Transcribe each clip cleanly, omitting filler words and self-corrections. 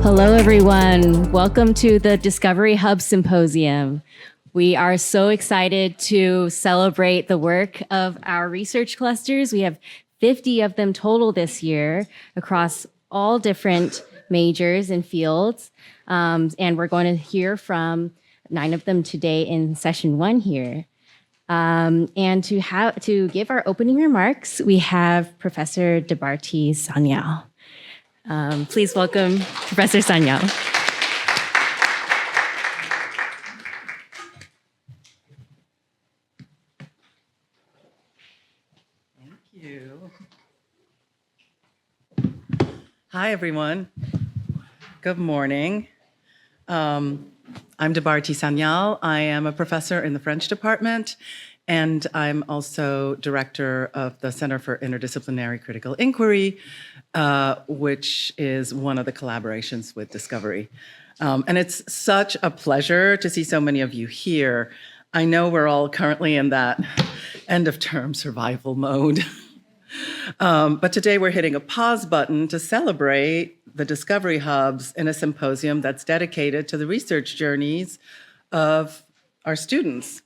Hello, everyone. Welcome to the Discovery Hub Symposium. We are so excited to celebrate the work of our research clusters. We have 50 of them total this year across all different majors and fields. And we're going to hear from 9 of them today in session 1 here. And to give our opening remarks, we have Professor Debarti Sanyal. Please welcome Professor Sanyal. Thank you. Hi, everyone. Good morning. I'm Debarti Sanyal. I am a professor in the French department, and I'm also director of the Center for Interdisciplinary Critical Inquiry, which is one of the collaborations with Discovery. And it's such a pleasure to see so many of you here. I know we're all currently in that end-of-term survival mode. But today we're hitting a pause button to celebrate the Discovery Hubs in a symposium that's dedicated to the research journeys of our students.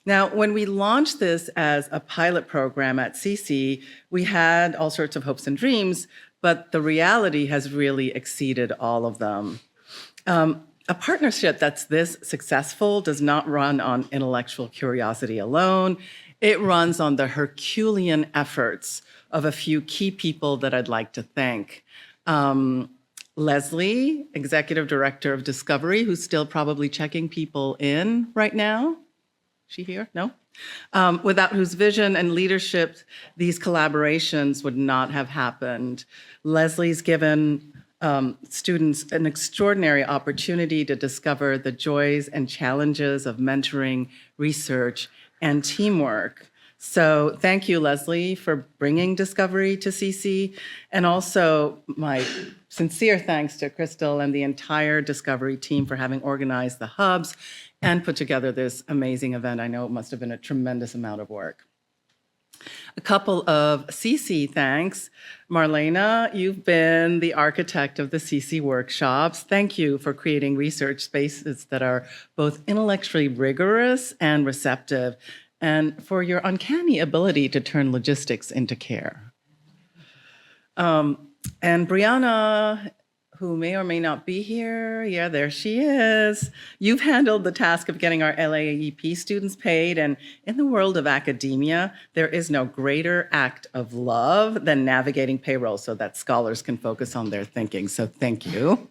Now, when we launched this as a pilot program at CC, we had all sorts of hopes and dreams, but the reality has really exceeded all of them. A partnership that's this successful does not run on intellectual curiosity alone. It runs on the Herculean efforts of a few key people that I'd like to thank. Leslie, Executive Director of Discovery, who's still probably checking people in right now. She here? No? Without whose vision and leadership, these collaborations would not have happened. Leslie's given students an extraordinary opportunity to discover the joys and challenges of mentoring, research, and teamwork. So thank you, Leslie, for bringing Discovery to CC, and also my sincere thanks to Crystal and the entire Discovery team for having organized the hubs and put together this amazing event. I know it must have been a tremendous amount of work. A couple of CC thanks. Marlena, you've been the architect of the CC workshops. Thank you for creating research spaces that are both intellectually rigorous and receptive, and for your uncanny ability to turn logistics into care. And Brianna, who may or may not be here. Yeah, there she is. You've handled the task of getting our LAEP students paid, and in the world of academia, there is no greater act of love than navigating payroll so that scholars can focus on their thinking, so thank you.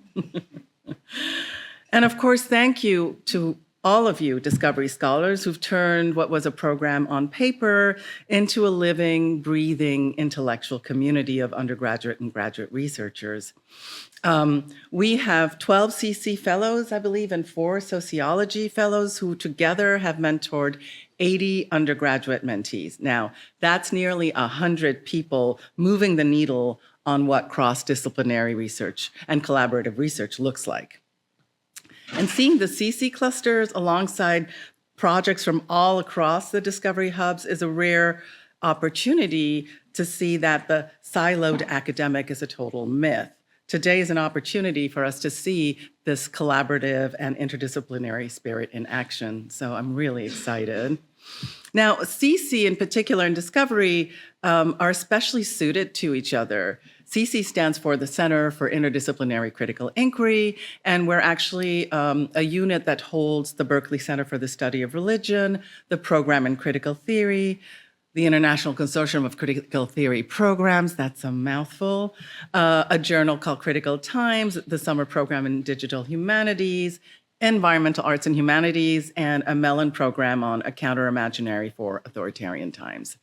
And of course, thank you to all of you Discovery scholars who've turned what was a program on paper into a living, breathing intellectual community of undergraduate and graduate researchers. We have 12 CC fellows, I believe, and 4 sociology fellows who together have mentored 80 undergraduate mentees. Now, that's nearly 100 people moving the needle on what cross-disciplinary research and collaborative research looks like. And seeing the CC clusters alongside projects from all across the Discovery Hubs is a rare opportunity to see that the siloed academic is a total myth. Today is an opportunity for us to see this collaborative and interdisciplinary spirit in action. So I'm really excited. Now, CC in particular and Discovery are especially suited to each other. CC stands for the Center for Interdisciplinary Critical Inquiry, and we're actually a unit that holds the Berkeley Center for the Study of Religion, the Program in Critical Theory, the International Consortium of Critical Theory Programs, that's a mouthful, a journal called Critical Times, the Summer Program in Digital Humanities, Environmental Arts and Humanities, and a Mellon program on A Counter-Imaginary for Authoritarian Times.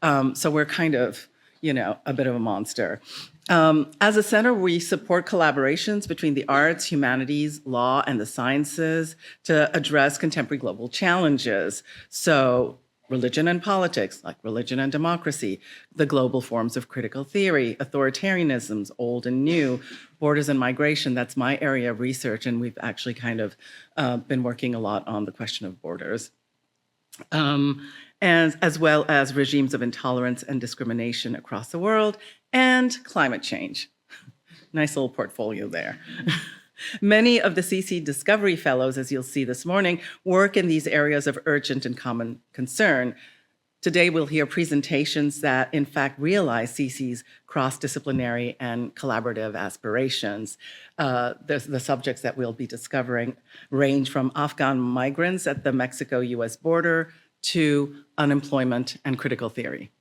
So we're kind of, a bit of a monster. As a center, we support collaborations between the arts, humanities, law, and the sciences to address contemporary global challenges. So religion and politics, like religion and democracy, the global forms of critical theory, authoritarianisms, old and new, borders and migration, that's my area of research, and we've actually kind of been working a lot on the question of borders. And as well as regimes of intolerance and discrimination across the world, and climate change. Nice little portfolio there. Many of the CC Discovery Fellows, as you'll see this morning, work in these areas of urgent and common concern. Today, we'll hear presentations that, in fact, realize CC's cross-disciplinary and collaborative aspirations. The subjects that we'll be discovering range from Afghan migrants at the Mexico-US border to unemployment and critical theory.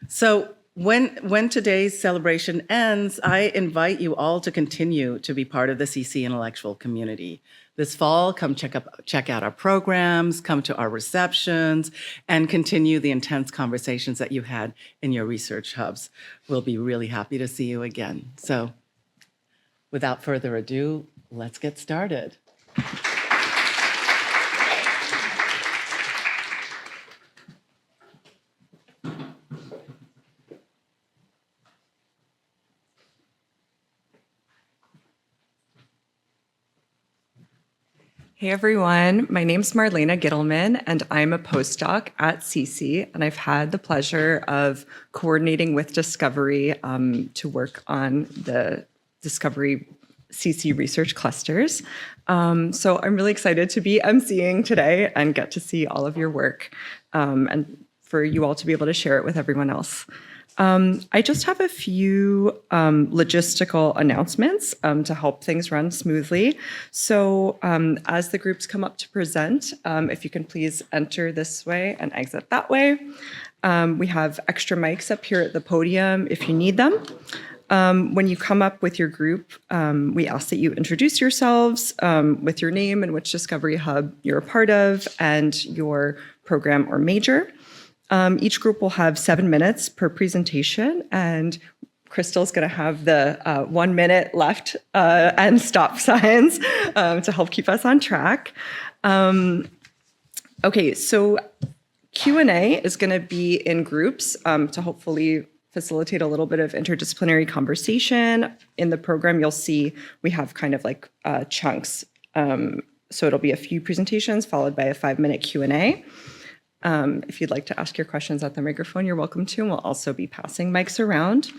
So when today's celebration ends, I invite you all to continue to be part of the CC intellectual community. This fall, come check out our programs, come to our receptions, and continue the intense conversations that you had in your research hubs. We'll be really happy to see you again. So without further ado, let's get started. Hey everyone, my name's Marlena Gittleman and I'm a postdoc at CC, and I've had the pleasure of coordinating with Discovery to work on the Discovery CC research clusters. So I'm really excited to be emceeing today and get to see all of your work and for you all to be able to share it with everyone else. I just have a few logistical announcements to help things run smoothly. So as the groups come up to present, if you can please enter this way and exit that way. We have extra mics up here at the podium if you need them. When you come up with your group, we ask that you introduce yourselves with your name and which Discovery Hub you're a part of and your program or major. Each group will have 7 minutes per presentation, and Crystal's going to have the 1 minute left and stop signs to help keep us on track. Okay, so Q&A is going to be in groups to hopefully facilitate a little bit of interdisciplinary conversation. In the program, you'll see we have kind of like chunks. So it'll be a few presentations followed by a 5-minute Q&A. If you'd like to ask your questions at the microphone, you're welcome to, and we'll also be passing mics around.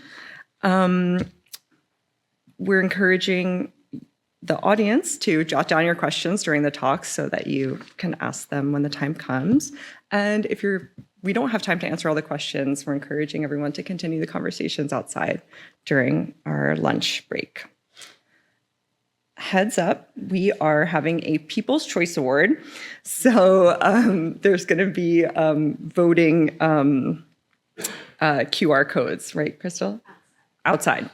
We're encouraging the audience to jot down your questions during the talk so that you can ask them when the time comes. And if we don't have time to answer all the questions, we're encouraging everyone to continue the conversations outside during our lunch break. Heads up, we are having a People's Choice Award. So there's going to be voting QR codes, right, Crystal? Outside.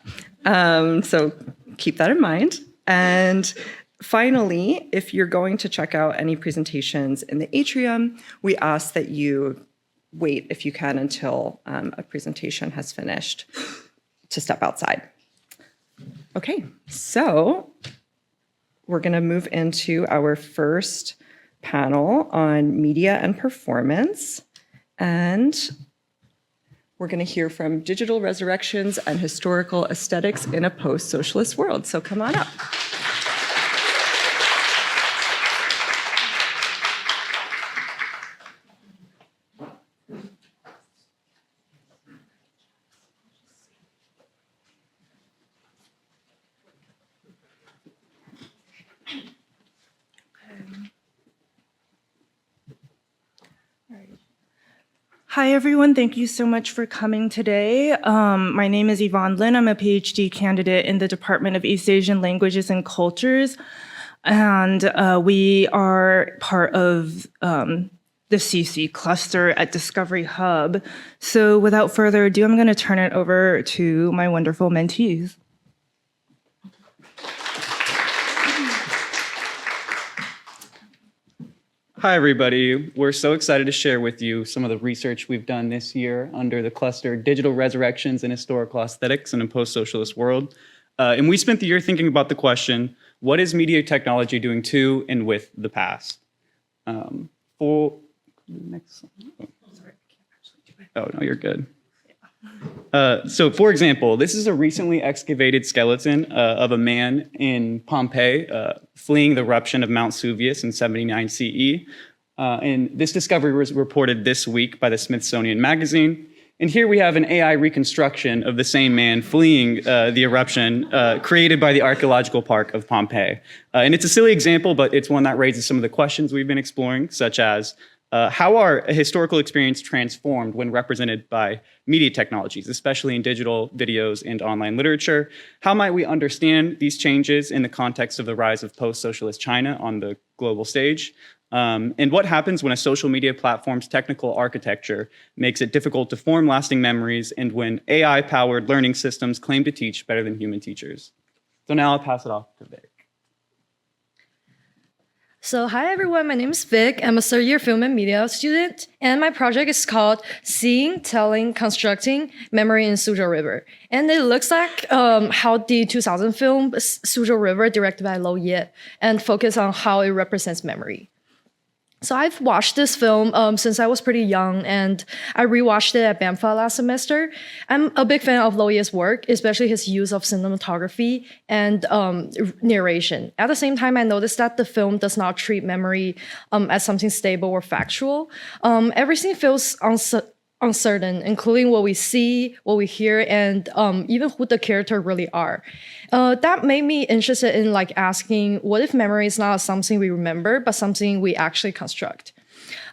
So keep that in mind. And finally, if you're going to check out any presentations in the atrium, we ask that you wait, if you can, until a presentation has finished to step outside. Okay, so we're going to move into our first panel on media and performance. And we're going to hear from Digital Resurrections and Historical Aesthetics in a Post-Socialist World. So come on up. Hi, everyone. Thank you so much for coming today. My name is Yvonne Lin. I'm a PhD candidate in the Department of East Asian Languages and Cultures. And we are part of the CC cluster at Discovery Hub. So without further ado, I'm going to turn it over to my wonderful mentees. Hi, everybody. We're so excited to share with you some of the research we've done this year under the cluster Digital Resurrections and Historical Aesthetics in a Post-Socialist World. And we spent the year thinking about the question, what is media technology doing to and with the past? Next slide. Oh, no, you're good. So, for example, this is a recently excavated skeleton of a man in Pompeii fleeing the eruption of Mount Vesuvius in 79 CE. And this discovery was reported this week by the Smithsonian Magazine. And here we have an AI reconstruction of the same man fleeing the eruption created by the archaeological park of Pompeii. And it's a silly example, but it's one that raises some of the questions we've been exploring, such as how are a historical experience transformed when represented by media technologies, especially in digital videos and online literature? How might we understand these changes in the context of the rise of post-socialist China on the global stage? And what happens when a social media platform's technical architecture makes it difficult to form lasting memories, and when AI-powered learning systems claim to teach better than human teachers? So now I'll pass it off to Vic. So hi everyone, my name is Vic. I'm a third-year film and media student, and my project is called Seeing, Telling, Constructing Memory in Suzhou River. And it looks like how the 2000 film Suzhou River, directed by Lou Ye, and focus on how it represents memory. So I've watched this film since I was pretty young, and I rewatched it at BAMFA last semester. I'm a big fan of Lou Ye's work, especially his use of cinematography and narration. At the same time, I noticed that the film does not treat memory as something stable or factual. Everything feels uncertain, including what we see, what we hear, and even who the character really are. That made me interested in asking, what if memory is not something we remember, but something we actually construct?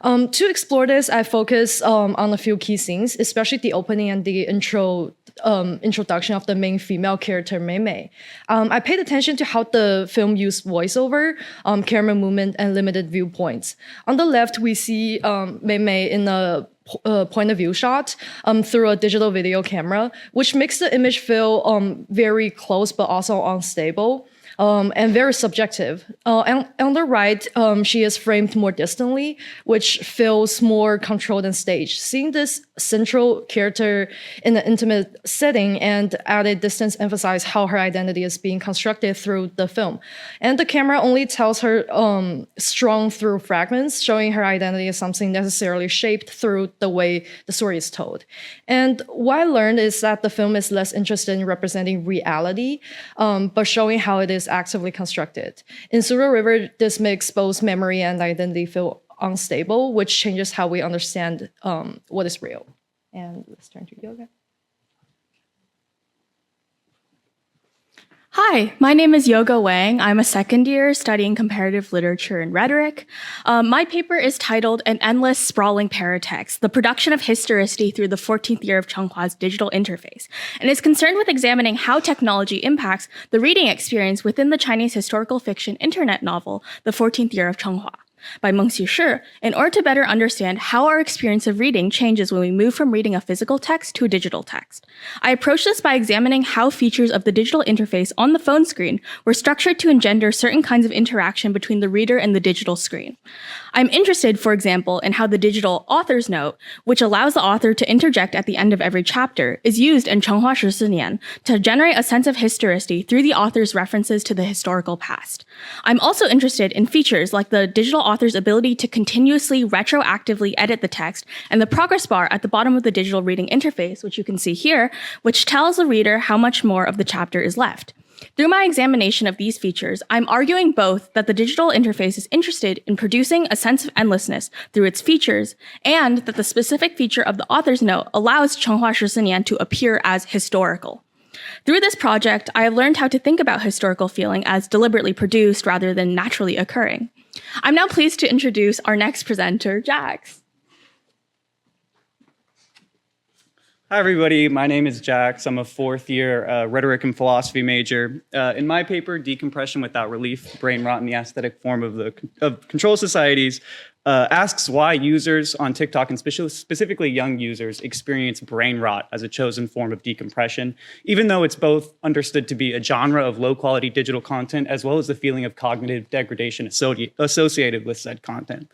To explore this, I focus on a few key scenes, especially the opening and the introduction of the main female character, Mei Mei. I paid attention to how the film used voiceover, camera movement, and limited viewpoints. On the left, we see Mei Mei in a point of view shot through a digital video camera, which makes the image feel very close but also unstable. And very subjective. And on the right, she is framed more distantly, which feels more controlled and staged. Seeing this central character in an intimate setting and at a distance emphasize how her identity is being constructed through the film. And the camera only tells her strong through fragments, showing her identity as something necessarily shaped through the way the story is told. And what I learned is that the film is less interested in representing reality, but showing how it is actively constructed. In Suzhou River, this makes both memory and identity feel unstable, which changes how we understand what is real. And let's turn to yoga. Hi, my name is Yoga Wang. I'm a second year studying comparative literature and rhetoric. My paper is titled An Endless Sprawling Paratext, the Production of Historicity Through the 14th Year of Chenghua's Digital Interface, and is concerned with examining how technology impacts the reading experience within the Chinese historical fiction internet novel, The 14th Year of Chenghua, by Mengxi Shi, in order to better understand how our experience of reading changes when we move from reading a physical text to a digital text. I approached this by examining how features of the digital interface on the phone screen were structured to engender certain kinds of interaction between the reader and the digital screen. I'm interested, for example, in how the digital author's note, which allows the author to interject at the end of every chapter, is used in Chenghua 14 Nian to generate a sense of historicity through the author's references to the historical past. I'm also interested in features like the digital author's ability to continuously retroactively edit the text and the progress bar at the bottom of the digital reading interface, which you can see here, which tells the reader how much more of the chapter is left. Through my examination of these features, I'm arguing both that the digital interface is interested in producing a sense of endlessness through its features, and that the specific feature of the author's note allows Chenghua 14 Nian to appear as historical. Through this project, I have learned how to think about historical feeling as deliberately produced rather than naturally occurring. I'm now pleased to introduce our next presenter, Jax. Hi, everybody. My name is Jax. I'm a fourth-year rhetoric and philosophy major. In my paper, Decompression Without Relief, Brain Rot in the Aesthetic Form of Control Societies, asks why users on TikTok, and specifically young users, experience brain rot as a chosen form of decompression, even though it's both understood to be a genre of low-quality digital content, as well as the feeling of cognitive degradation associated with said content.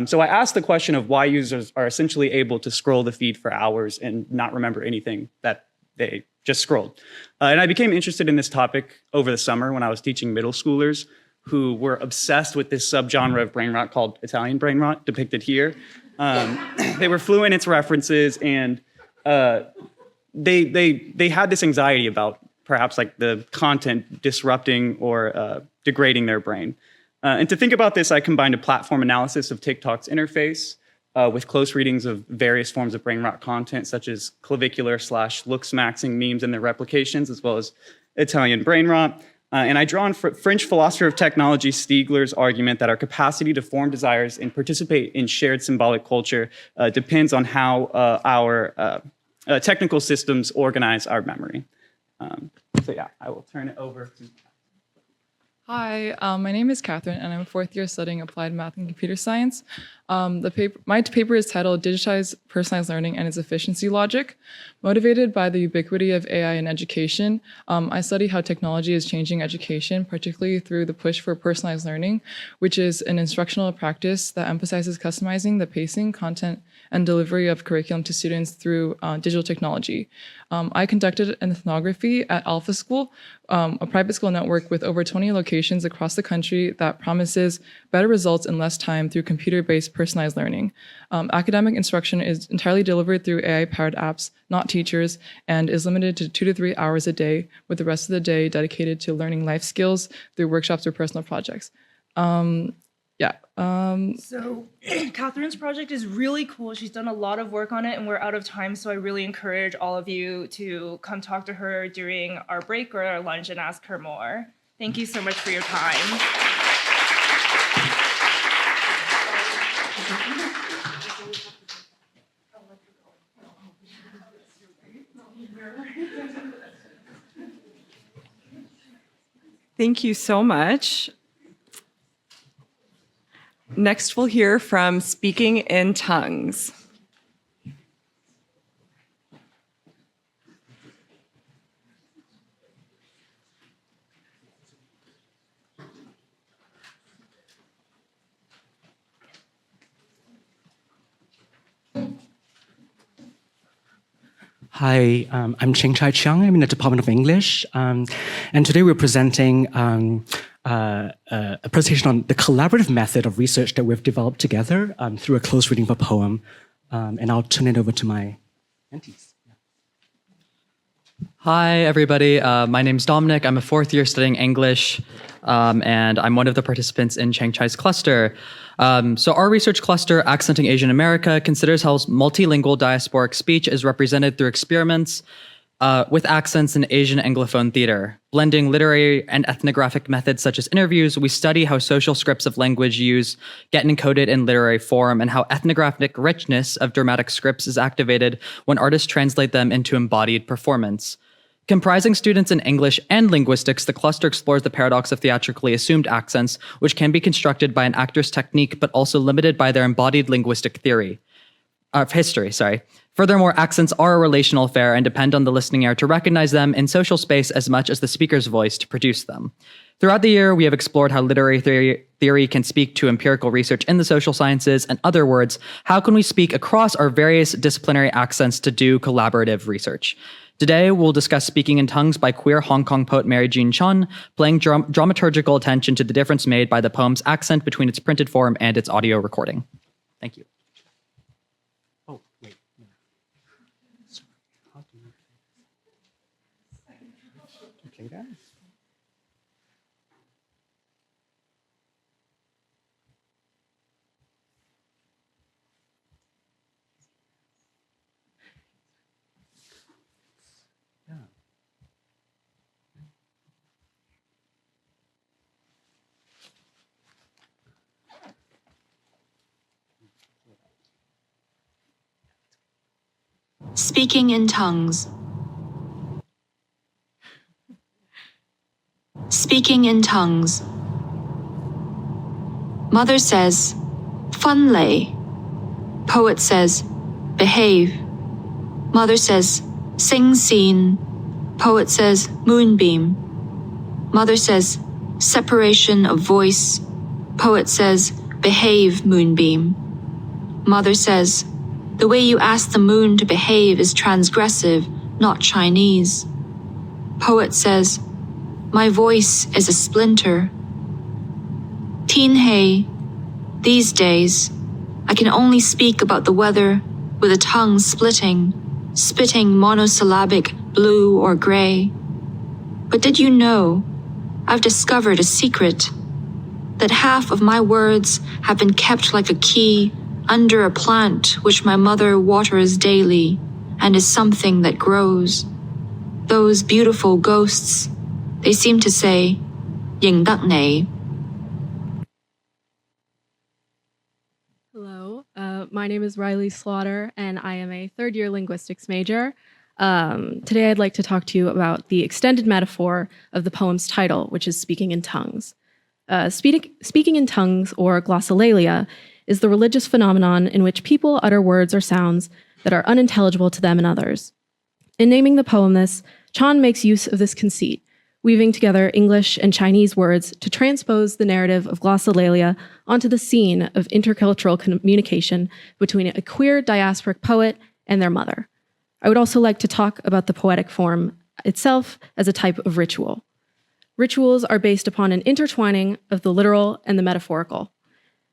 So I asked the question of why users are essentially able to scroll the feed for hours and not remember anything that they just scrolled. And I became interested in this topic over the summer when I was teaching middle schoolers who were obsessed with this subgenre of brain rot called Italian brain rot, depicted here. They were fluent in its references, and they had this anxiety about perhaps like the content disrupting or degrading their brain. And to think about this, I combined a platform analysis of TikTok's interface, with close readings of various forms of brain rot content, such as clavicular/looksmaxing memes and their replications, as well as Italian brain rot. And I draw on French philosopher of technology Stiegler's argument that our capacity to form desires and participate in shared symbolic culture depends on how our technical systems organize our memory. So yeah, I will turn it over to... Hi, my name is Catherine, and I'm a fourth year studying applied math and computer science. My paper is titled Digitize Personalized Learning and its Efficiency Logic. Motivated by the ubiquity of AI in education, I study how technology is changing education, particularly through the push for personalized learning, which is an instructional practice that emphasizes customizing the pacing, content, and delivery of curriculum to students through digital technology. I conducted an ethnography at Alpha School, a private school network with over 20 locations across the country that promises better results in less time through computer-based personalized learning. Academic instruction is entirely delivered through AI-powered apps, not teachers, and is limited to 2 to 3 hours a day, with the rest of the day dedicated to learning life skills through workshops or personal projects. So Catherine's project is really cool. She's done a lot of work on it and we're out of time. So I really encourage all of you to come talk to her during our break or our lunch and ask her more. Thank you so much for your time. Thank you so much. Next, we'll hear from Speaking in Tongues. Hi, I'm Cheng Chai Chiang. I'm in the Department of English. And today we're presenting a presentation on the collaborative method of research that we've developed together through a close reading of a poem. And I'll turn it over to my mentees. Hi, everybody. My name's Dominic. I'm a fourth year studying English, and I'm one of the participants in Cheng Chai's cluster. So our research cluster, Accenting Asian America, considers how multilingual diasporic speech is represented through experiments with accents in Asian Anglophone theater. Blending literary and ethnographic methods such as interviews, we study how social scripts of language use get encoded in literary form and how ethnographic richness of dramatic scripts is activated when artists translate them into embodied performance. Comprising students in English and linguistics, the cluster explores the paradox of theatrically assumed accents, which can be constructed by an actor's technique, but also limited by their embodied linguistic history. Furthermore, accents are a relational affair and depend on the listening ear to recognize them in social space as much as the speaker's voice to produce them. Throughout the year, we have explored how literary theory can speak to empirical research in the social sciences. In other words, how can we speak across our various disciplinary accents to do collaborative research? Today, we'll discuss Speaking in Tongues by queer Hong Kong poet Mary Jean Chun, paying dramaturgical attention to the difference made by the poem's accent between its printed form and its audio recording. Thank you. Oh, wait. How do you play that? Speaking in Tongues. Speaking in Tongues. Mother says, fun lay. Poet says, behave. Mother says, sing scene. Poet says, moonbeam. Mother says, separation of voice. Poet says, behave, moonbeam. Mother says, the way you ask the moon to behave is transgressive, not Chinese. Poet says, my voice is a splinter. Teen Hei, these days, I can only speak about the weather with a tongue splitting, spitting monosyllabic blue or gray. But did you know, I've discovered a secret, that half of my words have been kept like a key under a plant which my mother waters daily and is something that grows. Those beautiful ghosts, they seem to say, 認得你. Hello, my name is Riley Slaughter, and I am a third-year linguistics major. Today I'd like to talk to you about the extended metaphor of the poem's title, which is Speaking in Tongues. Speaking in tongues, or glossolalia, is the religious phenomenon in which people utter words or sounds that are unintelligible to them and others. In naming the poem this, Chan makes use of this conceit, weaving together English and Chinese words to transpose the narrative of glossolalia onto the scene of intercultural communication between a queer diasporic poet and their mother. I would also like to talk about the poetic form itself as a type of ritual. Rituals are based upon an intertwining of the literal and the metaphorical.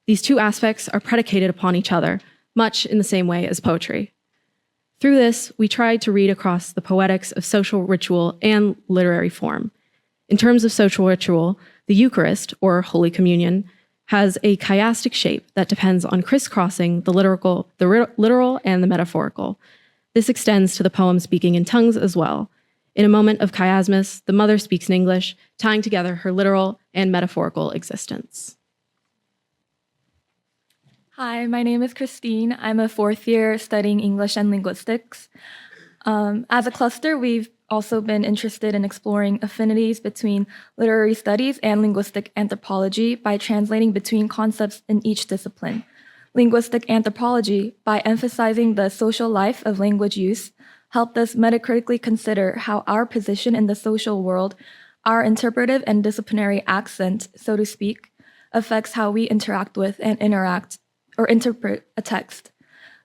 These two aspects are predicated upon each other, much in the same way as poetry. Through this, we tried to read across the poetics of social ritual and literary form. In terms of social ritual, the Eucharist, or Holy Communion, has a chiastic shape that depends on crisscrossing the literal and the metaphorical. This extends to the poem Speaking in Tongues as well. In a moment of chiasmus, the mother speaks in English, tying together her literal and metaphorical existence. Hi, my name is Christine. I'm a fourth year studying English and linguistics. As a cluster, we've also been interested in exploring affinities between literary studies and linguistic anthropology by translating between concepts in each discipline. Linguistic anthropology, by emphasizing the social life of language use, helped us metacritically consider how our position in the social world, our interpretive and disciplinary accent, so to speak, affects how we interact with and interact or interpret a text.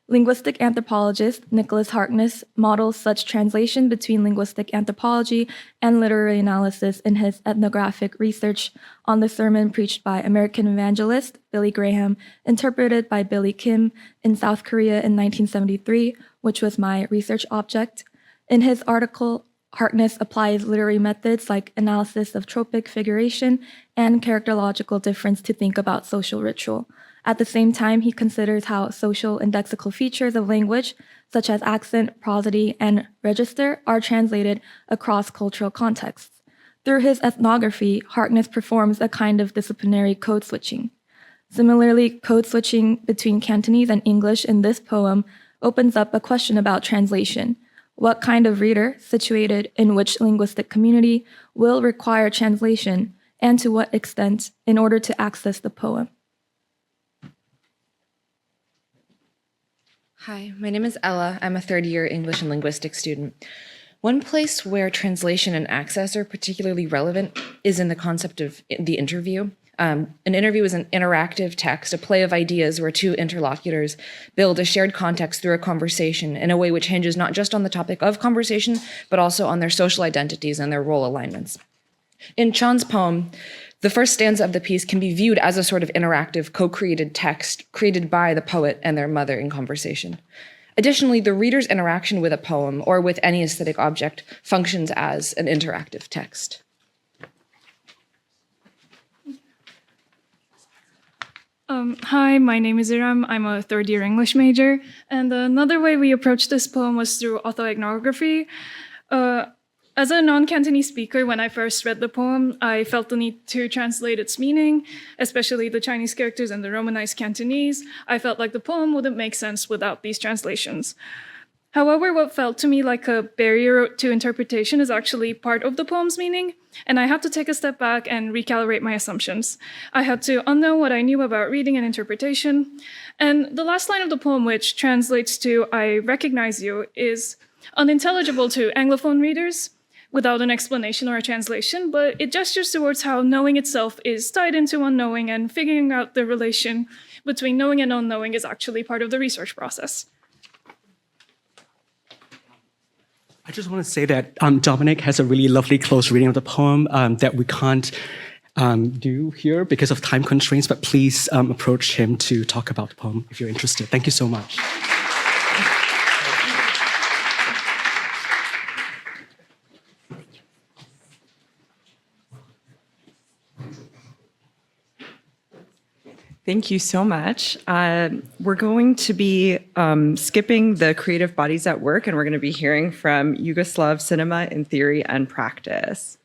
Linguistic anthropologist Nicholas Harkness models such translation between linguistic anthropology and literary analysis in his ethnographic research on the sermon preached by American evangelist Billy Graham, interpreted by Billy Kim in South Korea in 1973, which was my research object. In his article, Harkness applies literary methods like analysis of tropic figuration and characterological difference to think about social ritual. At the same time, he considers how social and lexical features of language, such as accent, prosody, and register, are translated across cultural contexts. Through his ethnography, Harkness performs a kind of disciplinary code switching. Similarly, code switching between Cantonese and English in this poem opens up a question about translation. What kind of reader, situated in which linguistic community, will require translation, and to what extent, in order to access the poem? Hi, my name is Ella. I'm a third-year English and linguistics student. One place where translation and access are particularly relevant is in the concept of the interview. An interview is an interactive text, a play of ideas where two interlocutors build a shared context through a conversation in a way which hinges not just on the topic of conversation, but also on their social identities and their role alignments. In Chan's poem, the first stanza of the piece can be viewed as a sort of interactive, co-created text created by the poet and their mother in conversation. Additionally, the reader's interaction with a poem or with any aesthetic object functions as an interactive text. Hi, my name is Iram. I'm a third-year English major. And another way we approached this poem was through autoethnography. As a non-Cantonese speaker, when I first read the poem, I felt the need to translate its meaning, especially the Chinese characters and the Romanized Cantonese. I felt like the poem wouldn't make sense without these translations. However, what felt to me like a barrier to interpretation is actually part of the poem's meaning, and I had to take a step back and recalibrate my assumptions. I had to unknow what I knew about reading and interpretation. And the last line of the poem, which translates to "I recognize you," is unintelligible to Anglophone readers without an explanation or a translation, but it gestures towards how knowing itself is tied into unknowing, and figuring out the relation between knowing and unknowing is actually part of the research process. I just want to say that Dominic has a really lovely close reading of the poem that we can't do here because of time constraints, but please approach him to talk about the poem if you're interested. Thank you so much. Thank you so much. We're going to be skipping the creative bodies at work, and we're going to be hearing from Yugoslav cinema in theory and practice.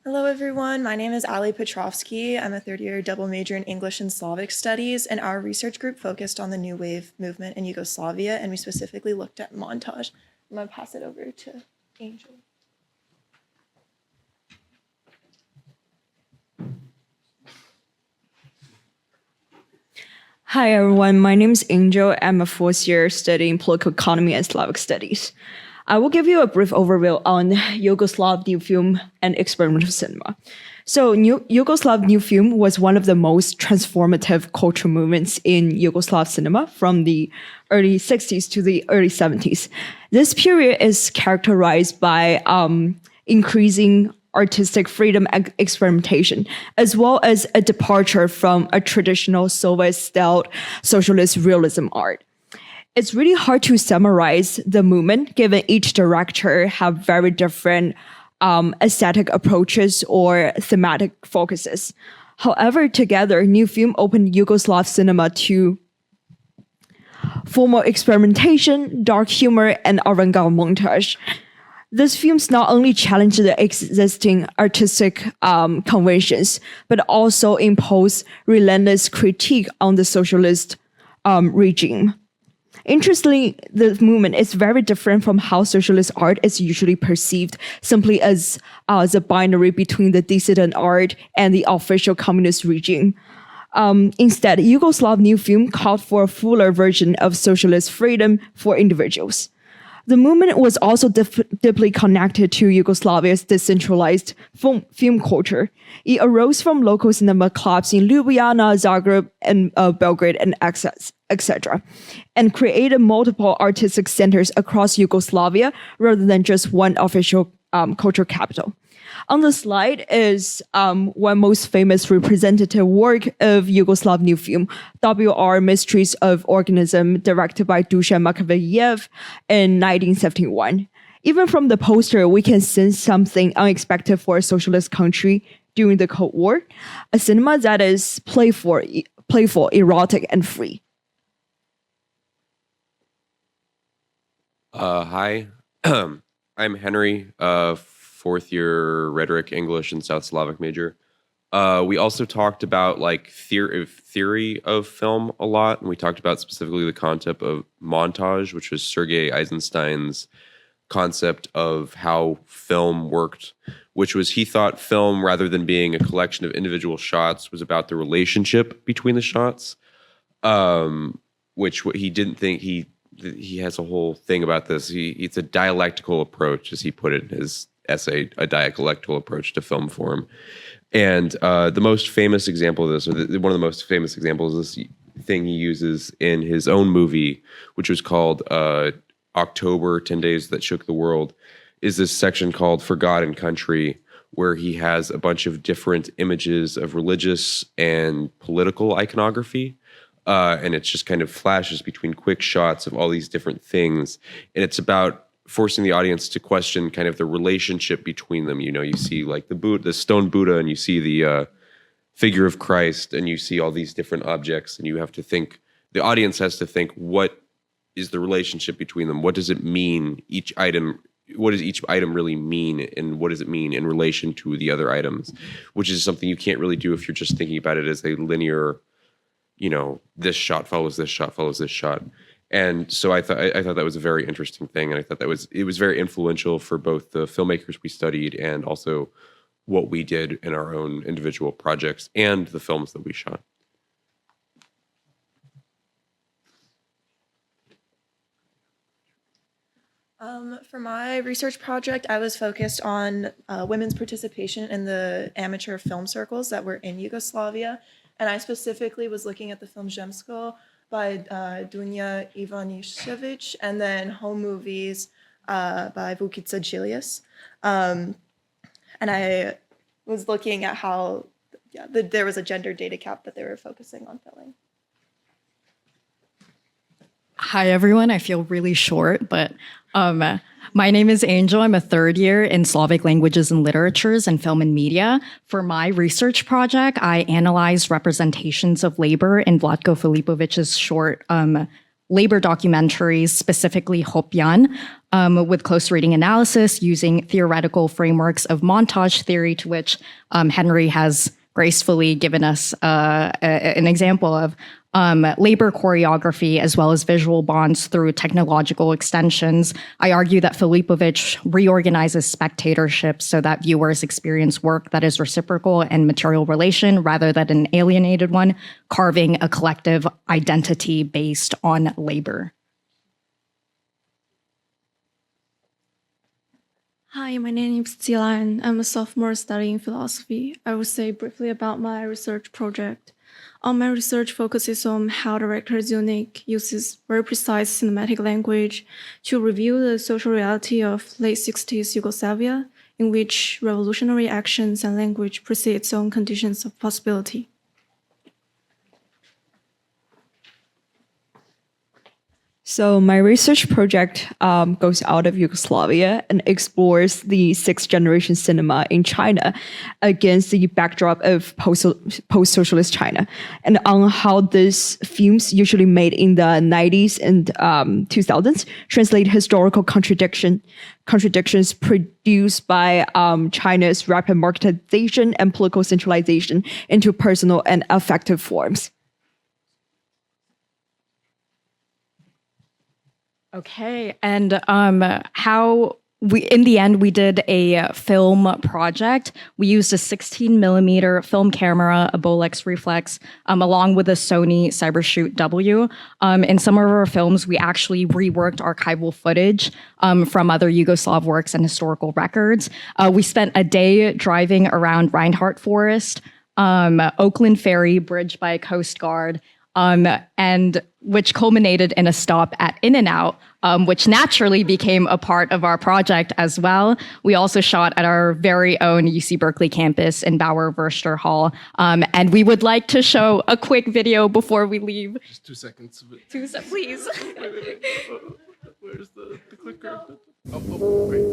Hello, everyone. My name is Ali Petrovsky. I'm a third-year double major in English and Slavic Studies, and our research group focused on the New Wave movement in Yugoslavia, and we specifically looked at montage. I'm going to pass it over to Angel. Hi, everyone. My name is Angel. I'm a fourth year studying political economy and Slavic studies. I will give you a brief overview on Yugoslav new film and experimental cinema. So Yugoslav new film was one of the most transformative cultural movements in Yugoslav cinema from the early 60s to the early 70s. This period is characterized by increasing artistic freedom and experimentation, as well as a departure from a traditional Soviet-styled socialist realism art. It's really hard to summarize the movement, given each director have very different aesthetic approaches or thematic focuses. However, together, new film opened Yugoslav cinema to formal experimentation, dark humor, and avant-garde montage. These films not only challenge the existing artistic conventions, but also impose relentless critique on the socialist regime. Interestingly, the movement is very different from how socialist art is usually perceived, simply as a binary between the dissident art and the official communist regime. Instead, Yugoslav new film called for a fuller version of socialist freedom for individuals. The movement was also deeply connected to Yugoslavia's decentralized film culture. It arose from local cinema clubs in Ljubljana, Zagreb, and Belgrade, and etc., and created multiple artistic centers across Yugoslavia rather than just one official cultural capital. On the slide is one most famous representative work of Yugoslav new film, W.R. Mysteries of Organism, directed by Dusan Makavejev in 1971. Even from the poster, we can sense something unexpected for a socialist country during the Cold War, a cinema that is playful, erotic, and free. Hi, I'm Henry, fourth year rhetoric, English, and South Slavic major. We also talked about like theory of film a lot, and we talked about specifically the concept of montage, which was Sergei Eisenstein's concept of how film worked, which was he thought film, rather than being a collection of individual shots, was about the relationship between the shots, which he didn't think he has a whole thing about this. It's a dialectical approach, as he put it in his essay, a dialectical approach to film form. And the most famous example of this, or one of the most famous examples, is this thing he uses in his own movie, which was called October, 10 Days That Shook the World, is this section called For God and Country, where he has a bunch of different images of religious and political iconography. And it's just kind of flashes between quick shots of all these different things. And it's about forcing the audience to question kind of the relationship between them. You know, you see like the stone Buddha, and you see the figure of Christ, and you see all these different objects, and you have to think, the audience has to think, what is the relationship between them? What does it mean, each item? What does each item really mean, and what does it mean in relation to the other items? Which is something you can't really do if you're just thinking about it as a linear, you know, this shot follows this shot follows this shot. And so I thought that was a very interesting thing, and I thought it was very influential for both the filmmakers we studied and also what we did in our own individual projects and the films that we shot. For my research project, I was focused on women's participation in the amateur film circles that were in Yugoslavia, and I specifically was looking at the film Zemsko by Dunja Ivanišević, and then home movies by Vukica Julius. And I was looking at how there was a gender data cap that they were focusing on filling. Hi, everyone. I feel really short, but my name is Angel. I'm a third year in Slavic languages and literatures and film and media. For my research project, I analyzed representations of labor in Vlatko Filipović's short labor documentaries, specifically Hopjan, with close reading analysis using theoretical frameworks of montage theory, to which Henry has gracefully given us an example of. Labor choreography, as well as visual bonds through technological extensions. I argue that Filipović reorganizes spectatorship so that viewers experience work that is reciprocal and material relation rather than an alienated one, carving a collective identity based on labor. Hi, my name is Zila, and I'm a sophomore studying philosophy. I will say briefly about my research project. My research focuses on how director Zunic uses very precise cinematic language to review the social reality of late 60s Yugoslavia, in which revolutionary actions and language precede its own conditions of possibility. So my research project goes out of Yugoslavia and explores the sixth generation cinema in China against the backdrop of post-socialist China, and on how these films, usually made in the 90s and 2000s, translate historical contradictions produced by China's rapid marketization and political centralization into personal and affective forms. Okay, and in the end, we did a film project. We used a 16 millimeter film camera, a Bolex reflex, along with a Sony Cybershoot W. In some of our films, we actually reworked archival footage from other Yugoslav works and historical records. We spent a day driving around Reinhardt Forest, Oakland Ferry, bridge by Coast Guard, and which culminated in a stop at In-N-Out, which naturally became a part of our project as well. We also shot at our very own UC Berkeley campus in Bauer Verster Hall. And we would like to show a quick video before we leave. Just 2 seconds of it. Please. Where's the clicker? Oh, great.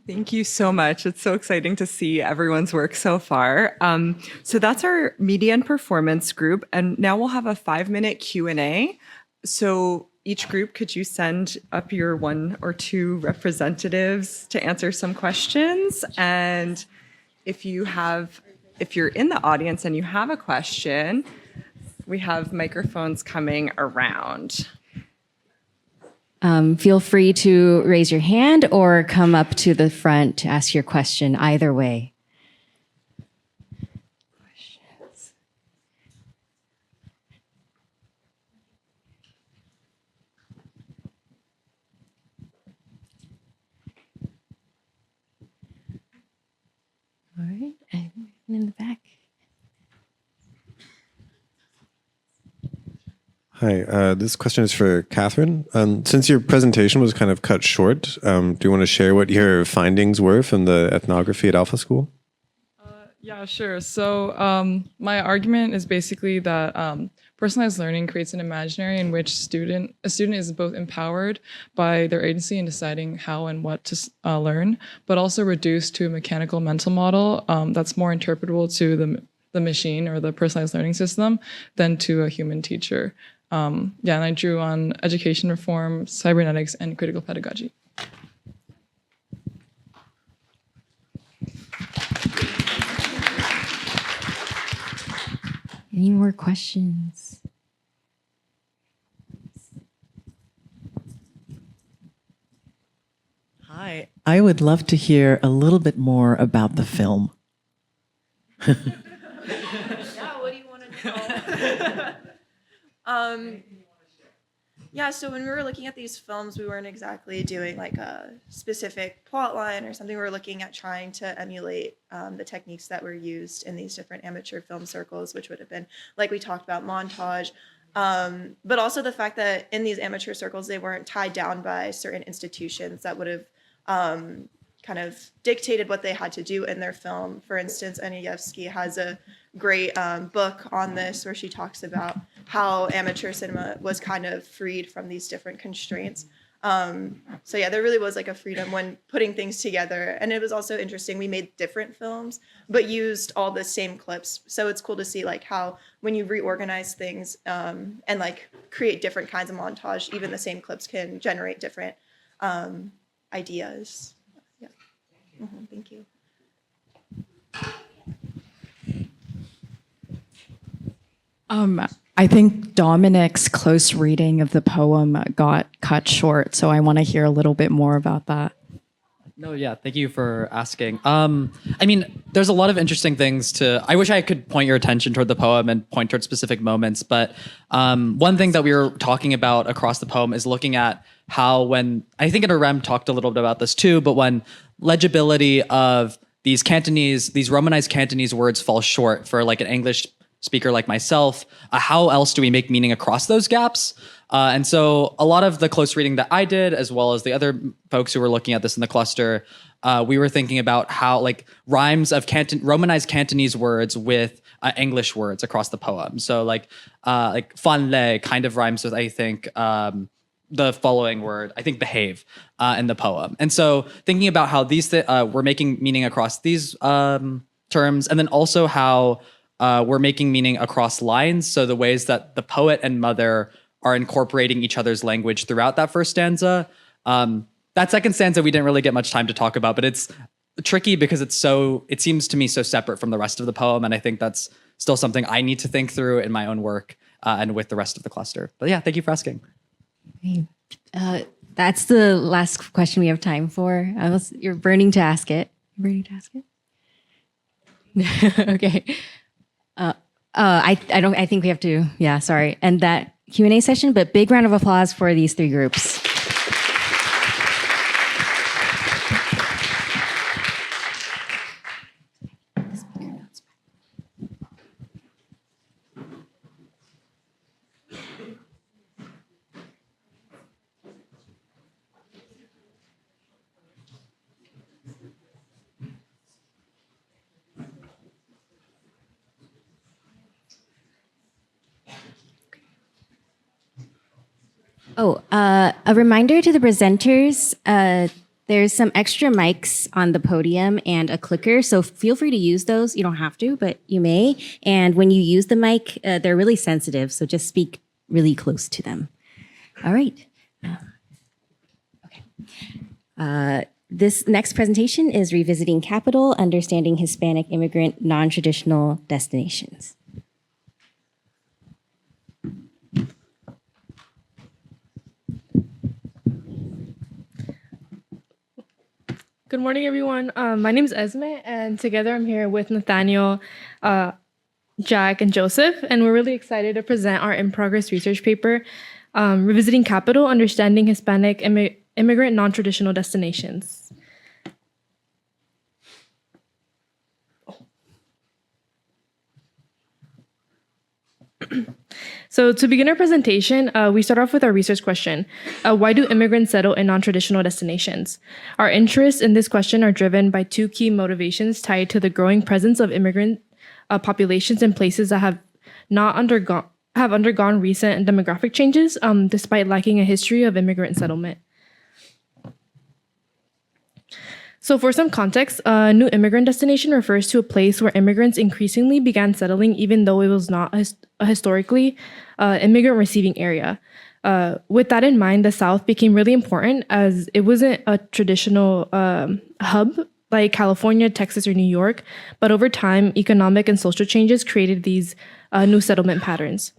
Thank you so much. It's so exciting to see everyone's work so far. So that's our media and performance group, and now we'll have a 5-minute Q&A. So each group, could you send up your 1 or 2 representatives to answer some questions? And if you're in the audience and you have a question, we have microphones coming around. Feel free to raise your hand or come up to the front to ask your question, either way. Questions. All right, and in the back. Hi, this question is for Catherine. Since your presentation was kind of cut short, do you want to share what your findings were from the ethnography at Alpha School? Yeah, sure. So my argument is basically that personalized learning creates an imaginary in which a student is both empowered by their agency in deciding how and what to learn, but also reduced to a mechanical mental model that's more interpretable to the machine or the personalized learning system than to a human teacher. And I drew on education reform, cybernetics, and critical pedagogy. Any more questions? I would love to hear a little bit more about the film. Yeah, what do you want to know? Yeah, so when we were looking at these films, we weren't exactly doing like a specific plot line or something. We were looking at trying to emulate the techniques that were used in these different amateur film circles, which would have been, like we talked about, montage, but also the fact that in these amateur circles, they weren't tied down by certain institutions that would have kind of dictated what they had to do in their film. For instance, Anievsky has a great book on this where she talks about how amateur cinema was kind of freed from these different constraints. So yeah, there really was like a freedom when putting things together. And it was also interesting, we made different films, but used all the same clips. So it's cool to see like how when you reorganize things and like create different kinds of montage, even the same clips can generate different ideas. Yeah. Thank you. I think Dominic's close reading of the poem got cut short, so I want to hear a little bit more about that. No, yeah, thank you for asking. I mean, there's a lot of interesting things I wish I could point your attention toward the poem and point toward specific moments, but one thing that we were talking about across the poem is looking at how I think Irem talked a little bit about this too, but when legibility of these Romanized Cantonese words fall short for like an English speaker like myself, how else do we make meaning across those gaps? And so a lot of the close reading that I did, as well as the other folks who were looking at this in the cluster, we were thinking about how like rhymes of Romanized Cantonese words with English words across the poem. So like fan le kind of rhymes with, I think, the following word, I think behave, in the poem. And so thinking about how these we're making meaning across these terms, and then also how we're making meaning across lines. So the ways that the poet and mother are incorporating each other's language throughout that first stanza. That second stanza we didn't really get much time to talk about, but it's tricky because it seems to me so separate from the rest of the poem. And I think that's still something I need to think through in my own work and with the rest of the cluster. But yeah, thank you for asking. That's the last question we have time for. You're burning to ask it. Okay. I think we have to, end that Q&A session, but big round of applause for these three groups. A reminder to the presenters, there's some extra mics on the podium and a clicker, so feel free to use those. You don't have to, but you may. And when you use the mic, they're really sensitive, so just speak really close to them. All right. This next presentation is Revisiting Capital, Understanding Hispanic Immigrant Non-Traditional Destinations. Good morning, everyone. My name is Esme, and together I'm here with Nathaniel, Jack, and Joseph, and we're really excited to present our in-progress research paper, Revisiting Capital, Understanding Hispanic Immigrant Non-Traditional Destinations. So to begin our presentation, we start off with our research question. Why do immigrants settle in non-traditional destinations? Our interests in this question are driven by two key motivations tied to the growing presence of immigrant populations in places that have undergone recent demographic changes, despite lacking a history of immigrant settlement. So for some context, a new immigrant destination refers to a place where immigrants increasingly began settling, even though it was not a historically immigrant receiving area. With that in mind, the South became really important as it wasn't a traditional hub like California, Texas, or New York, but over time, economic and social changes created these new settlement patterns.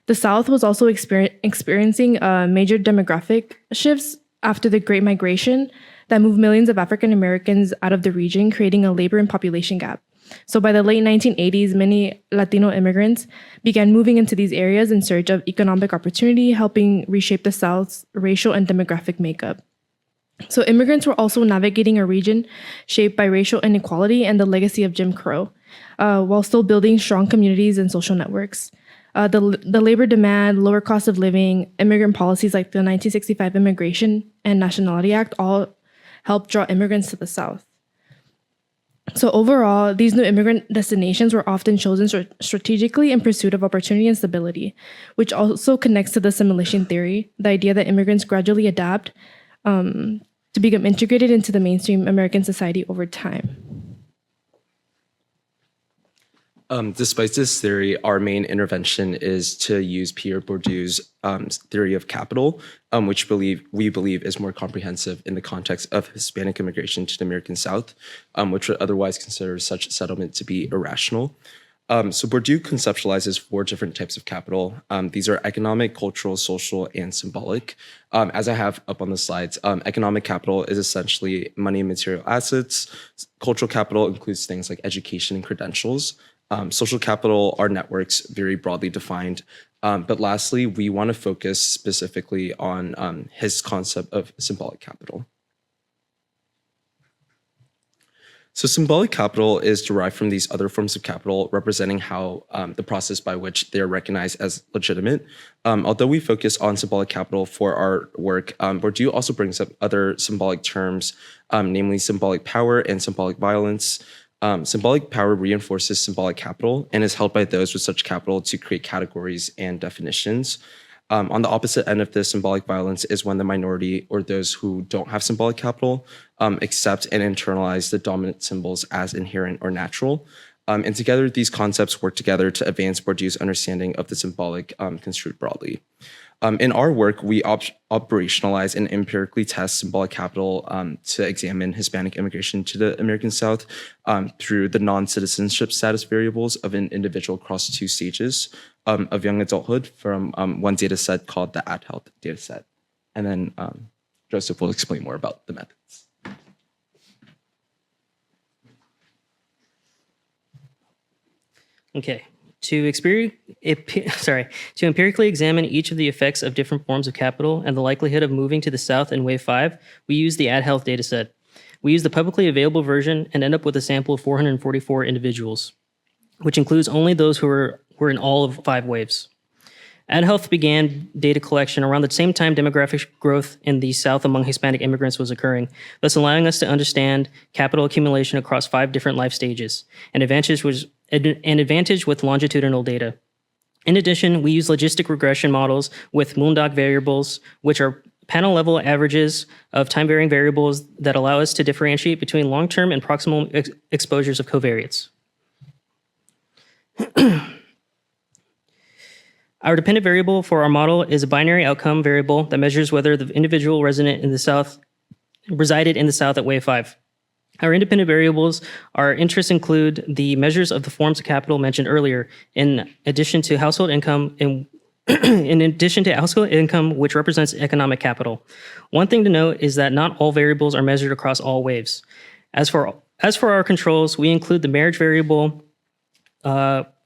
The South was also experiencing major demographic shifts after the Great Migration, that moved millions of African Americans out of the region, creating a labor and population gap. So by the late 1980s, many Latino immigrants began moving into these areas in search of economic opportunity, helping reshape the South's racial and demographic makeup. So immigrants were also navigating a region shaped by racial inequality and the legacy of Jim Crow, while still building strong communities and social networks. The labor demand, lower cost of living, immigrant policies like the 1965 Immigration and Nationality Act all helped draw immigrants to the South. So overall, these new immigrant destinations were often chosen strategically in pursuit of opportunity and stability, which also connects to the assimilation theory, the idea that immigrants gradually adapt to become integrated into the mainstream American society over time. Despite this theory, our main intervention is to use Pierre Bourdieu's theory of capital, which we believe is more comprehensive in the context of Hispanic immigration to the American South, which would otherwise consider such settlement to be irrational. So Bourdieu conceptualizes 4 different types of capital. These are economic, cultural, social, and symbolic. As I have up on the slides, economic capital is essentially money and material assets. Cultural capital includes things like education and credentials. Social capital are networks, very broadly defined. But lastly, we want to focus specifically on his concept of symbolic capital. So symbolic capital is derived from these other forms of capital, representing how the process by which they are recognized as legitimate. Although we focus on symbolic capital for our work, Bourdieu also brings up other symbolic terms, namely symbolic power and symbolic violence. Symbolic power reinforces symbolic capital and is held by those with such capital to create categories and definitions. On the opposite end of this, symbolic violence is when the minority or those who don't have symbolic capital accept and internalize the dominant symbols as inherent or natural. And together, these concepts work together to advance Bourdieu's understanding of the symbolic construed broadly. In our work, we operationalize and empirically test symbolic capital to examine Hispanic immigration to the American South through the non-citizenship status variables of an individual across 2 stages of young adulthood from one data set called the AdHealth data set. And then Joseph will explain more about the methods. Okay. To empirically examine each of the effects of different forms of capital and the likelihood of moving to the South in Wave 5, we use the AdHealth dataset. We use the publicly available version and end up with a sample of 444 individuals, which includes only those who were in all of 5 waves. AdHealth began data collection around the same time demographic growth in the South among Hispanic immigrants was occurring, thus allowing us to understand capital accumulation across 5 different life stages, an advantage with longitudinal data. In addition, we use logistic regression models with Moondoc variables, which are panel-level averages of time-varying variables that allow us to differentiate between long-term and proximal exposures of covariates. Our dependent variable for our model is a binary outcome variable that measures whether the individual resident in the South resided in the South at Wave 5. Our independent variables, our interests include the measures of the forms of capital mentioned earlier, in addition to household income, which represents economic capital. One thing to note is that not all variables are measured across all waves. As for our controls, we include the marriage variable,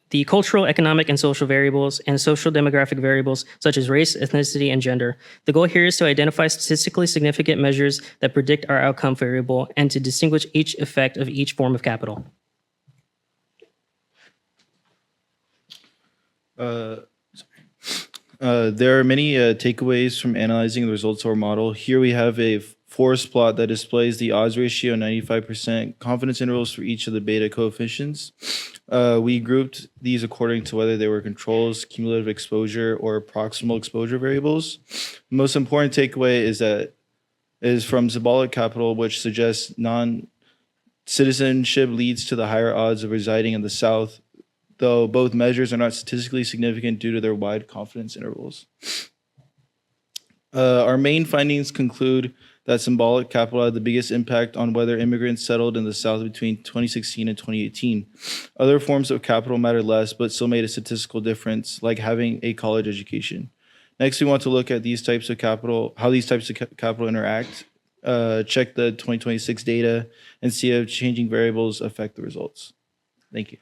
the cultural, economic, and social variables, and social demographic variables such as race, ethnicity, and gender. The goal here is to identify statistically significant measures that predict our outcome variable and to distinguish each effect of each form of capital. There are many takeaways from analyzing the results of our model. Here we have a forest plot that displays the odds ratio and 95% confidence intervals for each of the beta coefficients. We grouped these according to whether they were controls, cumulative exposure, or proximal exposure variables. The most important takeaway is from symbolic capital, which suggests non-citizenship leads to the higher odds of residing in the South, though both measures are not statistically significant due to their wide confidence intervals. Our main findings conclude that symbolic capital had the biggest impact on whether immigrants settled in the South between 2016 and 2018. Other forms of capital mattered less, but still made a statistical difference, like having a college education. Next, we want to look at these types of capital, how these types of capital interact check the 2026 data, and see if changing variables affect the results. Thank you.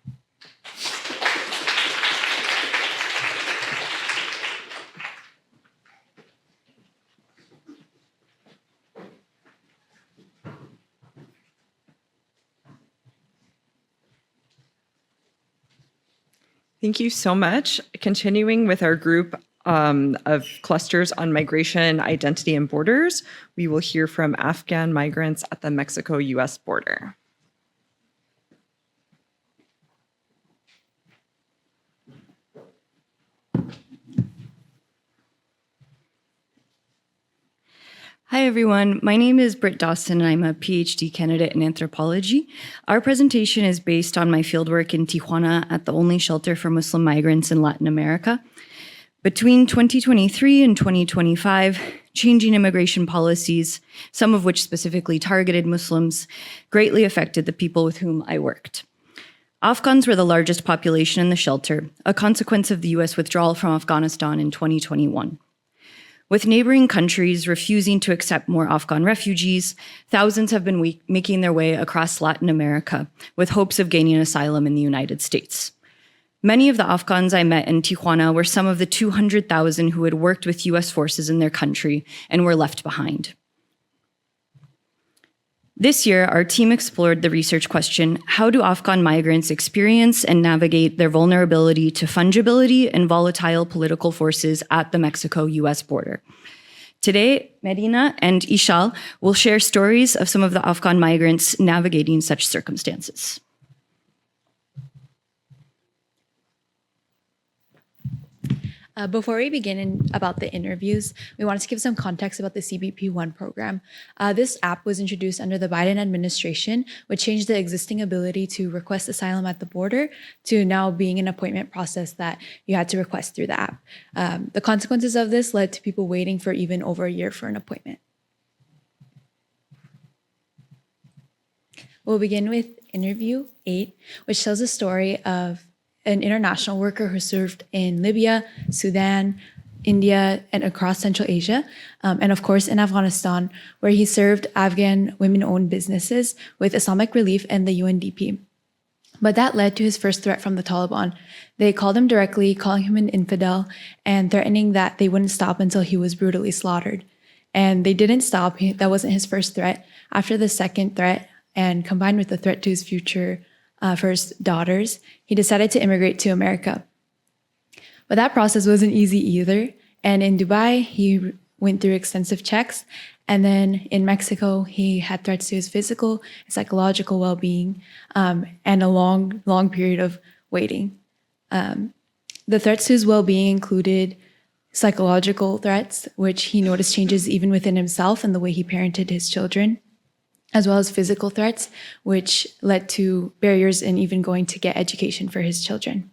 Thank you so much. Continuing with our group of clusters on migration, identity, and borders, we will hear from Afghan migrants at the Mexico-US border. Hi, everyone. My name is Britt Dawson, and I'm a PhD candidate in anthropology. Our presentation is based on my fieldwork in Tijuana at the only shelter for Muslim migrants in Latin America. Between 2023 and 2025, changing immigration policies, some of which specifically targeted Muslims, greatly affected the people with whom I worked. Afghans were the largest population in the shelter, a consequence of the US withdrawal from Afghanistan in 2021. With neighboring countries refusing to accept more Afghan refugees, thousands have been making their way across Latin America with hopes of gaining asylum in the United States. Many of the Afghans I met in Tijuana were some of the 200,000 who had worked with US forces in their country and were left behind. This year, our team explored the research question, how do Afghan migrants experience and navigate their vulnerability to fungibility and volatile political forces at the Mexico-US border? Today, Medina and Ishal will share stories of some of the Afghan migrants navigating such circumstances. Before we begin about the interviews, we wanted to give some context about the CBP-1 program. This app was introduced under the Biden administration, which changed the existing ability to request asylum at the border to now being an appointment process that you had to request through the app. The consequences of this led to people waiting for even over a year for an appointment. We'll begin with interview 8, which tells the story of an international worker who served in Libya, Sudan, India, and across Central Asia, and of course in Afghanistan, where he served Afghan women-owned businesses with Islamic Relief and the UNDP. But that led to his first threat from the Taliban. They called him directly, calling him an infidel, and threatening that they wouldn't stop until he was brutally slaughtered. And they didn't stop. That wasn't his first threat. After the second threat, and combined with the threat to his future first daughters, he decided to immigrate to America. But that process wasn't easy either. And in Dubai, he went through extensive checks. And then in Mexico, he had threats to his physical and psychological well-being, and a long period of waiting. The threats to his well-being included psychological threats, which he noticed changes even within himself and the way he parented his children, as well as physical threats, which led to barriers in even going to get education for his children.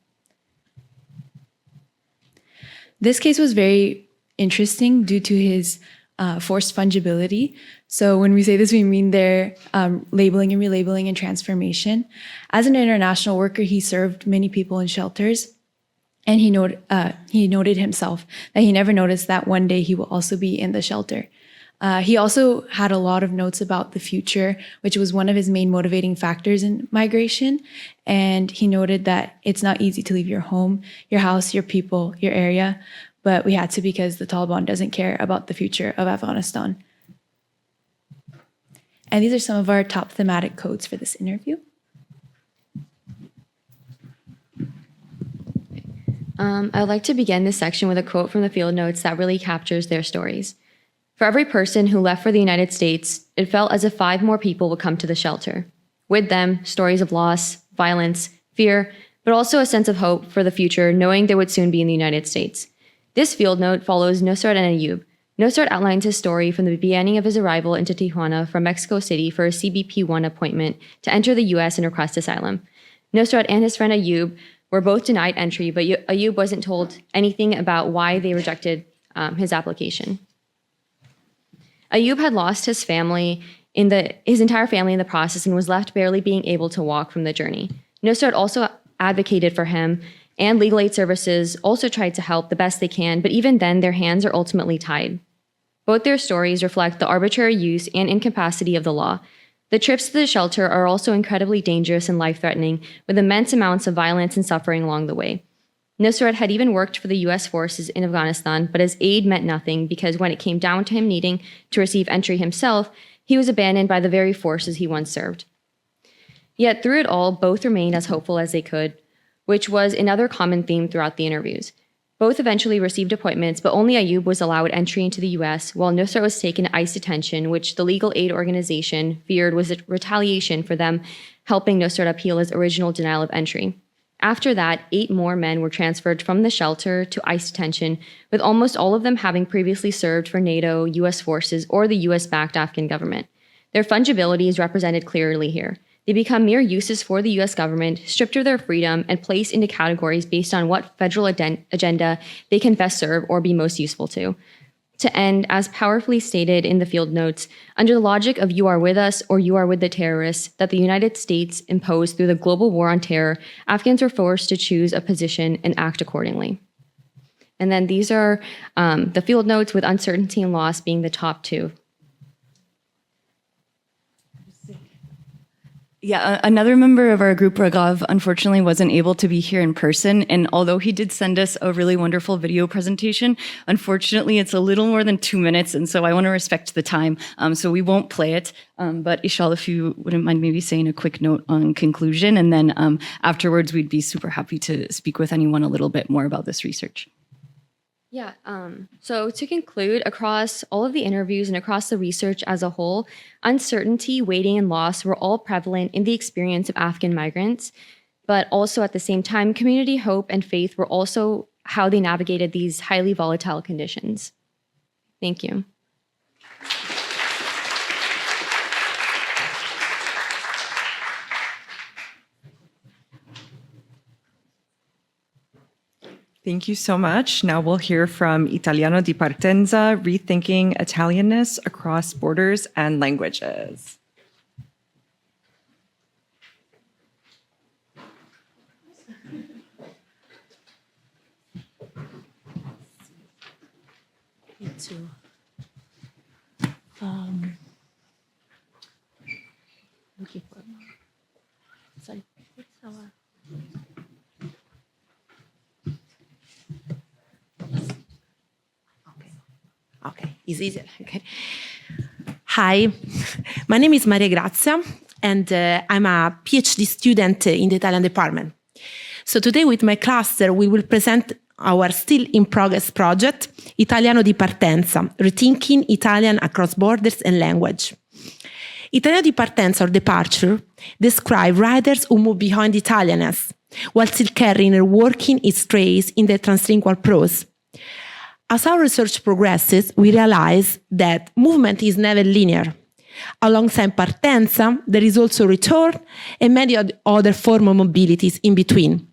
This case was very interesting due to his forced fungibility. So when we say this, we mean their labeling and relabeling and transformation. As an international worker, he served many people in shelters, and he noted himself that he never noticed that one day he will also be in the shelter. He also had a lot of notes about the future, which was one of his main motivating factors in migration. And he noted that it's not easy to leave your home, your house, your people, your area, but we had to because the Taliban doesn't care about the future of Afghanistan. And these are some of our top thematic codes for this interview. I would like to begin this section with a quote from the field notes that really captures their stories. For every person who left for the United States, it felt as if 5 more people would come to the shelter. With them, stories of loss, violence, fear, but also a sense of hope for the future, knowing they would soon be in the United States. This field note follows Nosrat and Ayub. Nosrat outlines his story from the beginning of his arrival into Tijuana from Mexico City for a CBP-1 appointment to enter the U.S. and request asylum. Nosrat and his friend Ayub were both denied entry, but Ayub wasn't told anything about why they rejected his application. Ayub had lost his family, his entire family in the process, and was left barely being able to walk from the journey. Nosrat also advocated for him, and legal aid services also tried to help the best they can, but even then, their hands are ultimately tied. Both their stories reflect the arbitrary use and incapacity of the law. The trips to the shelter are also incredibly dangerous and life-threatening, with immense amounts of violence and suffering along the way. Nusrat had even worked for the US forces in Afghanistan, but his aid meant nothing because when it came down to him needing to receive entry himself, he was abandoned by the very forces he once served. Yet through it all, both remained as hopeful as they could, which was another common theme throughout the interviews. Both eventually received appointments, but only Ayub was allowed entry into the US, while Nusrat was taken to ICE detention, which the legal aid organization feared was a retaliation for them helping Nusrat appeal his original denial of entry. After that, 8 more men were transferred from the shelter to ICE detention, with almost all of them having previously served for NATO, US forces, or the US-backed Afghan government. Their fungibility is represented clearly here. They become mere uses for the US government, stripped of their freedom, and placed into categories based on what federal agenda they can best serve or be most useful to. To end, as powerfully stated in the field notes, under the logic of you are with us or you are with the terrorists that the United States imposed through the global war on terror, Afghans were forced to choose a position and act accordingly. And then these are the field notes, with uncertainty and loss being the top 2. Yeah, another member of our group, Raghav, unfortunately wasn't able to be here in person. And although he did send us a really wonderful video presentation, unfortunately, it's a little more than 2 minutes. And so I want to respect the time. So we won't play it. But Ishal, if you wouldn't mind maybe saying a quick note on conclusion. And then afterwards, we'd be super happy to speak with anyone a little bit more about this research. Yeah, so to conclude, across all of the interviews and across the research as a whole, uncertainty, waiting, and loss were all prevalent in the experience of Afghan migrants. But also at the same time, community, hope, and faith were also how they navigated these highly volatile conditions. Thank you. Thank you so much. Now we'll hear from Italiano di Partenza, Rethinking Italianness Across Borders and Languages. Looking for sorry, what's our okay, it's easier. Okay. Hi, my name is Maria Grazia, and I'm a PhD student in the Italian department. So today with my cluster, we will present our still in progress project, Italiano di Partenza, Rethinking Italian Across Borders and Language. Italiano di Partenza, or departure, describe writers who move behind Italianness, while still carrying and working its trace in the translingual prose. As our research progresses, we realize that movement is never linear. Alongside partenza, there is also return and many other forms of mobilities in between.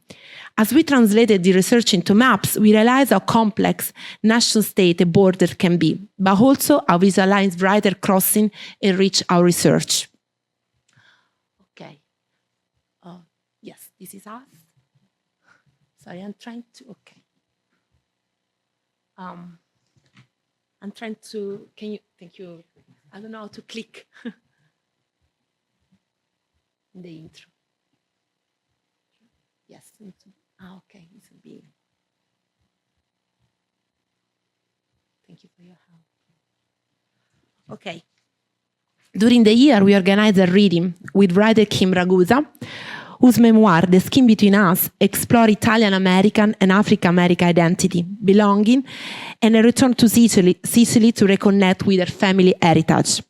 As we translated the research into maps, we realize how complex nation-state and border can be, but also how visualized writer crossing enrich our research. Okay. Yes, this is us. Sorry, I'm trying to, okay. I'm trying to, can you, thank you. I don't know how to click in the intro. Yes, okay, this will be. Thank you for your help. Okay. During the year, we organized a reading with writer Kim Ragusa, whose memoir, The Skin Between Us, explore Italian-American and African-American identity, belonging, and a return to Sicily to reconnect with her family heritage.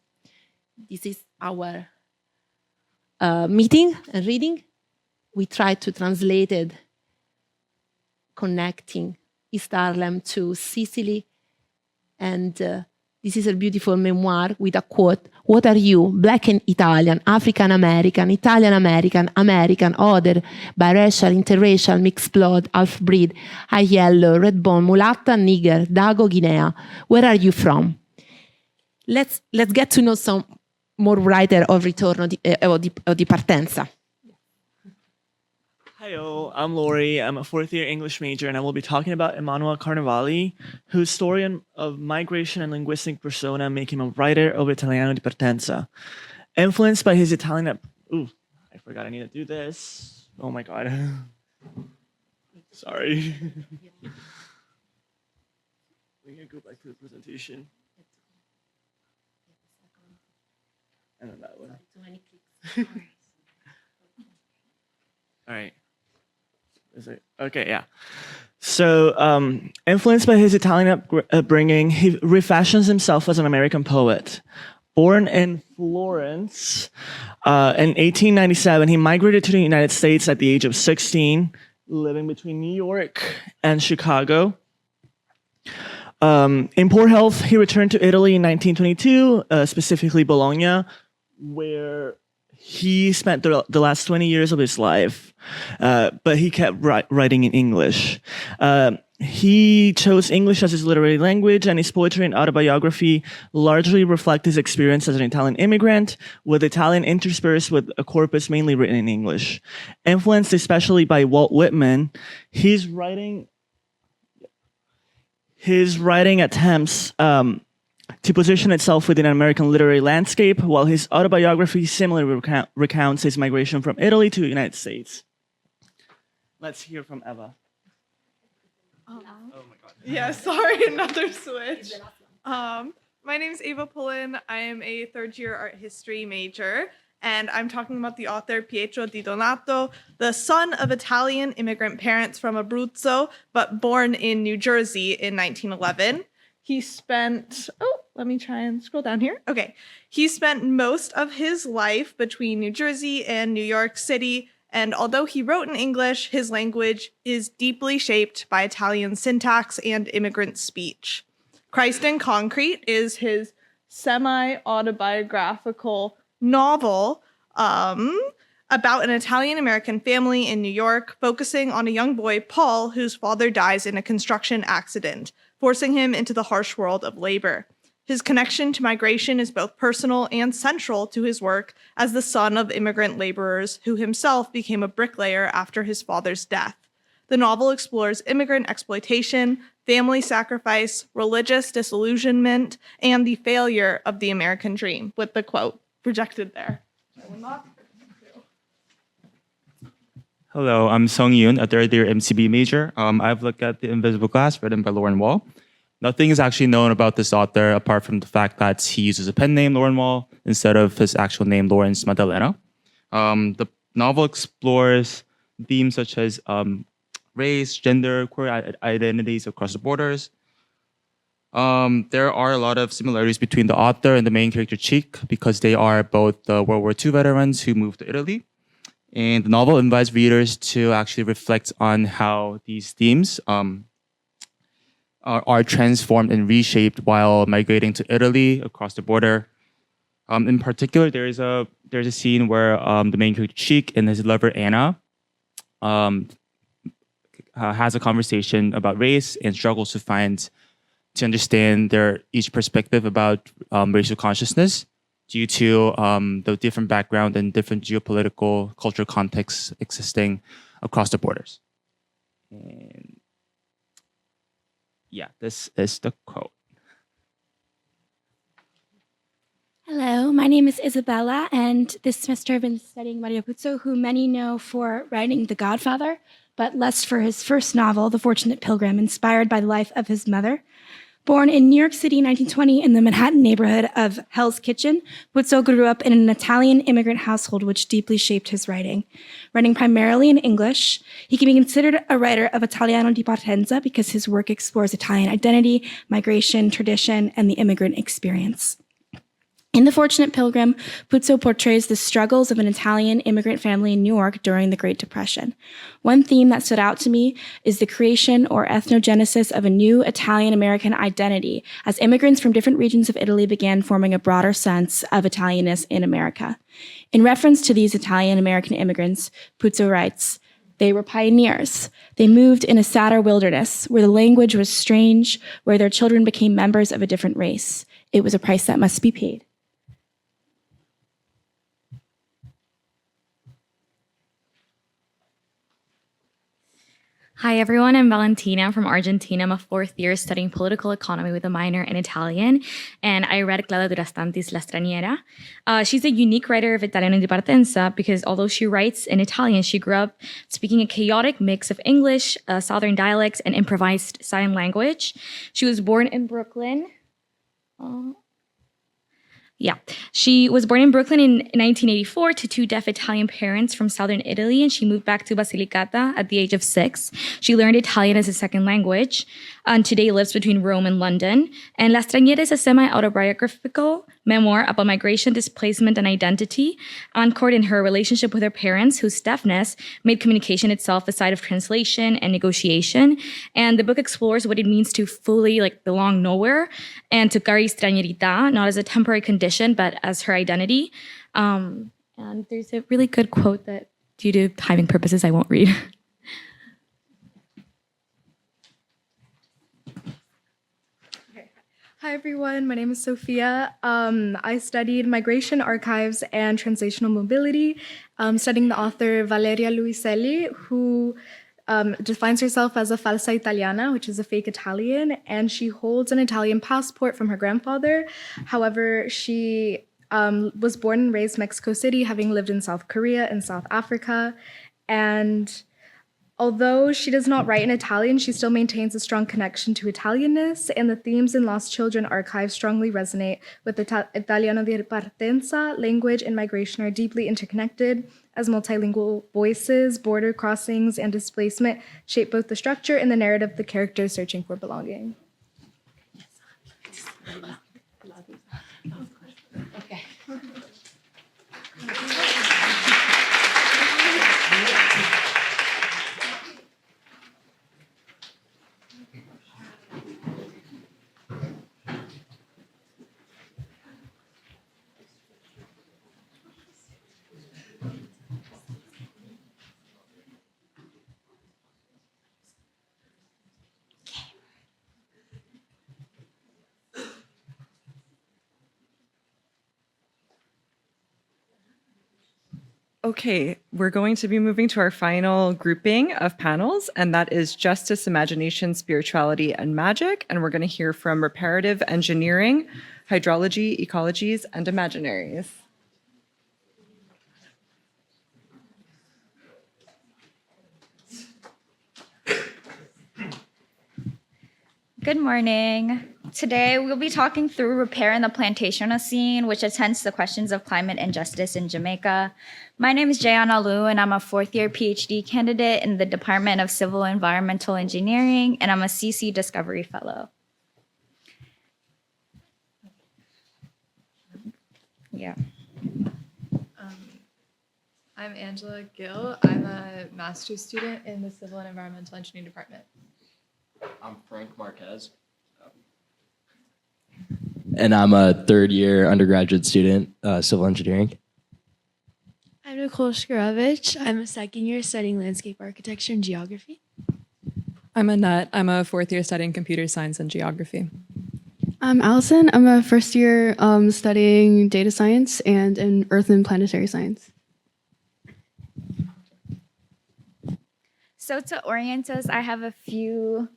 This is our meeting and reading. We tried to translate it, connecting East Harlem to Sicily, and this is a beautiful memoir with a quote: "What are you? Black and Italian, African American, Italian American, American, other, biracial, interracial, mixed blood, half breed, high yellow, red bone, mulatta, nigger, Dago, Guinea. Where are you from?" Let's get to know some more writer of Ritorno di Partenza. Hi, I'm Lori. I'm a fourth year English major, and I will be talking about Emanuele Carnevali, whose story of migration and linguistic persona make him a writer of Italiano di Partenza. Influenced by his Italian. Ooh, I forgot I need to do this. Oh my god. Sorry. We can go back to the presentation. And then that one. All right. Is it okay? Yeah. So, influenced by his Italian upbringing, he refashions himself as an American poet. Born in Florence in 1897, he migrated to the United States at the age of 16, living between New York and Chicago. In poor health, he returned to Italy in 1922, specifically Bologna, where he spent the last 20 years of his life, but he kept writing in English. He chose English as his literary language, and his poetry and autobiography largely reflect his experience as an Italian immigrant, with Italian interspersed with a corpus mainly written in English. Influenced especially by Walt Whitman, his writing attempts to position itself within an American literary landscape, while his autobiography similarly recounts his migration from Italy to the United States. Let's hear from Eva. Oh my god. Yeah, sorry, another switch. My name is Eva Pullen. I am a third-year art history major, and I'm talking about the author Pietro Di Donato, the son of Italian immigrant parents from Abruzzo, but born in New Jersey in 1911. He spent, let me try and scroll down here. Okay. He spent most of his life between New Jersey and New York City, and although he wrote in English, his language is deeply shaped by Italian syntax and immigrant speech. Christ in Concrete is his semi-autobiographical novel about an Italian-American family in New York, focusing on a young boy, Paul, whose father dies in a construction accident, forcing him into the harsh world of labor. His connection to migration is both personal and central to his work as the son of immigrant laborers who himself became a bricklayer after his father's death. The novel explores immigrant exploitation, family sacrifice, religious disillusionment, and the failure of the American dream, with the quote projected there. Hello, I'm Sung Yoon, a third-year MCB major. I've looked at The Invisible Glass, written by Lauren Wall. Nothing is actually known about this author apart from the fact that he uses a pen name, Lauren Wall, instead of his actual name, Lawrence Maddalena. The novel explores themes such as race, gender, queer identities across the borders. There are a lot of similarities between the author and the main character, Cheek, because they are both the World War II veterans who moved to Italy. And the novel invites readers to actually reflect on how these themes are transformed and reshaped while migrating to Italy across the border. In particular, there's a scene where the main character Cheek and his lover Anna has a conversation about race and struggles to understand their each perspective about racial consciousness, due to the different background and different geopolitical cultural contexts existing across the borders. And yeah, this is the quote. Hello, my name is Isabella, and this semester I've been studying Mario Puzo, who many know for writing The Godfather, but less for his first novel, The Fortunate Pilgrim, inspired by the life of his mother. Born in New York City in 1920 in the Manhattan neighborhood of Hell's Kitchen, Puzo grew up in an Italian immigrant household which deeply shaped his writing. Writing primarily in English, he can be considered a writer of Italiano di Partenza because his work explores Italian identity, migration, tradition, and the immigrant experience. In The Fortunate Pilgrim, Puzo portrays the struggles of an Italian immigrant family in New York during the Great Depression. One theme that stood out to me is the creation or ethnogenesis of a new Italian-American identity as immigrants from different regions of Italy began forming a broader sense of Italianness in America. In reference to these Italian-American immigrants, Puzo writes, "They were pioneers. They moved in a sadder wilderness where the language was strange, where their children became members of a different race. It was a price that must be paid." Hi, everyone. I'm Valentina from Argentina. I'm a fourth year studying political economy with a minor in Italian, and I read Clara Durastanti's La Straniera. She's a unique writer of Italiano di Partenza because although she writes in Italian, she grew up speaking a chaotic mix of English, Southern dialects, and improvised sign language. She was born in Brooklyn. She was born in Brooklyn in 1984 to two deaf Italian parents from southern Italy, and she moved back to Basilicata at the age of 6. She learned Italian as a second language, and today lives between Rome and London. And La Straniera is a semi-autobiographical memoir about migration, displacement, and identity, anchored in her relationship with her parents, whose deafness made communication itself a site of translation and negotiation. And the book explores what it means to fully belong nowhere and to carry stranierita, not as a temporary condition, but as her identity. And there's a really good quote that, due to timing purposes, I won't read. Hi, everyone. My name is Sophia. I studied migration archives and translational mobility, studying the author Valeria Luiselli, who defines herself as a falsa italiana, which is a fake Italian, and she holds an Italian passport from her grandfather. However, she was born and raised in Mexico City, having lived in South Korea and South Africa. And although she does not write in Italian, she still maintains a strong connection to Italianness, and the themes in Lost Children archive strongly resonate with the Italiano di Partenza. Language and migration are deeply interconnected, as multilingual voices, border crossings, and displacement shape both the structure and the narrative of the characters searching for belonging. Okay. Okay, we're going to be moving to our final grouping of panels, and that is Justice, Imagination, Spirituality, and Magic. And we're going to hear from Reparative Engineering, Hydrology, Ecologies, and Imaginaries. Good morning. Today we'll be talking through Repair in the Plantationocene, which attends to questions of climate and justice in Jamaica. My name is Jayana Liu, and I'm a fourth-year PhD candidate in the Department of Civil Environmental Engineering, and I'm a CC Discovery Fellow. Yeah. I'm Angela Gill. I'm a master's student in the Civil and Environmental Engineering Department. I'm Frank Marquez. And I'm a third-year undergraduate student, civil engineering. I'm Nicole Shkarovich. I'm a second year studying landscape architecture and geography. I'm Annette. I'm a fourth year studying computer science and geography. I'm Allison. I'm a first year studying data science and in earth and planetary science. So to orient us, I have a few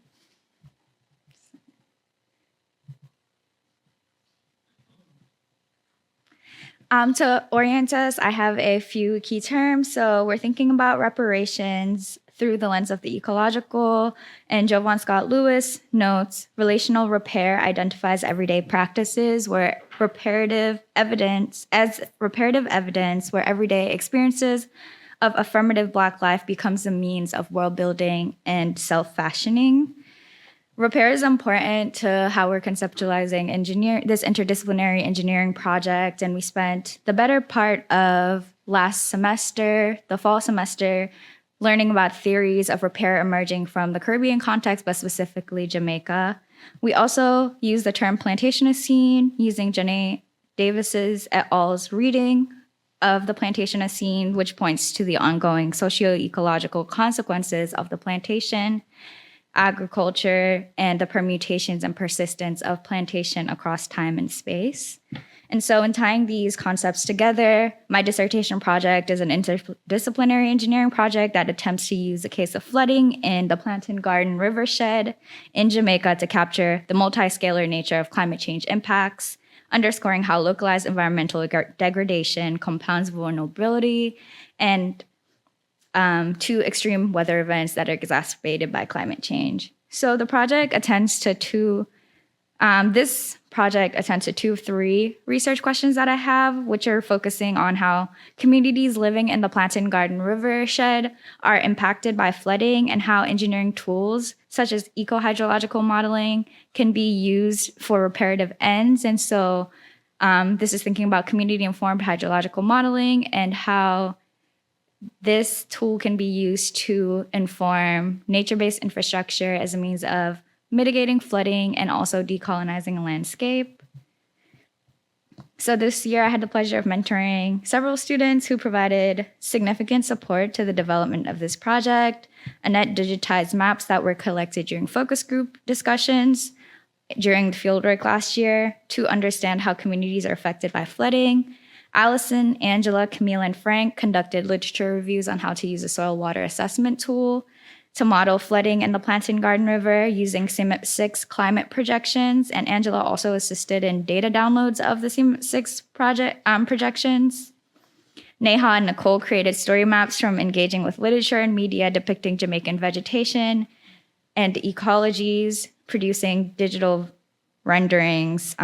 key terms. So we're thinking about reparations through the lens of the ecological, and Jovan Scott Lewis notes relational repair identifies everyday practices where reparative evidence where everyday experiences of affirmative Black life becomes a means of world building and self-fashioning. Repair is important to how we're conceptualizing this interdisciplinary engineering project, and we spent the better part of last semester, the fall semester, learning about theories of repair emerging from the Caribbean context, but specifically Jamaica. We also use the term Plantationocene, using Janae Davis's et al.'s reading of the Plantationocene, which points to the ongoing socio-ecological consequences of the plantation. agriculture, and the permutations and persistence of plantation across time and space. And so in tying these concepts together, my dissertation project is an interdisciplinary engineering project that attempts to use the case of flooding in the Plantain Garden Rivershed in Jamaica to capture the multi-scalar nature of climate change impacts, underscoring how localized environmental degradation compounds vulnerability and to extreme weather events that are exacerbated by climate change. So the project attends to two of three research questions that I have, which are focusing on how communities living in the Plantain Garden Rivershed are impacted by flooding and how engineering tools such as eco-hydrological modeling can be used for reparative ends. And so this is thinking about community-informed hydrological modeling and how this tool can be used to inform nature-based infrastructure as a means of mitigating flooding and also decolonizing a landscape. So this year I had the pleasure of mentoring several students who provided significant support to the development of this project. Annette digitized maps that were collected during focus group discussions during the fieldwork last year to understand how communities are affected by flooding. Allison, Angela, Camille, and Frank conducted literature reviews on how to use a soil water assessment tool to model flooding in the Plantain Garden River using CMIP6 climate projections. And Angela also assisted in data downloads of the CMIP6 projections. Neha and Nicole created story maps from engaging with literature and media depicting Jamaican vegetation and ecologies, producing digital renderings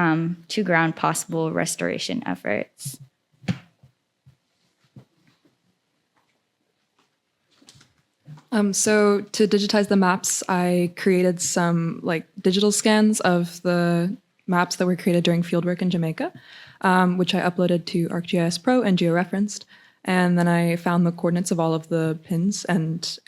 to ground possible restoration efforts. So to digitize the maps, I created some digital scans of the maps that were created during fieldwork in Jamaica, which I uploaded to ArcGIS Pro and georeferenced. And then I found the coordinates of all of the pins and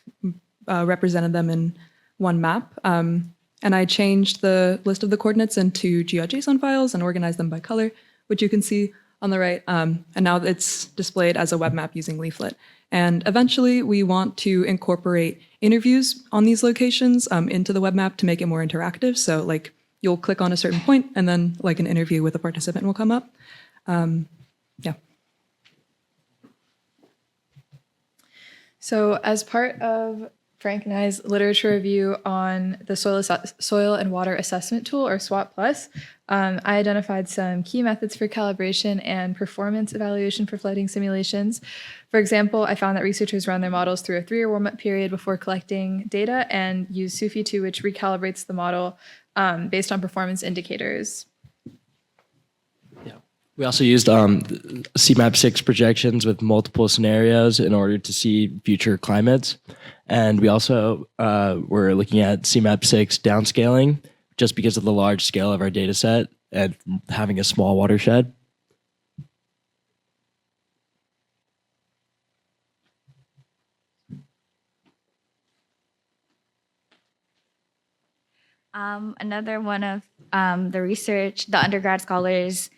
represented them in one map. And I changed the list of the coordinates into GeoJSON files and organized them by color, which you can see on the right. And now it's displayed as a web map using Leaflet. And eventually we want to incorporate interviews on these locations into the web map to make it more interactive. So you'll click on a certain point and then an interview with a participant will come up. Yeah. So as part of Frank and I's literature review on the Soil and Water Assessment Tool, or SWAT+, I identified some key methods for calibration and performance evaluation for flooding simulations. For example, I found that researchers run their models through a 3-year warm-up period before collecting data and use SUFI2, which recalibrates the model based on performance indicators. We also used CMAP6 projections with multiple scenarios in order to see future climates. And we also were looking at CMAP6 downscaling just because of the large scale of our data set and having a small watershed. Another one of the research, the undergrad scholars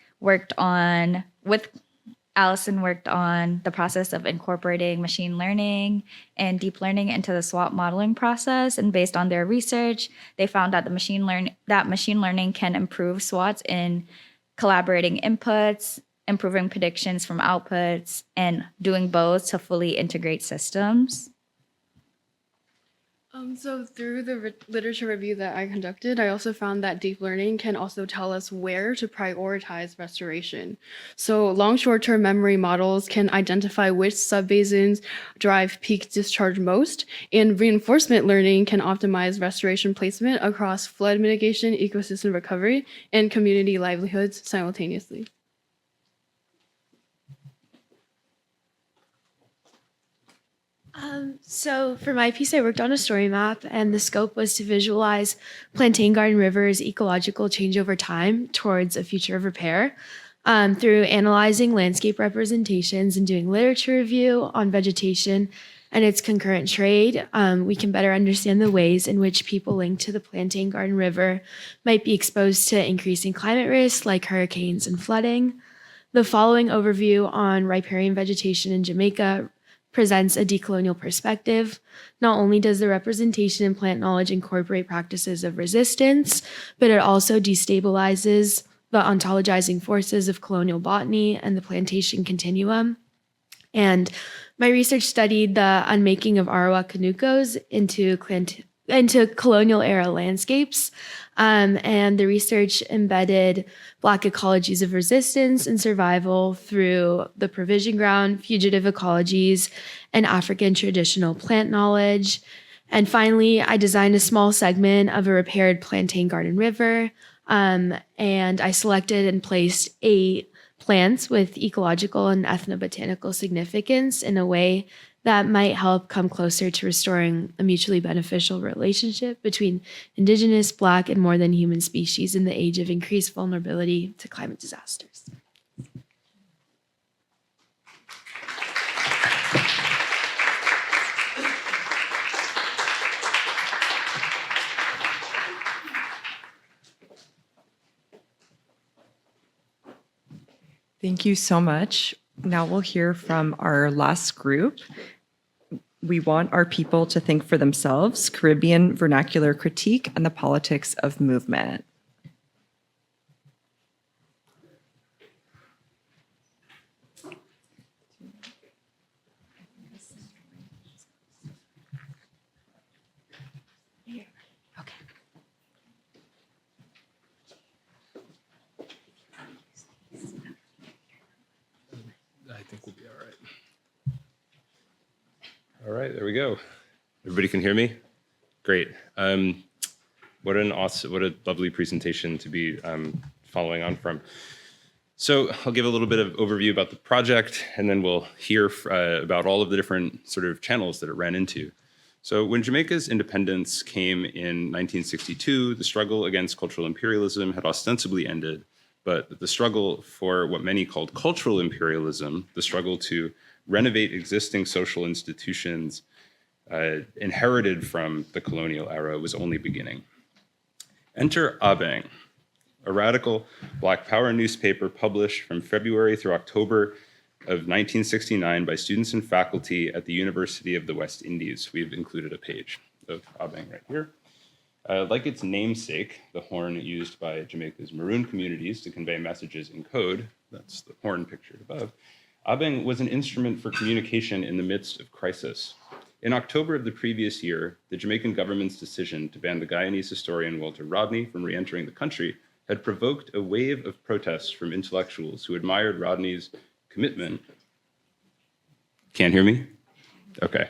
Allison worked on the process of incorporating machine learning and deep learning into the SWOT modeling process. And based on their research, they found that machine learning can improve SWOTs in collaborating inputs, improving predictions from outputs, and doing both to fully integrate systems. So through the literature review that I conducted, I also found that deep learning can also tell us where to prioritize restoration. So long short-term memory models can identify which subbasins drive peak discharge most, and reinforcement learning can optimize restoration placement across flood mitigation, ecosystem recovery, and community livelihoods simultaneously. So for my piece, I worked on a story map, and the scope was to visualize Plantain Garden River's ecological change over time towards a future of repair. Through analyzing landscape representations and doing literature review on vegetation and its concurrent trade, we can better understand the ways in which people linked to the Plantain Garden River might be exposed to increasing climate risks like hurricanes and flooding. The following overview on riparian vegetation in Jamaica presents a decolonial perspective. Not only does the representation in plant knowledge incorporate practices of resistance, but it also destabilizes the ontologizing forces of colonial botany and the plantation continuum. And my research studied the unmaking of Arawak Canucos into colonial era landscapes. And the research embedded Black ecologies of resistance and survival through the provision ground, fugitive ecologies, and African traditional plant knowledge. And finally, I designed a small segment of a repaired plantain garden river. And I selected and placed 8 plants with ecological and ethnobotanical significance in a way that might help come closer to restoring a mutually beneficial relationship between indigenous, Black, and more than human species in the age of increased vulnerability to climate disasters. Thank you so much. Now we'll hear from our last group. We want our people to think for themselves, Caribbean vernacular critique and the politics of movement. I think we'll be all right. All right, there we go. Everybody can hear me? Great. What a lovely presentation to be following on from. So I'll give a little bit of overview about the project, and then we'll hear about all of the different sort of channels that it ran into. So when Jamaica's independence came in 1962, the struggle against cultural imperialism had ostensibly ended, but the struggle for what many called cultural imperialism, the struggle to renovate existing social institutions inherited from the colonial era, was only beginning. Enter Abeng, a radical Black Power newspaper published from February through October of 1969 by students and faculty at the University of the West Indies. We've included a page of Abeng right here. Like its namesake, the horn used by Jamaica's maroon communities to convey messages in code, that's the horn pictured above, Abeng was an instrument for communication in the midst of crisis. In October of the previous year, the Jamaican government's decision to ban the Guyanese historian Walter Rodney from re-entering the country had provoked a wave of protests from intellectuals who admired Rodney's commitment. Can't hear me? Okay.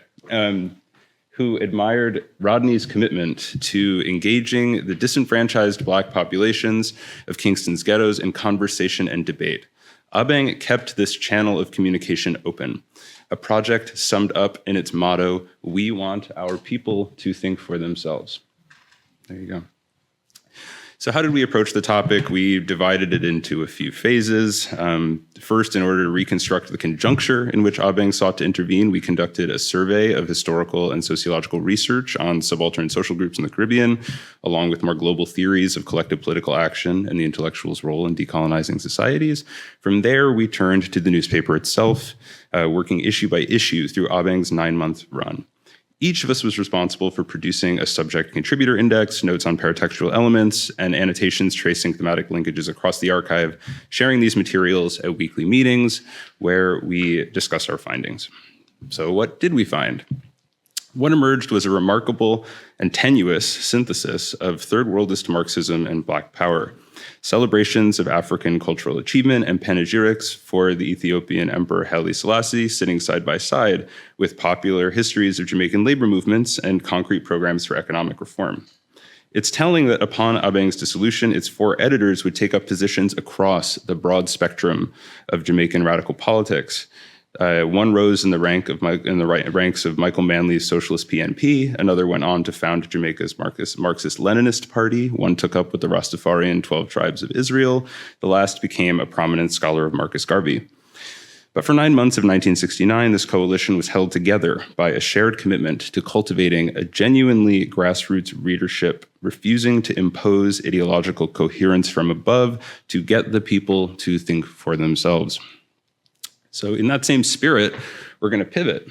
Who admired Rodney's commitment to engaging the disenfranchised Black populations of Kingston's ghettos in conversation and debate. Abeng kept this channel of communication open, a project summed up in its motto, "We want our people to think for themselves." There you go. So how did we approach the topic? We divided it into a few phases. First, in order to reconstruct the conjuncture in which Abeng sought to intervene, we conducted a survey of historical and sociological research on subaltern social groups in the Caribbean, along with more global theories of collective political action and the intellectual's role in decolonizing societies. From there, we turned to the newspaper itself, working issue by issue through Abeng's 9-month run. Each of us was responsible for producing a subject contributor index, notes on paratextual elements, and annotations tracing thematic linkages across the archive, sharing these materials at weekly meetings where we discuss our findings. So what did we find? What emerged was a remarkable and tenuous synthesis of third worldist Marxism and Black Power, celebrations of African cultural achievement and panegyrics for the Ethiopian Emperor Haile Selassie sitting side by side with popular histories of Jamaican labor movements and concrete programs for economic reform. It's telling that upon Abeng's dissolution, its 4 editors would take up positions across the broad spectrum of Jamaican radical politics. One rose in the ranks of Michael Manley's Socialist PNP. Another went on to found Jamaica's Marxist-Leninist Party. One took up with the Rastafarian 12 Tribes of Israel. The last became a prominent scholar of Marcus Garvey. But for 9 months of 1969, this coalition was held together by a shared commitment to cultivating a genuinely grassroots readership, refusing to impose ideological coherence from above to get the people to think for themselves. So in that same spirit, we're going to pivot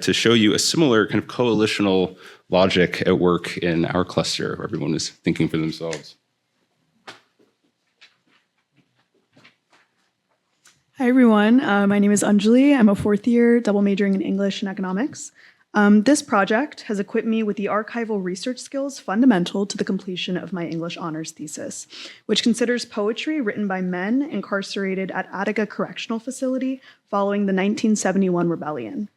to show you a similar kind of coalitional logic at work in our cluster, where everyone is thinking for themselves. Hi, everyone. My name is Anjali. I'm a fourth year double majoring in English and economics. This project has equipped me with the archival research skills fundamental to the completion of my English honors thesis, which considers poetry written by men incarcerated at Attica Correctional Facility following the 1971 rebellion.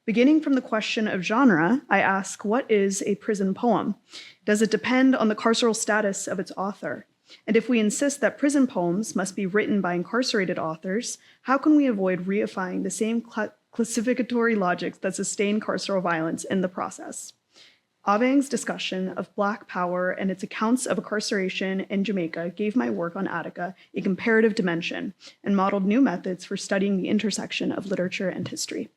Beginning from the question of genre, I ask, what is a prison poem? Does it depend on the carceral status of its author? And if we insist that prison poems must be written by incarcerated authors, how can we avoid reifying the same classificatory logics that sustain carceral violence in the process? Abeng's discussion of Black power and its accounts of incarceration in Jamaica gave my work on Attica a comparative dimension and modeled new methods for studying the intersection of literature and history.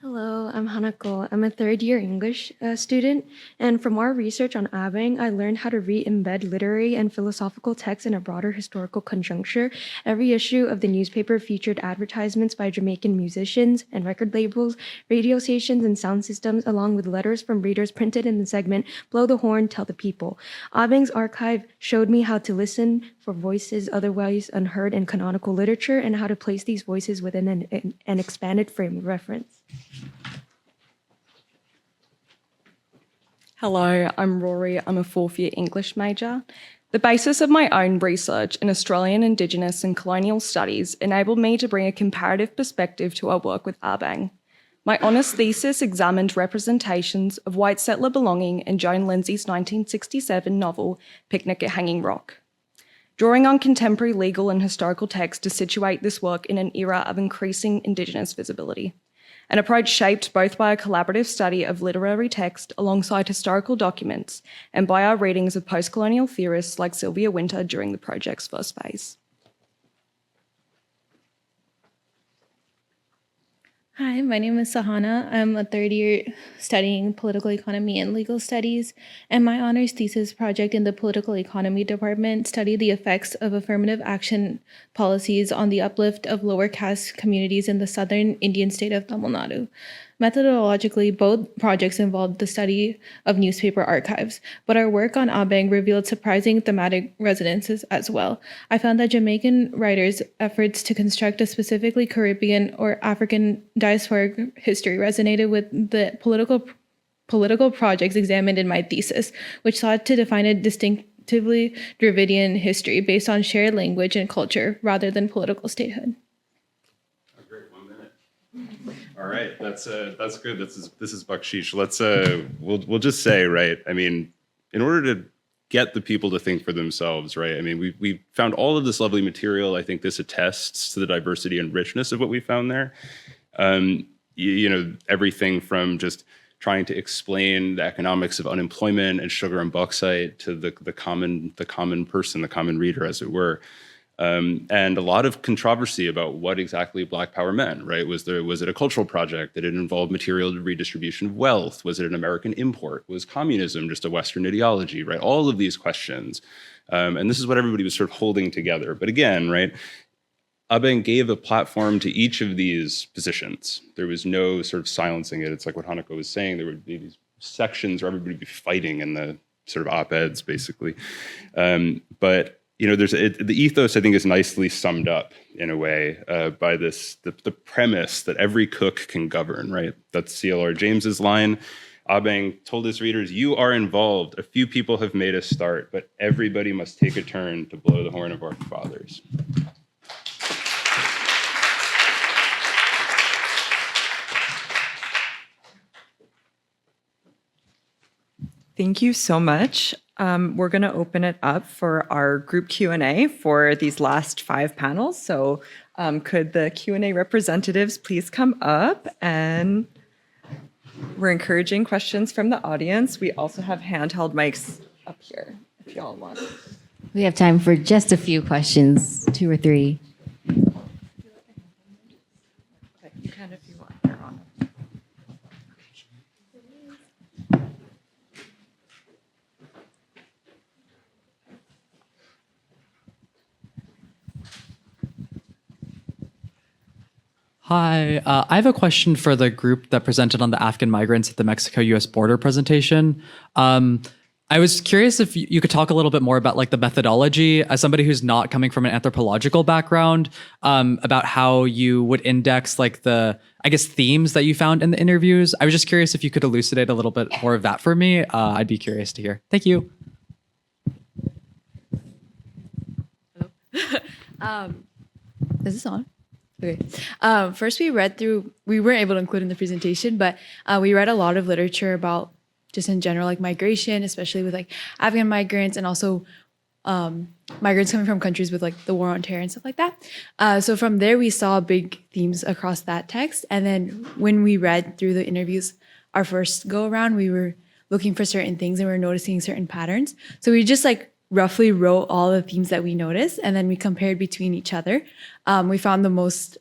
Hello, I'm Hanako. I'm a third year English student, and from our research on Abeng, I learned how to re-embed literary and philosophical texts in a broader historical conjuncture. Every issue of the newspaper featured advertisements by Jamaican musicians and record labels, radio stations, and sound systems, along with letters from readers printed in the segment Blow the Horn, Tell the People. Abeng's archive showed me how to listen for voices otherwise unheard in canonical literature and how to place these voices within an expanded frame of reference. Hello, I'm Rory. I'm a fourth year English major. The basis of my own research in Australian Indigenous and colonial studies enabled me to bring a comparative perspective to our work with Abeng. My honours thesis examined representations of white settler belonging in Joan Lindsay's 1967 novel, Picnic at Hanging Rock. Drawing on contemporary legal and historical texts to situate this work in an era of increasing Indigenous visibility. An approach shaped both by a collaborative study of literary text alongside historical documents and by our readings of post-colonial theorists like Sylvia Wynter during the project's first phase. Hi, my name is Sahana. I'm a third year studying political economy and legal studies, and my honors thesis project in the political economy department studied the effects of affirmative action policies on the uplift of lower caste communities in the southern Indian state of Tamil Nadu. Methodologically, both projects involved the study of newspaper archives, but our work on Abeng revealed surprising thematic resonances as well. I found that Jamaican writers' efforts to construct a specifically Caribbean or African diasporic history resonated with the political projects examined in my thesis, which sought to define a distinctively Dravidian history based on shared language and culture rather than political statehood. All right, that's good. This is Bakshish. Let's we'll just say, right. I mean, in order to get the people to think for themselves, right. I mean, we found all of this lovely material. I think this attests to the diversity and richness of what we found there. You know, everything from just trying to explain the economics of unemployment and sugar and bauxite to the common person, the common reader, as it were. And a lot of controversy about what exactly Black Power meant, right? Was it a cultural project? Did it involve material redistribution of wealth? Was it an American import? Was communism just a Western ideology, right? All of these questions. And this is what everybody was sort of holding together. But again, right, Abeng gave a platform to each of these positions. There was no sort of silencing it. It's like what Hanako was saying. There would be these sections where everybody would be fighting in the sort of op-eds, basically. But you know, the ethos, I think, is nicely summed up in a way by the premise that every cook can govern, right? That's C.L.R. James's line. Abeng told his readers, "You are involved. A few people have made us start, but everybody must take a turn to blow the horn of our fathers." Thank you so much. We're going to open it up for our group Q&A for these last 5 panels. So could the Q&A representatives please come up? And we're encouraging questions from the audience. We also have handheld mics up here if y'all want. We have time for just a few questions, 2 or 3. You can if you want. You're on. Hi, I have a question for the group that presented on the Afghan migrants at the Mexico-US border presentation. I was curious if you could talk a little bit more about like the methodology as somebody who's not coming from an anthropological background, about how you would index like the, I guess, themes that you found in the interviews. I was just curious if you could elucidate a little bit more of that for me. I'd be curious to hear. Thank you. Is this on? Okay. First, we weren't able to include in the presentation, but we read a lot of literature about just in general, like migration, especially with like Afghan migrants and also migrants coming from countries with like the war on terror and stuff like that. So from there, we saw big themes across that text. And then when we read through the interviews, our first go around, we were looking for certain things and we were noticing certain patterns. So we just like roughly wrote all the themes that we noticed and then we compared between each other. We found the most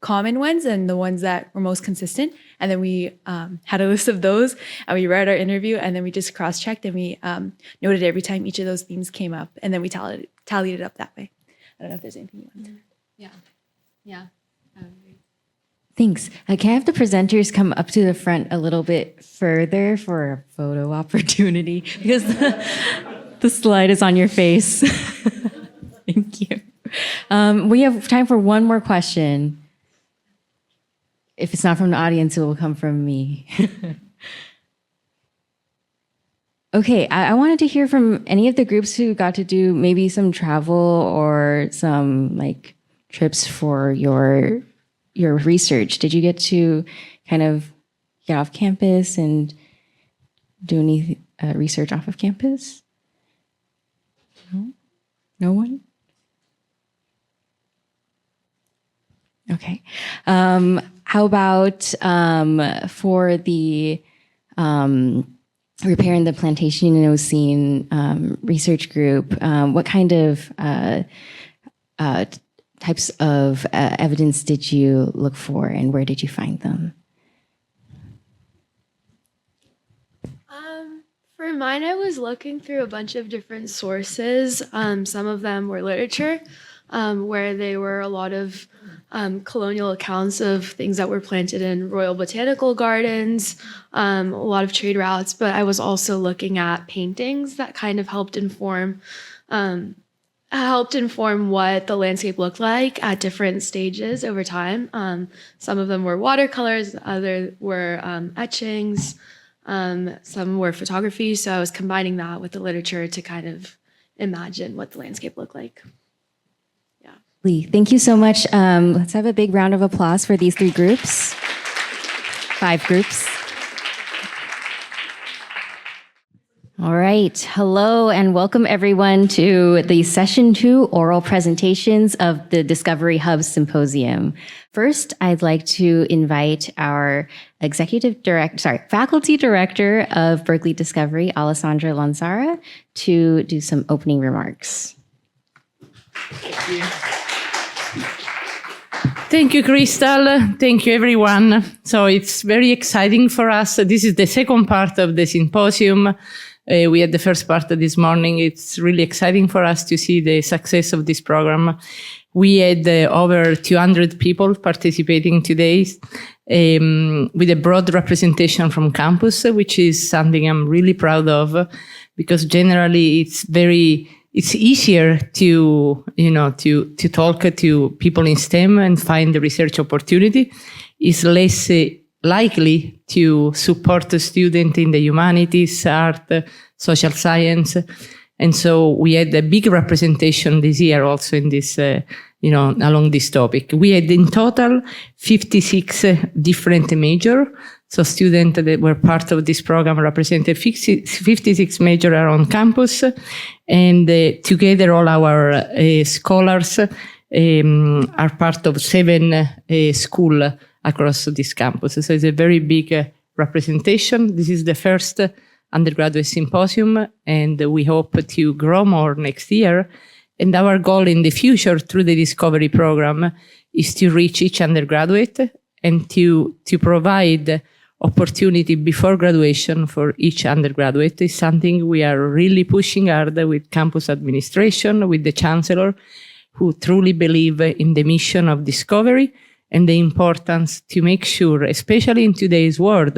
common ones and the ones that were most consistent. And then we had a list of those and we read our interview and then we just cross-checked and we noted every time each of those themes came up and then we tallied it up that way. I don't know if there's anything you want to. Yeah. Thanks. Can I have the presenters come up to the front a little bit further for a photo opportunity? Because the slide is on your face. Thank you. We have time for one more question. If it's not from the audience, it will come from me. Okay, I wanted to hear from any of the groups who got to do maybe some travel or some like trips for your research. Did you get to kind of get off campus and do any research off of campus? No? No one? Okay. How about for the repairing the plantation in Ocene research group, what kind of types of evidence did you look for and where did you find them? For mine, I was looking through a bunch of different sources. Some of them were literature, where they were a lot of colonial accounts of things that were planted in royal botanical gardens, a lot of trade routes, but I was also looking at paintings that kind of helped inform what the landscape looked like at different stages over time. Some of them were watercolors, others were etchings, some were photography, so I was combining that with the literature to kind of imagine what the landscape looked like. Thank you so much. Let's have a big round of applause for these 3 groups. 5 groups. All right. Hello and welcome everyone to the session 2 oral presentations of the Discovery Hub Symposium. First, I'd like to invite our faculty director of Berkeley Discovery, Alessandra Lanzara, to do some opening remarks. Thank you. Thank you, Crystal. Thank you, everyone. So it's very exciting for us. This is the second part of the symposium. We had the first part this morning. It's really exciting for us to see the success of this program. We had over 200 people participating today with a broad representation from campus, which is something I'm really proud of because generally it's easier to talk to people in STEM and find the research opportunity. It's less likely to support a student in the humanities, art, social science. And so we had a big representation this year also in this, along this topic. We had in total 56 different majors. So students that were part of this program represented 56 majors around campus. And together all our scholars are part of 7 schools across this campus. So it's a very big representation. This is the first undergraduate symposium, and we hope to grow more next year. And our goal in the future through the Discovery program is to reach each undergraduate and to provide opportunity before graduation for each undergraduate. Is something we are really pushing hard with campus administration, with the chancellor, who truly believe in the mission of Discovery and the importance to make sure, especially in today's world,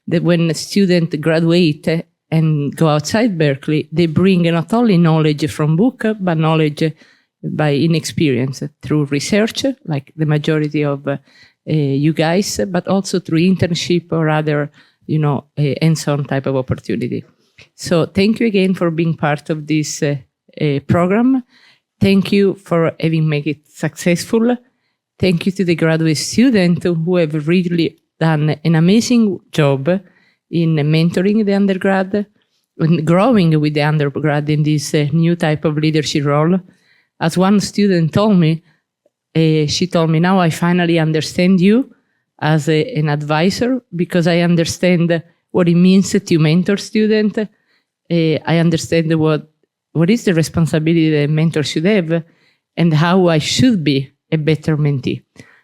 that when a student graduate and go outside Berkeley, they bring not only knowledge from book, but knowledge by inexperience through research, like the majority of you guys, but also through internship or other, hands-on type of opportunity. So thank you again for being part of this program. Thank you for having made it successful. Thank you to the graduate students who have really done an amazing job in mentoring the undergrad and growing with the undergrad in this new type of leadership role. As one student told me, she told me, now I finally understand you as an advisor, because I understand what it means to mentor students. I understand what is the responsibility that a mentor should have and how I should be a better mentee.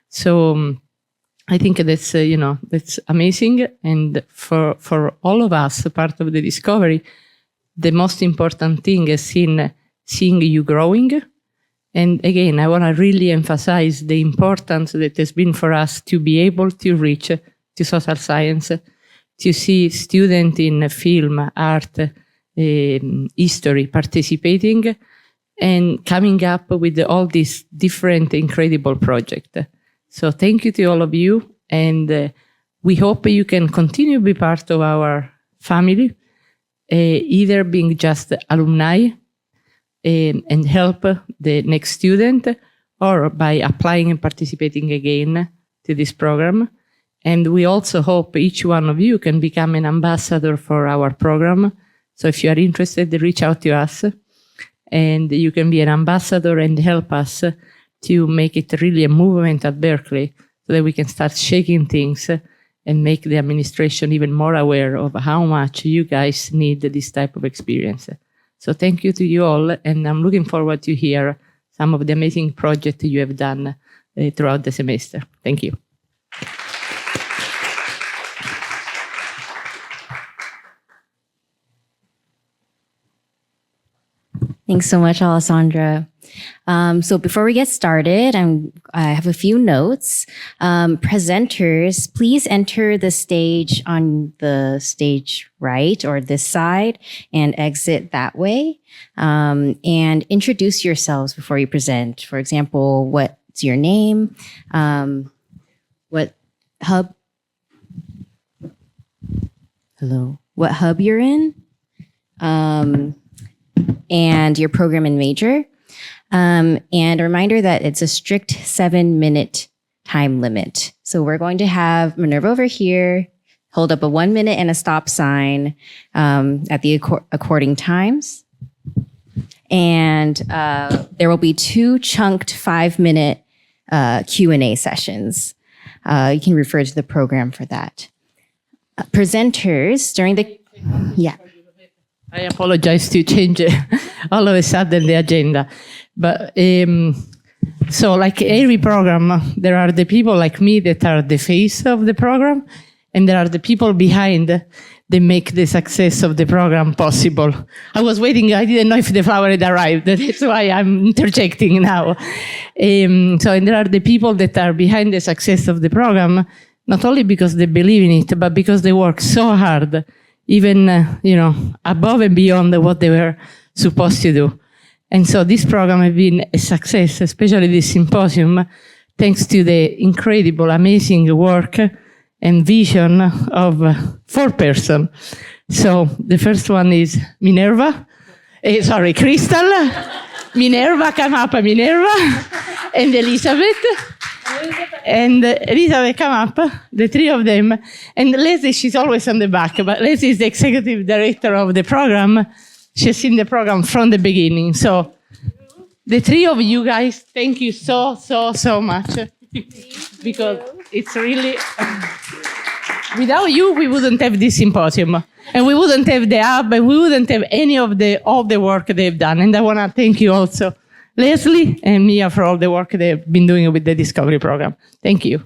So I think that's, that's amazing. And for all of us, part of the discovery, the most important thing is seeing you growing. And again, I want to really emphasize the importance that has been for us to be able to reach to social science, to see students in film, art, history participating and coming up with all these different incredible projects. So thank you to all of you, and we hope you can continue to be part of our family, either being just alumni and help the next student, or by applying and participating again to this program. And we also hope each one of you can become an ambassador for our program. So if you are interested, reach out to us, and you can be an ambassador and help us to make it really a movement at Berkeley, so that we can start shaking things and make the administration even more aware of how much you guys need this type of experience. So thank you to you all, and I'm looking forward to hear some of the amazing projects you have done throughout the semester. Thank you. Thanks so much, Alessandra. So before we get started, I have a few notes. Presenters, please enter the stage on the stage right or this side and exit that way. And introduce yourselves before you present. For example, what's your name? What hub you're in? And your program and major. And a reminder that it's a strict 7-minute time limit. So we're going to have Minerva over here hold up a 1 minute and a stop sign at the according times. And there will be 2 chunked 5-minute Q&A sessions. You can refer to the program for that. Presenters during the, yeah. I apologize to change all of a sudden the agenda. But so like every program, there are the people like me that are the face of the program, and there are the people behind that make the success of the program possible. I was waiting, I didn't know if the flower had arrived. That's why I'm interjecting now. And there are the people that are behind the success of the program, not only because they believe in it, but because they work so hard, even, above and beyond what they were supposed to do. And so this program has been a success, especially this symposium, thanks to the incredible, amazing work and vision of 4 persons. So the first one is Minerva, Crystal, Minerva, come up, Minerva, and Elizabeth. And Elizabeth, come up, the 3 of them. And Leslie, she's always on the back, but Leslie is the executive director of the program. She's seen the program from the beginning. So the 3 of you guys, thank you so much. Because it's really, without you, we wouldn't have this symposium. And we wouldn't have the hub, and we wouldn't have any of all the work they've done. And I want to thank you also, Leslie and Mia, for all the work they've been doing with the Discovery Program. Thank you.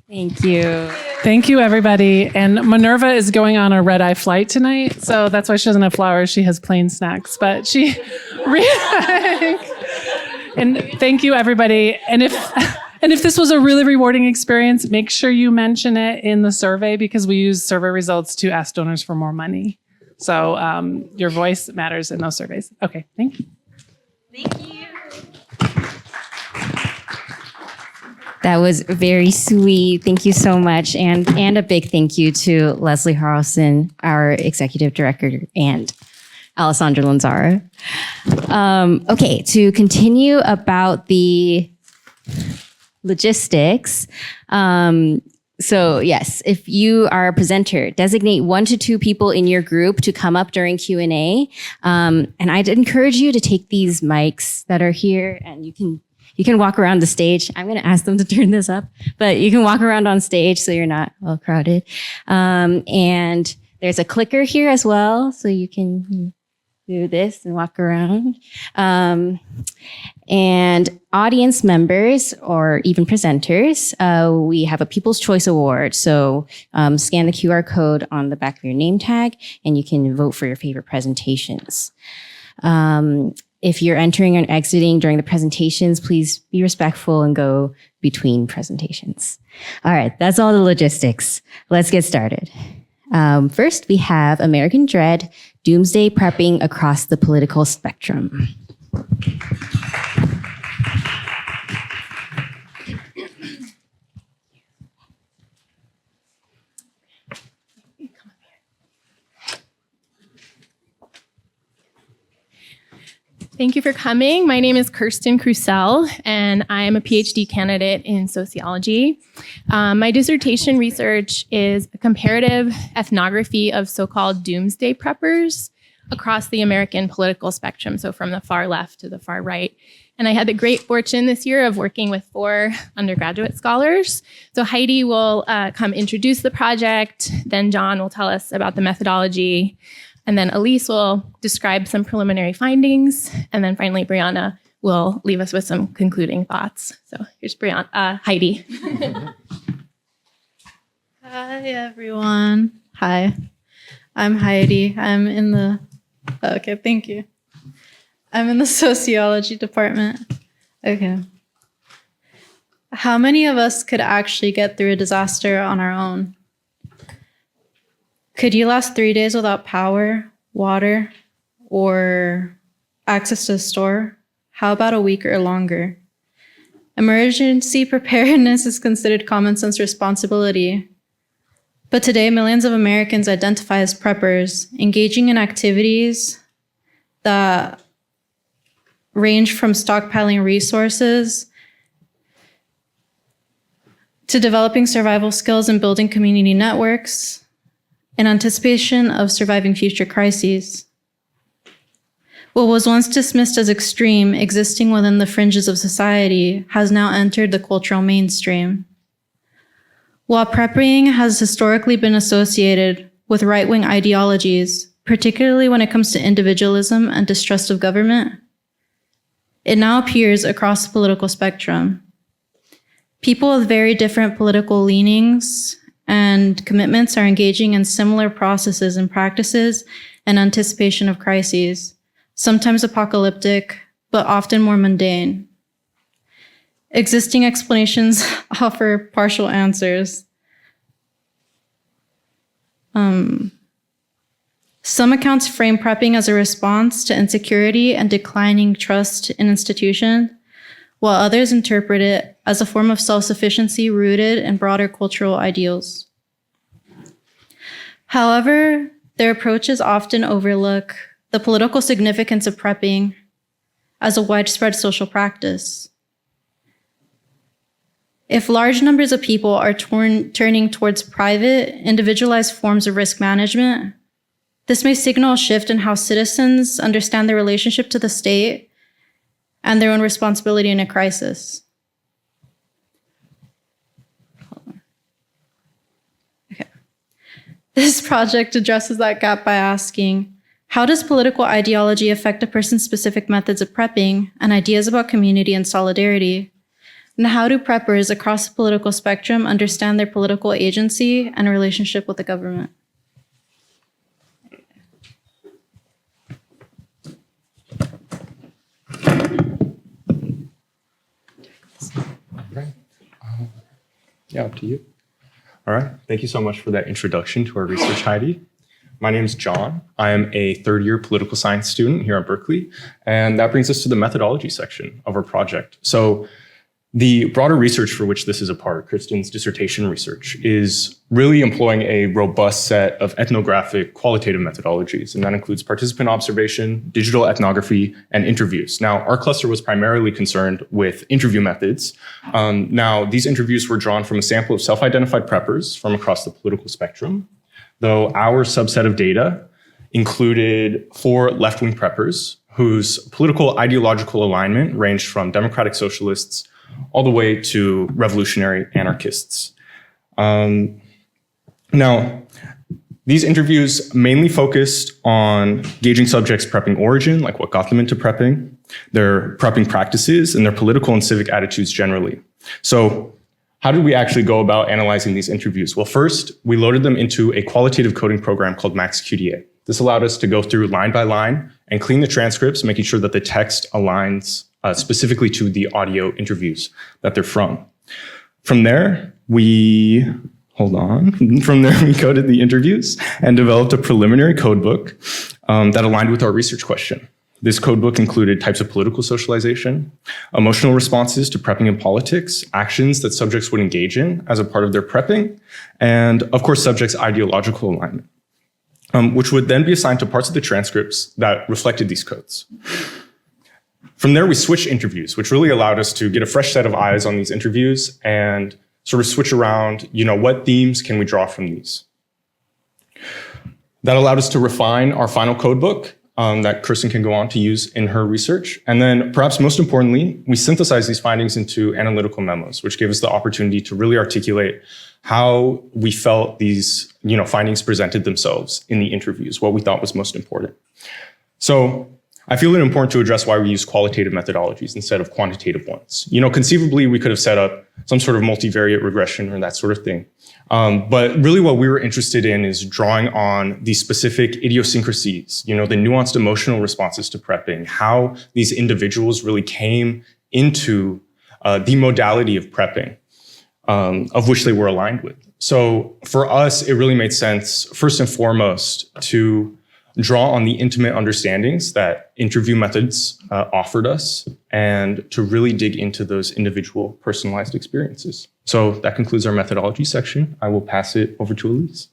Thank you. Thank you, everybody. And Minerva is going on a red-eye flight tonight, so that's why she doesn't have flowers. She has plain snacks. But she... And thank you, everybody. And And if this was a really rewarding experience, make sure you mention it in the survey because we use survey results to ask donors for more money. So your voice matters in those surveys. Okay, thank you. Thank you. That was very sweet. Thank you so much. And a big thank you to Leslie Harrelson, our executive director, and Alessandra Lanzaro. Okay, to continue about the logistics. So yes, if you are a presenter, designate 1 to 2 people in your group to come up during Q&A. And I'd encourage you to take these mics that are here and you can walk around the stage. I'm going to ask them to turn this up, but you can walk around on stage so you're not all crowded. And there's a clicker here as well, so you can do this and walk around. And audience members or even presenters, we have a People's Choice Award. So scan the QR code on the back of your name tag and you can vote for your favorite presentations. If you're entering and exiting during the presentations, please be respectful and go between presentations. All right, that's all the logistics. Let's get started. First, we have American Dread, Doomsday Prepping Across the Political Spectrum. Thank you for coming. My name is Kirsten Crucell, and I am a PhD candidate in sociology. My dissertation research is a comparative ethnography of so-called doomsday preppers across the American political spectrum, so from the far left to the far right. And I had the great fortune this year of working with 4 undergraduate scholars. So Heidi will come introduce the project, then John will tell us about the methodology, and then Elise will describe some preliminary findings. And then finally, Brianna will leave us with some concluding thoughts. So here's Heidi. Hi, everyone. Hi, I'm Heidi. I'm in the sociology department. Okay. How many of us could actually get through a disaster on our own? Could you last 3 days without power, water, or access to a store? How about a week or longer? Emergency preparedness is considered common sense responsibility. But today, millions of Americans identify as preppers, engaging in activities that range from stockpiling resources to developing survival skills and building community networks in anticipation of surviving future crises. What was once dismissed as extreme, existing within the fringes of society, has now entered the cultural mainstream. While prepping has historically been associated with right-wing ideologies, particularly when it comes to individualism and distrust of government, it now appears across the political spectrum. People with very different political leanings and commitments are engaging in similar processes and practices in anticipation of crises, sometimes apocalyptic, but often more mundane. Existing explanations offer partial answers. Some accounts frame prepping as a response to insecurity and declining trust in institutions, while others interpret it as a form of self-sufficiency rooted in broader cultural ideals. However, their approaches often overlook the political significance of prepping as a widespread social practice. If large numbers of people are turning towards private, individualized forms of risk management, this may signal a shift in how citizens understand their relationship to the state and their own responsibility in a crisis. Okay. This project addresses that gap by asking, how does political ideology affect a person's specific methods of prepping and ideas about community and solidarity? And how do preppers across the political spectrum understand their political agency and relationship with the government? Yeah, up to you. All right. Thank you so much for that introduction to our research, Heidi. My name is John. I am a third-year political science student here at Berkeley, and that brings us to the methodology section of our project. So the broader research for which this is a part, Kristen's dissertation research, is really employing a robust set of ethnographic qualitative methodologies, and that includes participant observation, digital ethnography, and interviews. Now, our cluster was primarily concerned with interview methods. Now, these interviews were drawn from a sample of self-identified preppers from across the political spectrum, though our subset of data included 4 left-wing preppers whose political ideological alignment ranged from democratic socialists all the way to revolutionary anarchists. Now, these interviews mainly focused on gauging subjects' prepping origin, like what got them into prepping, their prepping practices, and their political and civic attitudes generally. So how did we actually go about analyzing these interviews? Well, first, we loaded them into a qualitative coding program called MaxQDA. This allowed us to go through line by line and clean the transcripts, making sure that the text aligns specifically to the audio interviews that they're from. From there, we coded the interviews and developed a preliminary codebook that aligned with our research question. This codebook included types of political socialization, emotional responses to prepping and politics, actions that subjects would engage in as a part of their prepping, and of course, subjects' ideological alignment, which would then be assigned to parts of the transcripts that reflected these codes. From there, we switched interviews, which really allowed us to get a fresh set of eyes on these interviews and sort of switch around, what themes can we draw from these? That allowed us to refine our final codebook that Kirsten can go on to use in her research. And then perhaps most importantly, we synthesized these findings into analytical memos, which gave us the opportunity to really articulate how we felt these findings presented themselves in the interviews, what we thought was most important. So I feel it important to address why we use qualitative methodologies instead of quantitative ones. Conceivably, we could have set up some sort of multivariate regression or that sort of thing. But really what we were interested in is drawing on these specific idiosyncrasies, the nuanced emotional responses to prepping, how these individuals really came into the modality of prepping, of which they were aligned with. So for us, it really made sense, first and foremost, to draw on the intimate understandings that interview methods offered us and to really dig into those individual personalized experiences. So that concludes our methodology section. I will pass it over to Elise.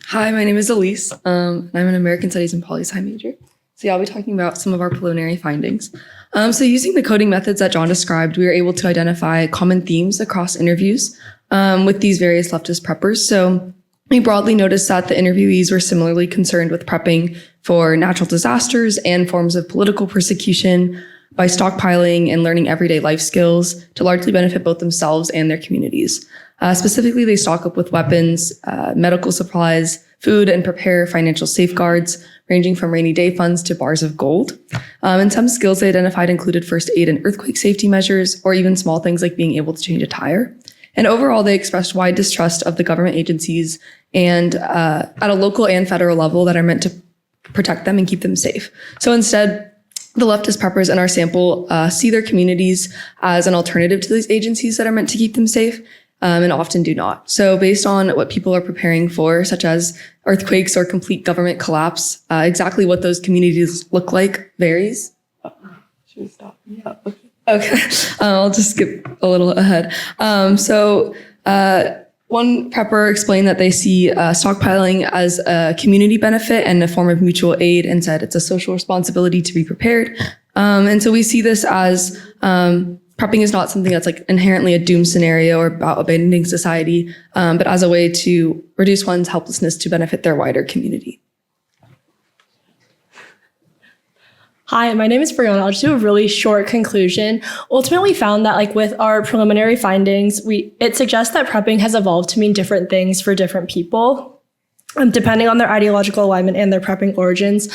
Hi, my name is Elise. I'm an American Studies and Poli-Sci major. So I'll be talking about some of our preliminary findings. So using the coding methods that John described, we were able to identify common themes across interviews with these various leftist preppers. So we broadly noticed that the interviewees were similarly concerned with prepping for natural disasters and forms of political persecution by stockpiling and learning everyday life skills to largely benefit both themselves and their communities. Specifically, they stock up with weapons, medical supplies, food, and prepare financial safeguards, ranging from rainy day funds to bars of gold. And some skills they identified included first aid and earthquake safety measures, or even small things like being able to change a tire. And overall, they expressed wide distrust of the government agencies and at a local and federal level that are meant to protect them and keep them safe. So instead, the leftist preppers in our sample see their communities as an alternative to these agencies that are meant to keep them safe and often do not. So based on what people are preparing for, such as earthquakes or complete government collapse, exactly what those communities look like varies. Should we stop? Yeah. Okay, I'll just skip a little ahead. One prepper explained that they see stockpiling as a community benefit and a form of mutual aid and said it's a social responsibility to be prepared. And so we see this as prepping is not something that's like inherently a doom scenario or about abandoning society, but as a way to reduce one's helplessness to benefit their wider community. Hi, my name is Brianna. I'll just do a really short conclusion. Ultimately found that with our preliminary findings, it suggests that prepping has evolved to mean different things for different people, depending on their ideological alignment and their prepping origins.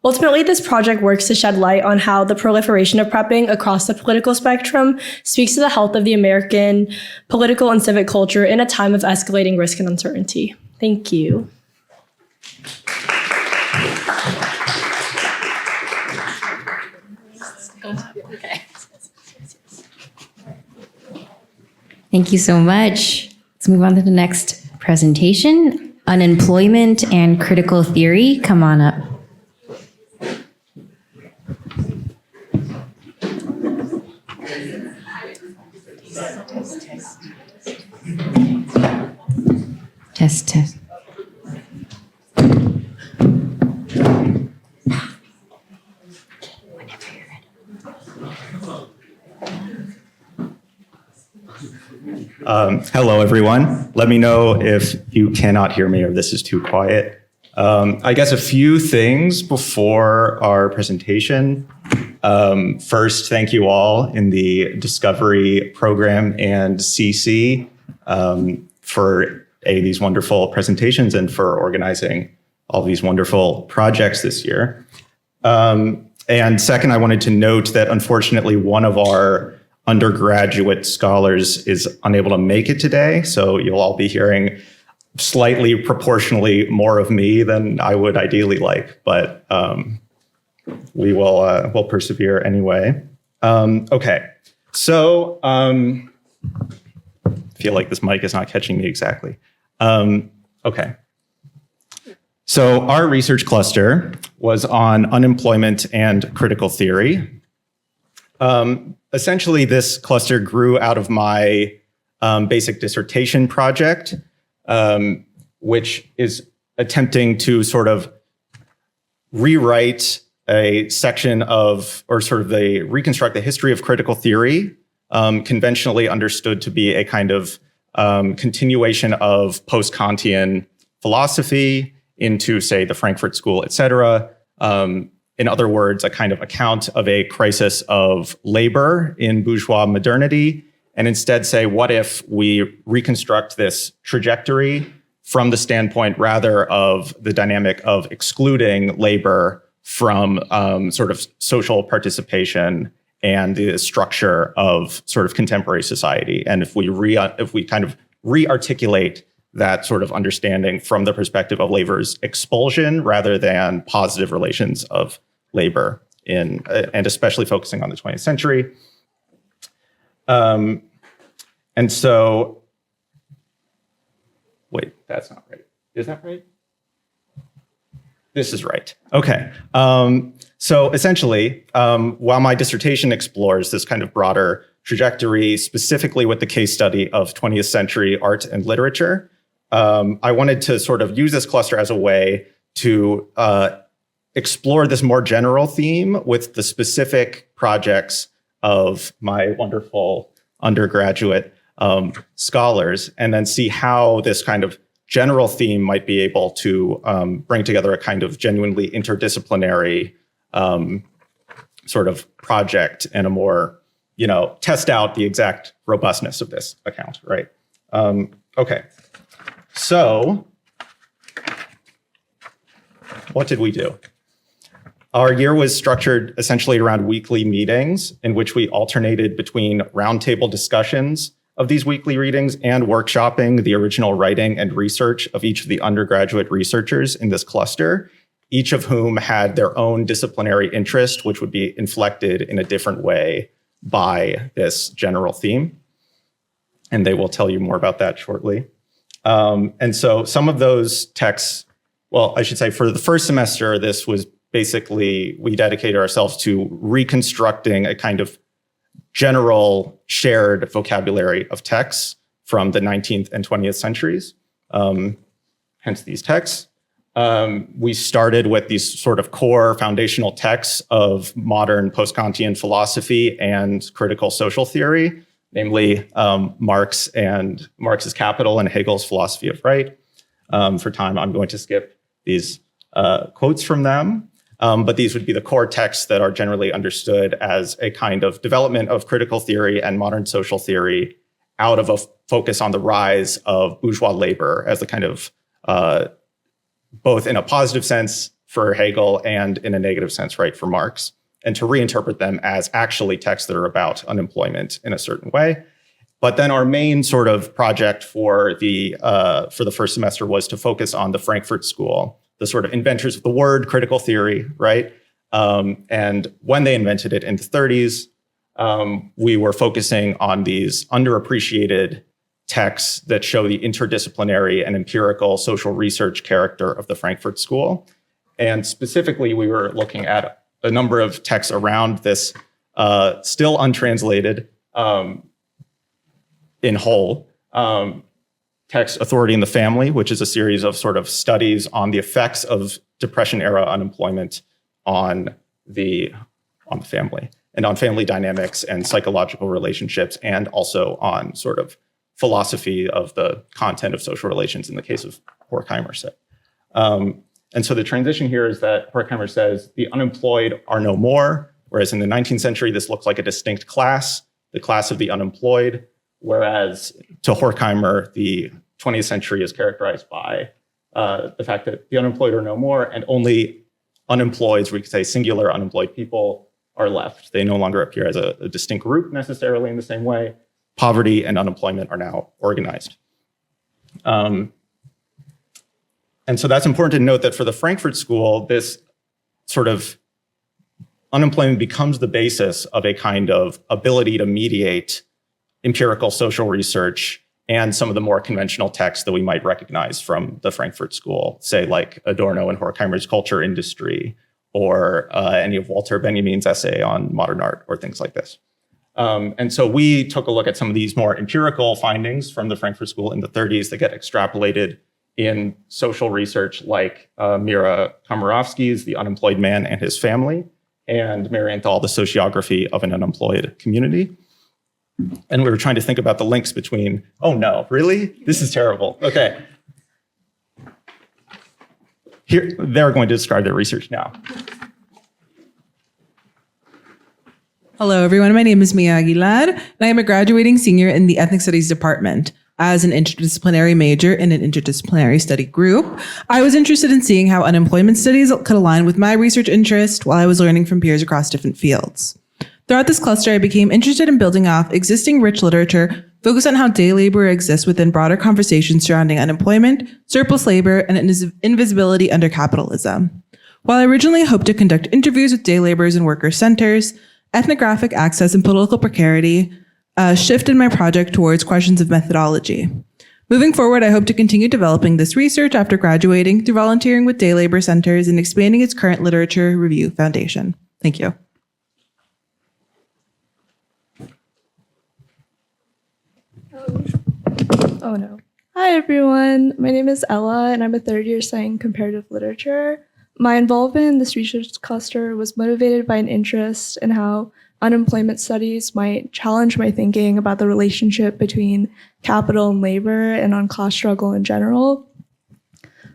Ultimately, this project works to shed light on how the proliferation of prepping across the political spectrum speaks to the health of the American political and civic culture in a time of escalating risk and uncertainty. Thank you. Thank you so much. Let's move on to the next presentation. Unemployment and critical theory. Come on up. Test, test. Hello, everyone. Let me know if you cannot hear me or this is too quiet. I guess a few things before our presentation. First, thank you all in the Discovery program and CC for these wonderful presentations and for organizing all these wonderful projects this year. And second, I wanted to note that unfortunately one of our undergraduate scholars is unable to make it today. So you'll all be hearing slightly proportionally more of me than I would ideally like, but we'll persevere anyway. Okay, so I feel like this mic is not catching me exactly. Okay. So our research cluster was on unemployment and critical theory. Essentially, this cluster grew out of my basic dissertation project, which is attempting to sort of rewrite a section of, or sort of reconstruct the history of critical theory, conventionally understood to be a kind of continuation of post-Kantian philosophy into, say, the Frankfurt School, et cetera. In other words, a kind of account of a crisis of labor in bourgeois modernity, and instead say, what if we reconstruct this trajectory from the standpoint rather of the dynamic of excluding labor from sort of social participation and the structure of sort of contemporary society. And if we kind of re-articulate that sort of understanding from the perspective of labor's expulsion rather than positive relations of labor in, and especially focusing on the 20th century. And so, wait, that's not right. Is that right? This is right. Okay. So essentially, while my dissertation explores this kind of broader trajectory, specifically with the case study of 20th century art and literature, I wanted to sort of use this cluster as a way to explore this more general theme with the specific projects of my wonderful undergraduate scholars, and then see how this kind of general theme might be able to bring together a kind of genuinely interdisciplinary sort of project and a more, test out the exact robustness of this account, right? Okay. So, what did we do? Our year was structured essentially around weekly meetings in which we alternated between roundtable discussions of these weekly readings and workshopping the original writing and research of each of the undergraduate researchers in this cluster, each of whom had their own disciplinary interest, which would be inflected in a different way by this general theme. And they will tell you more about that shortly. And so some of those texts, well, I should say for the first semester, this was basically, we dedicated ourselves to reconstructing a kind of general shared vocabulary of texts from the 19th and 20th centuries, hence these texts. We started with these sort of core foundational texts of modern post-Kantian philosophy and critical social theory, namely Marx and Marx's Capital and Hegel's Philosophy of Right. For time, I'm going to skip these quotes from them. But these would be the core texts that are generally understood as a kind of development of critical theory and modern social theory out of a focus on the rise of bourgeois labor as a kind of, both in a positive sense for Hegel and in a negative sense, right, for Marx, and to reinterpret them as actually texts that are about unemployment in a certain way. But then our main sort of project for the first semester was to focus on the Frankfurt School, the sort of inventors of the word critical theory, right? And when they invented it in the 30s, we were focusing on these underappreciated texts that show the interdisciplinary and empirical social research character of the Frankfurt School. And specifically, we were looking at a number of texts around this still untranslated in whole text, Authority in the Family, which is a series of sort of studies on the effects of Depression-era unemployment on the family and on family dynamics and psychological relationships, and also on sort of philosophy of the content of social relations in the case of Horkheimer. And so the transition here is that Horkheimer says the unemployed are no more, whereas in the 19th century, this looks like a distinct class, the class of the unemployed, whereas to Horkheimer, the 20th century is characterized by the fact that the unemployed are no more, and only unemployed, we could say singular unemployed people, are left. They no longer appear as a distinct group necessarily in the same way. Poverty and unemployment are now organized. And so that's important to note that for the Frankfurt School, this sort of unemployment becomes the basis of a kind of ability to mediate empirical social research and some of the more conventional texts that we might recognize from the Frankfurt School, say like Adorno and Horkheimer's Culture Industry, or any of Walter Benjamin's essay on modern art, or things like this. And so we took a look at some of these more empirical findings from the Frankfurt School in the 30s that get extrapolated in social research like Mira Komarovsky's The Unemployed Man and His Family, and Marienthal, The Sociography of an Unemployed Community. And we were trying to think about the links between, oh no, really? This is terrible. Okay. Here, they're going to describe their research now. Hello, everyone. My name is Mia Aguilar, and I am a graduating senior in the Ethnic Studies Department. As an interdisciplinary major in an interdisciplinary study group, I was interested in seeing how unemployment studies could align with my research interest while I was learning from peers across different fields. Throughout this cluster, I became interested in building off existing rich literature focused on how day labor exists within broader conversations surrounding unemployment, surplus labor, and invisibility under capitalism. While I originally hoped to conduct interviews with day laborers and worker centers, ethnographic access and political precarity shifted my project towards questions of methodology. Moving forward, I hope to continue developing this research after graduating through volunteering with day labor centers and expanding its current literature review foundation. Thank you. Oh no. Hi everyone, my name is Ella and I'm a third year studying comparative literature. My involvement in this research cluster was motivated by an interest in how unemployment studies might challenge my thinking about the relationship between capital and labor and on class struggle in general.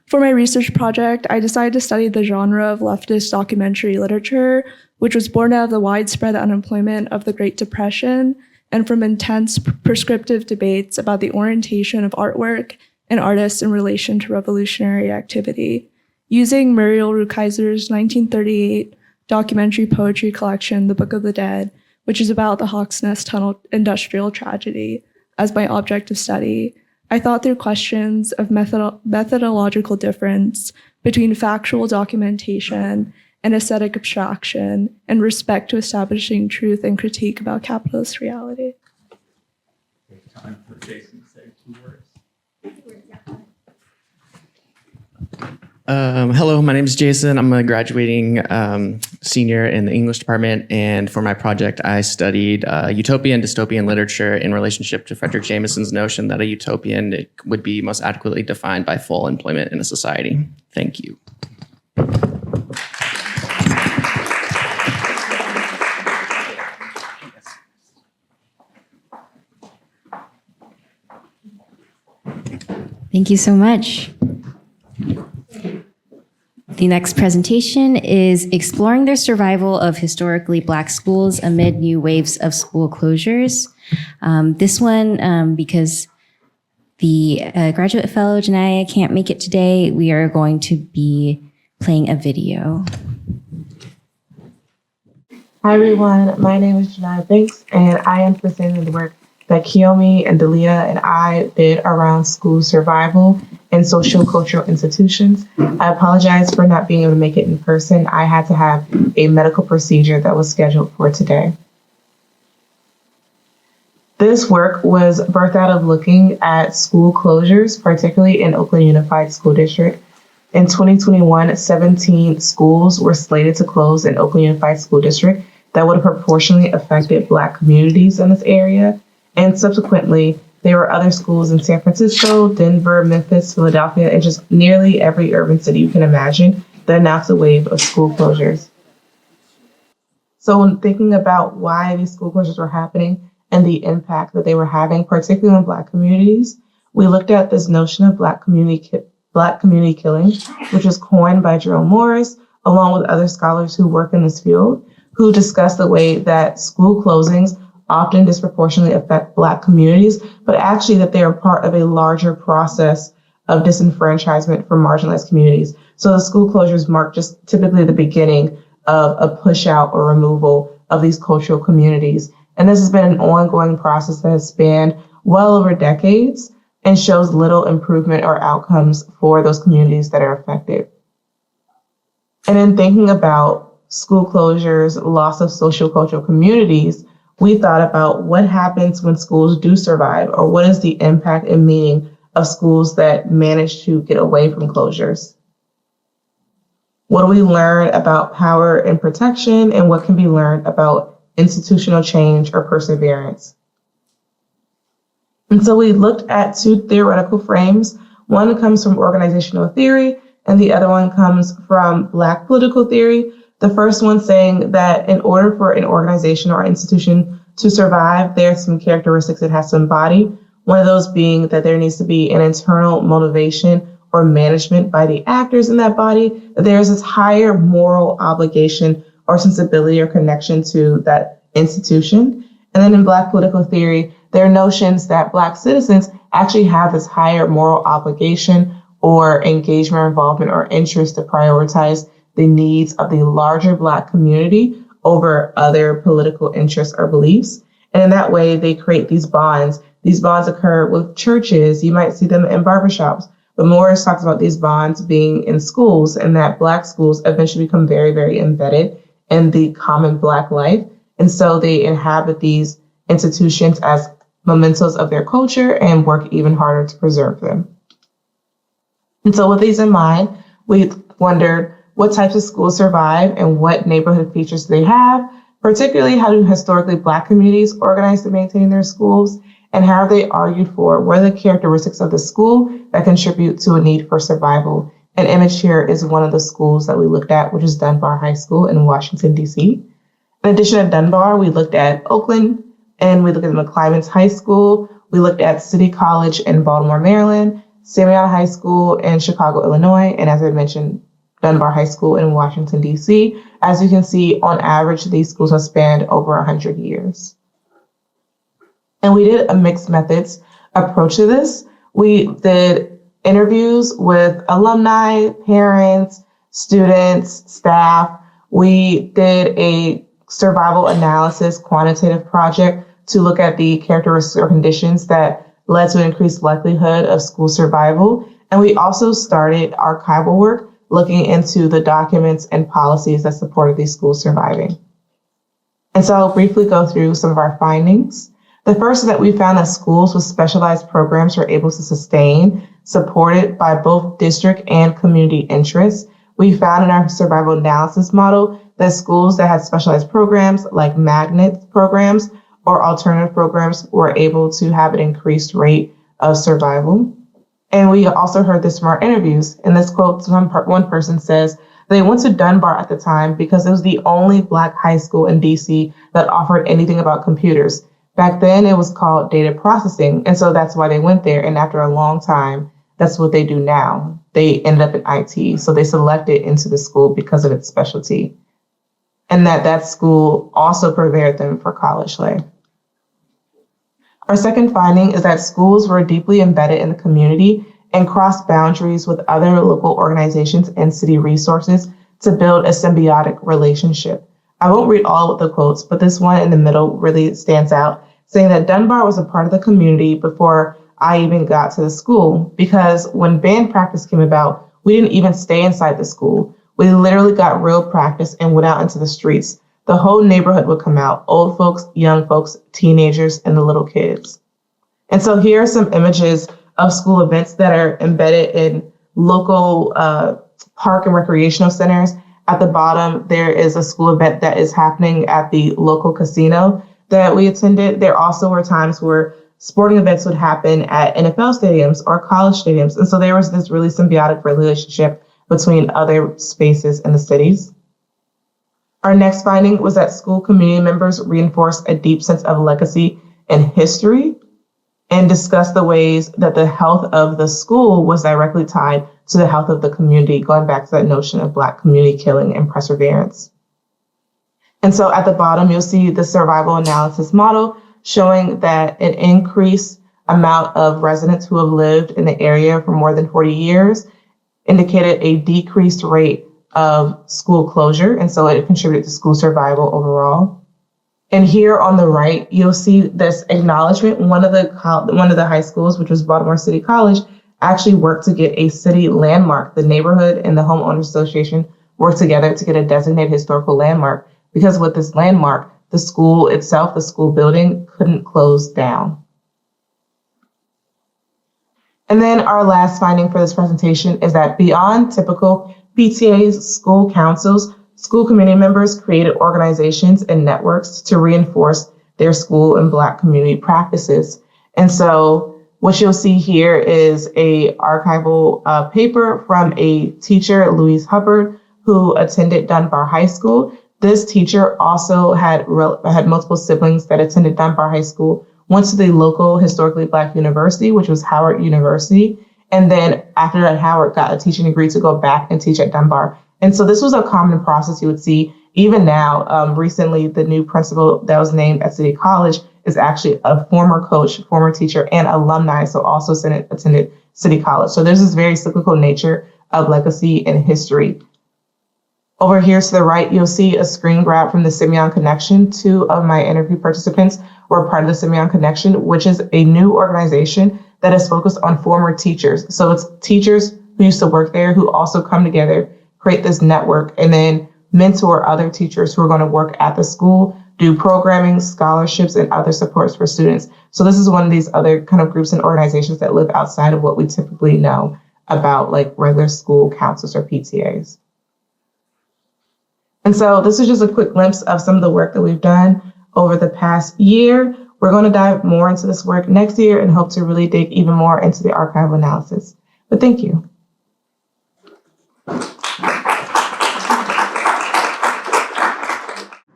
For my research project, I decided to study the genre of leftist documentary literature, which was born out of the widespread unemployment of the Great Depression and from intense prescriptive debates about the orientation of artwork and artists in relation to revolutionary activity. Using Muriel Rukeyser's 1938 documentary poetry collection, The Book of the Dead, which is about the Hawks Nest Tunnel industrial tragedy, as my object of study, I thought through questions of methodological difference between factual documentation and aesthetic abstraction and respect to establishing truth and critique about capitalist reality. Time for Jason to say 2 words. Hello, my name is Jason. I'm a graduating senior in the English department, and for my project, I studied utopian and dystopian literature in relationship to Frederick Jameson's notion that a utopian would be most adequately defined by full employment in a society. Thank you. Thank you so much. The next presentation is Exploring the Survival of Historically Black Schools Amid New Waves of School Closures. This one, because the graduate fellow, Janaya, can't make it today, we are going to be playing a video. Hi, everyone. My name is Janaya Banks, and I am presenting the work that Kiyomi and Dalia and I did around school survival and social cultural institutions. I apologize for not being able to make it in person. I had to have a medical procedure that was scheduled for today. This work was birthed out of looking at school closures, particularly in Oakland Unified School District. In 2021, 17 schools were slated to close in Oakland Unified School District that would have proportionally affected Black communities in this area. And subsequently, there were other schools in San Francisco, Denver, Memphis, Philadelphia, and just nearly every urban city you can imagine that announced a wave of school closures. So when thinking about why these school closures were happening and the impact that they were having, particularly in Black communities, we looked at this notion of Black community killing, which was coined by Jerome Morris, along with other scholars who work in this field, who discuss the way that school closings often disproportionately affect Black communities, but actually that they are part of a larger process of disenfranchisement for marginalized communities. So the school closures mark just typically the beginning of a push out or removal of these cultural communities. And this has been an ongoing process that has spanned well over decades and shows little improvement or outcomes for those communities that are affected. And in thinking about school closures, loss of social cultural communities, we thought about what happens when schools do survive, or what is the impact and meaning of schools that manage to get away from closures. What do we learn about power and protection, and what can be learned about institutional change or perseverance? And so we looked at two theoretical frames. One comes from organizational theory, and the other one comes from Black political theory. The first one saying that in order for an organization or institution to survive, there's some characteristics it has to embody. One of those being that there needs to be an internal motivation or management by the actors in that body. There's this higher moral obligation or sensibility or connection to that institution. And then in Black political theory, there are notions that Black citizens actually have this higher moral obligation or engagement or involvement or interest to prioritize the needs of the larger Black community over other political interests or beliefs. And in that way, they create these bonds. These bonds occur with churches. You might see them in barbershops. But Morris talks about these bonds being in schools, and that Black schools eventually become very, very embedded in the common Black life. And so they inhabit these institutions as mementos of their culture and work even harder to preserve them. And so with these in mind, we wondered what types of schools survive and what neighborhood features do they have, particularly how do historically Black communities organize to maintain their schools, and how have they argued for what are the characteristics of the school that contribute to a need for survival. An image here is one of the schools that we looked at, which is Dunbar High School in Washington, D.C. In addition to Dunbar, we looked at Oakland, and we looked at McClymonds High School. We looked at City College in Baltimore, Maryland, Samuel High School in Chicago, Illinois, and as I mentioned, Dunbar High School in Washington, D.C. As you can see, on average, these schools have spanned over 100 years. And we did a mixed methods approach to this. We did interviews with alumni, parents, students, staff. We did a survival analysis quantitative project to look at the characteristics or conditions that led to an increased likelihood of school survival. And we also started archival work looking into the documents and policies that supported these schools surviving. And so I'll briefly go through some of our findings. The first is that we found that schools with specialized programs were able to sustain, supported by both district and community interests. We found in our survival analysis model that schools that had specialized programs like magnet programs or alternative programs were able to have an increased rate of survival. And we also heard this from our interviews. In this quote, one person says, they went to Dunbar at the time because it was the only Black high school in DC that offered anything about computers. Back then, it was called data processing. And so that's why they went there. And after a long time, that's what they do now. They ended up in IT. So they selected into the school because of its specialty. And that school also prepared them for college life. Our second finding is that schools were deeply embedded in the community and crossed boundaries with other local organizations and city resources to build a symbiotic relationship. I won't read all of the quotes, but this one in the middle really stands out, saying that Dunbar was a part of the community before I even got to the school, because when band practice came about, we didn't even stay inside the school. We literally got real practice and went out into the streets. the whole neighborhood would come out, old folks, young folks, teenagers, and the little kids. And so here are some images of school events that are embedded in local park and recreational centers. At the bottom, there is a school event that is happening at the local casino that we attended. There also were times where sporting events would happen at NFL stadiums or college stadiums. And so there was this really symbiotic relationship between other spaces in the cities. Our next finding was that school community members reinforced a deep sense of legacy and history and discussed the ways that the health of the school was directly tied to the health of the community, going back to that notion of Black community killing and perseverance. And so at the bottom, you'll see the survival analysis model showing that an increased amount of residents who have lived in the area for more than 40 years indicated a decreased rate of school closure. And so it contributed to school survival overall. And here on the right, you'll see this acknowledgement. One of the high schools, which was Baltimore City College, actually worked to get a city landmark. The neighborhood and the homeowners association worked together to get a designated historical landmark, because with this landmark, the school itself, the school building, couldn't close down. And then our last finding for this presentation is that beyond typical PTAs, school councils, school community members created organizations and networks to reinforce their school and Black community practices. And so what you'll see here is a archival paper from a teacher, Louise Hubbard, who attended Dunbar High School. This teacher also had multiple siblings that attended Dunbar High School, went to the local historically Black university, which was Howard University. And then after that, Howard got a teaching degree to go back and teach at Dunbar. And so this was a common process you would see even now. Recently, the new principal that was named at City College is actually a former coach, former teacher, and alumni, so also attended City College. So there's this very cyclical nature of legacy and history. Over here to the right, you'll see a screen grab from the Simeon Connection. 2 of my interview participants were part of the Simeon Connection, which is a new organization that is focused on former teachers. So it's teachers who used to work there who also come together, create this network, and then mentor other teachers who are going to work at the school, do programming, scholarships, and other supports for students. So this is one of these other kind of groups and organizations that live outside of what we typically know about, like regular school councils or PTAs. And so this is just a quick glimpse of some of the work that we've done over the past year. We're going to dive more into this work next year and hope to really dig even more into the archival analysis. But thank you.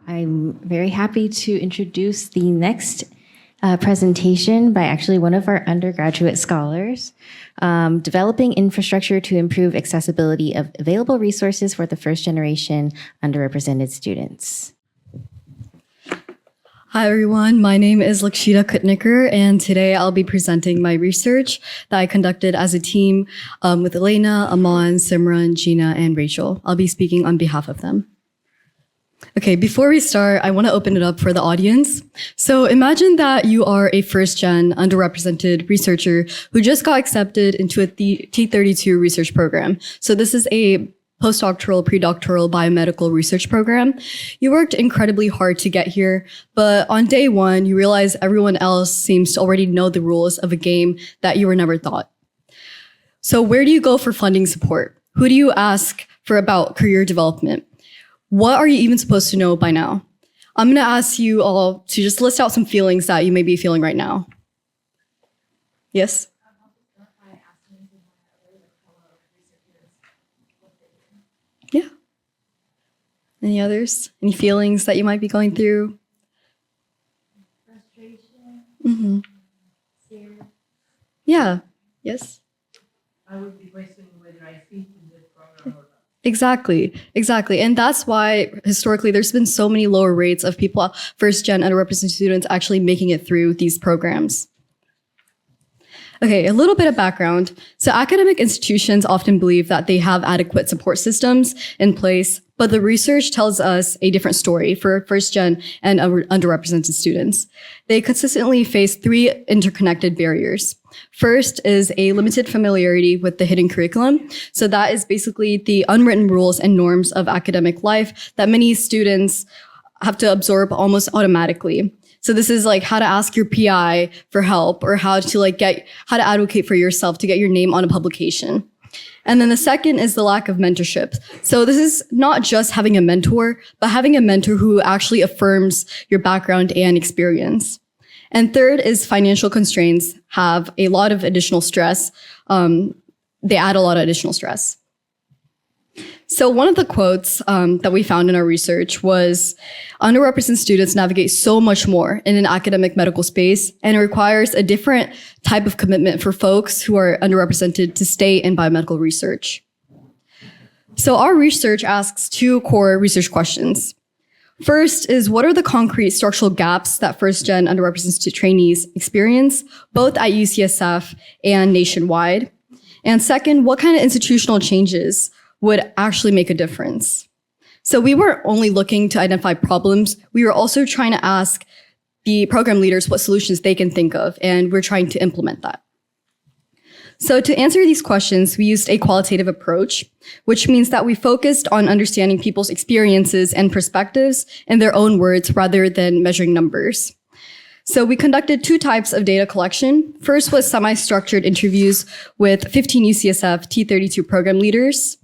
I'm very happy to introduce the next presentation by actually one of our undergraduate scholars, developing infrastructure to improve accessibility of available resources for the first generation underrepresented students. Hi, everyone. My name is Lakshita Kutnikar, and today I'll be presenting my research that I conducted as a team with Elena, Aman, Simran, Gina, and Rachel. I'll be speaking on behalf of them. Okay, before we start, I want to open it up for the audience. So imagine that you are a first-gen underrepresented researcher who just got accepted into a T32 research program. So this is a postdoctoral, predoctoral biomedical research program. You worked incredibly hard to get here, but on day one, you realize everyone else seems to already know the rules of a game that you were never taught. So where do you go for funding support? Who do you ask for about career development? What are you even supposed to know by now? I'm gonna ask you all to just list out some feelings that you may be feeling right now. Yes? Yeah. Any others? Any feelings that you might be going through? Frustration. Mm-hmm. Scared. Yeah. Yes? I would be questioning whether I fit in this program or not. Exactly. And that's why historically there's been so many lower rates of people, first-gen underrepresented students actually making it through these programs. Okay, a little bit of background. So academic institutions often believe that they have adequate support systems in place, but the research tells us a different story for first-gen and underrepresented students. They consistently face 3 interconnected barriers. First is a limited familiarity with the hidden curriculum. So that is basically the unwritten rules and norms of academic life that many students have to absorb almost automatically. So this is like how to ask your PI for help, or how to advocate for yourself to get your name on a publication. And then the second is the lack of mentorship. So this is not just having a mentor, but having a mentor who actually affirms your background and experience. And third is financial constraints have a lot of additional stress. They add a lot of additional stress. So one of the quotes that we found in our research was, underrepresented students navigate so much more in an academic medical space, and it requires a different type of commitment for folks who are underrepresented to stay in biomedical research. So our research asks two core research questions. First is, what are the concrete structural gaps that first-gen underrepresented trainees experience, both at UCSF and nationwide? And second, what kind of institutional changes would actually make a difference? So we weren't only looking to identify problems, we were also trying to ask the program leaders what solutions they can think of, and we're trying to implement that. So to answer these questions, we used a qualitative approach, which means that we focused on understanding people's experiences and perspectives in their own words rather than measuring numbers. So we conducted two types of data collection. First was semi-structured interviews with 15 UCSF T32 program leaders.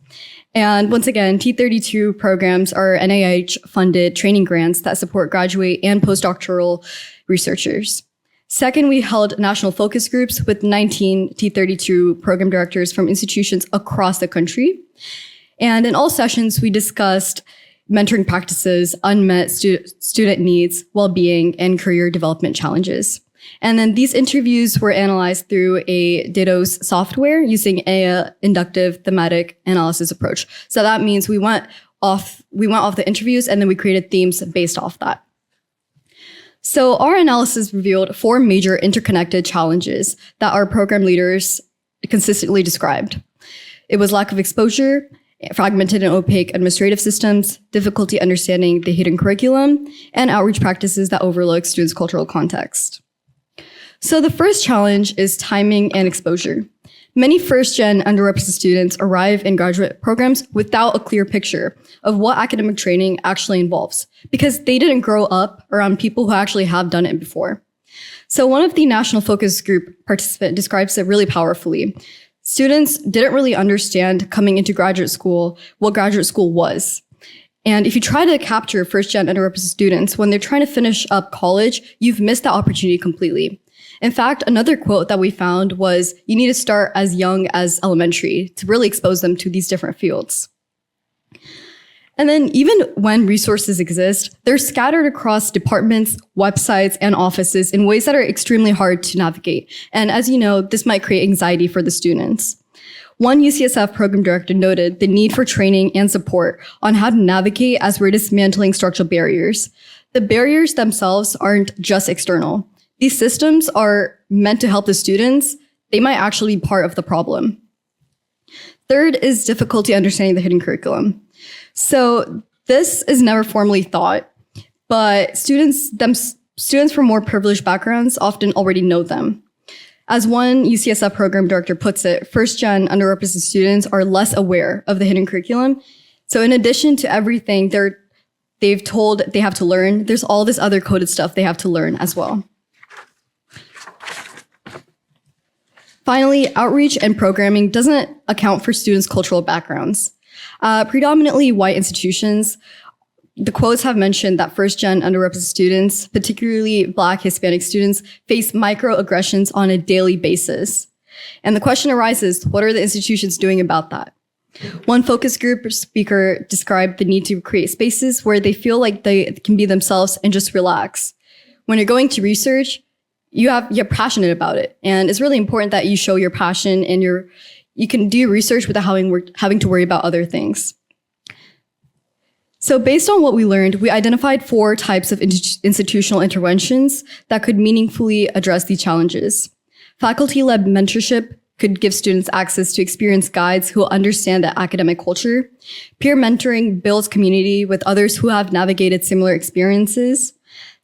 And once again, T32 programs are NIH-funded training grants that support graduate and postdoctoral researchers. Second, we held national focus groups with 19 T32 program directors from institutions across the country. And in all sessions, we discussed mentoring practices, unmet student needs, well-being, and career development challenges. And then these interviews were analyzed through a Dittos software using an inductive thematic analysis approach. So that means we went off the interviews and then we created themes based off that. So our analysis revealed 4 major interconnected challenges that our program leaders consistently described. It was lack of exposure, fragmented and opaque administrative systems, difficulty understanding the hidden curriculum, and outreach practices that overlook students' cultural context. So the first challenge is timing and exposure. Many first-gen underrepresented students arrive in graduate programs without a clear picture of what academic training actually involves, because they didn't grow up around people who actually have done it before. So one of the National Focus Group participants describes it really powerfully. Students didn't really understand coming into graduate school what graduate school was. And if you try to capture first-gen underrepresented students when they're trying to finish up college, you've missed that opportunity completely. In fact, another quote that we found was, you need to start as young as elementary to really expose them to these different fields. And then even when resources exist, they're scattered across departments, websites, and offices in ways that are extremely hard to navigate. And as you know, this might create anxiety for the students. One UCSF program director noted the need for training and support on how to navigate as we're dismantling structural barriers. The barriers themselves aren't just external. These systems are meant to help the students. They might actually be part of the problem. Third is difficulty understanding the hidden curriculum. So this is never formally taught, but students from more privileged backgrounds often already know them. As one UCSF program director puts it, first-gen underrepresented students are less aware of the hidden curriculum. So in addition to everything they've told they have to learn, there's all this other coded stuff they have to learn as well. Finally, outreach and programming doesn't account for students' cultural backgrounds. Predominantly white institutions, the quotes have mentioned that first-gen underrepresented students, particularly Black Hispanic students, face microaggressions on a daily basis. And the question arises, what are the institutions doing about that? One focus group speaker described the need to create spaces where they feel like they can be themselves and just relax. When you're going to research, you're passionate about it. And it's really important that you show your passion and you can do research without having to worry about other things. So based on what we learned, we identified 4 types of institutional interventions that could meaningfully address these challenges. Faculty-led mentorship could give students access to experienced guides who understand the academic culture. Peer mentoring builds community with others who have navigated similar experiences.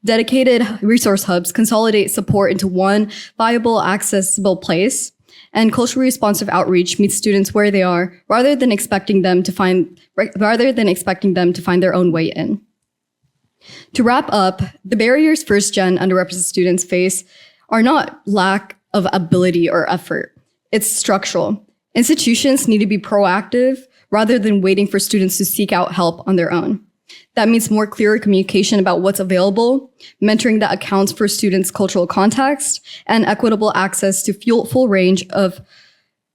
Dedicated resource hubs consolidate support into one viable, accessible place. And culturally responsive outreach meets students where they are, rather than expecting them to find their own way in. To wrap up, the barriers first-gen underrepresented students face are not lack of ability or effort. It's structural. Institutions need to be proactive rather than waiting for students to seek out help on their own. That means more clearer communication about what's available, mentoring that accounts for students' cultural context, and equitable access to full range of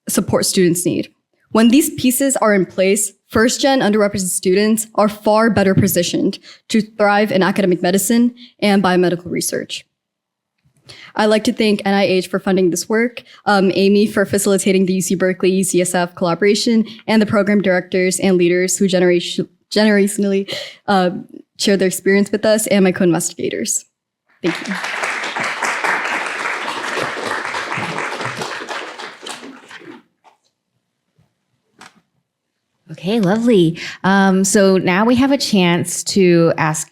support students need. When these pieces are in place, first-gen underrepresented students are far better positioned to thrive in academic medicine and biomedical research. I'd like to thank NIH for funding this work, Amy for facilitating the UC Berkeley UCSF collaboration, and the program directors and leaders who generously shared their experience with us, and my co-investigators. Thank you. Okay, lovely. So now we have a chance to ask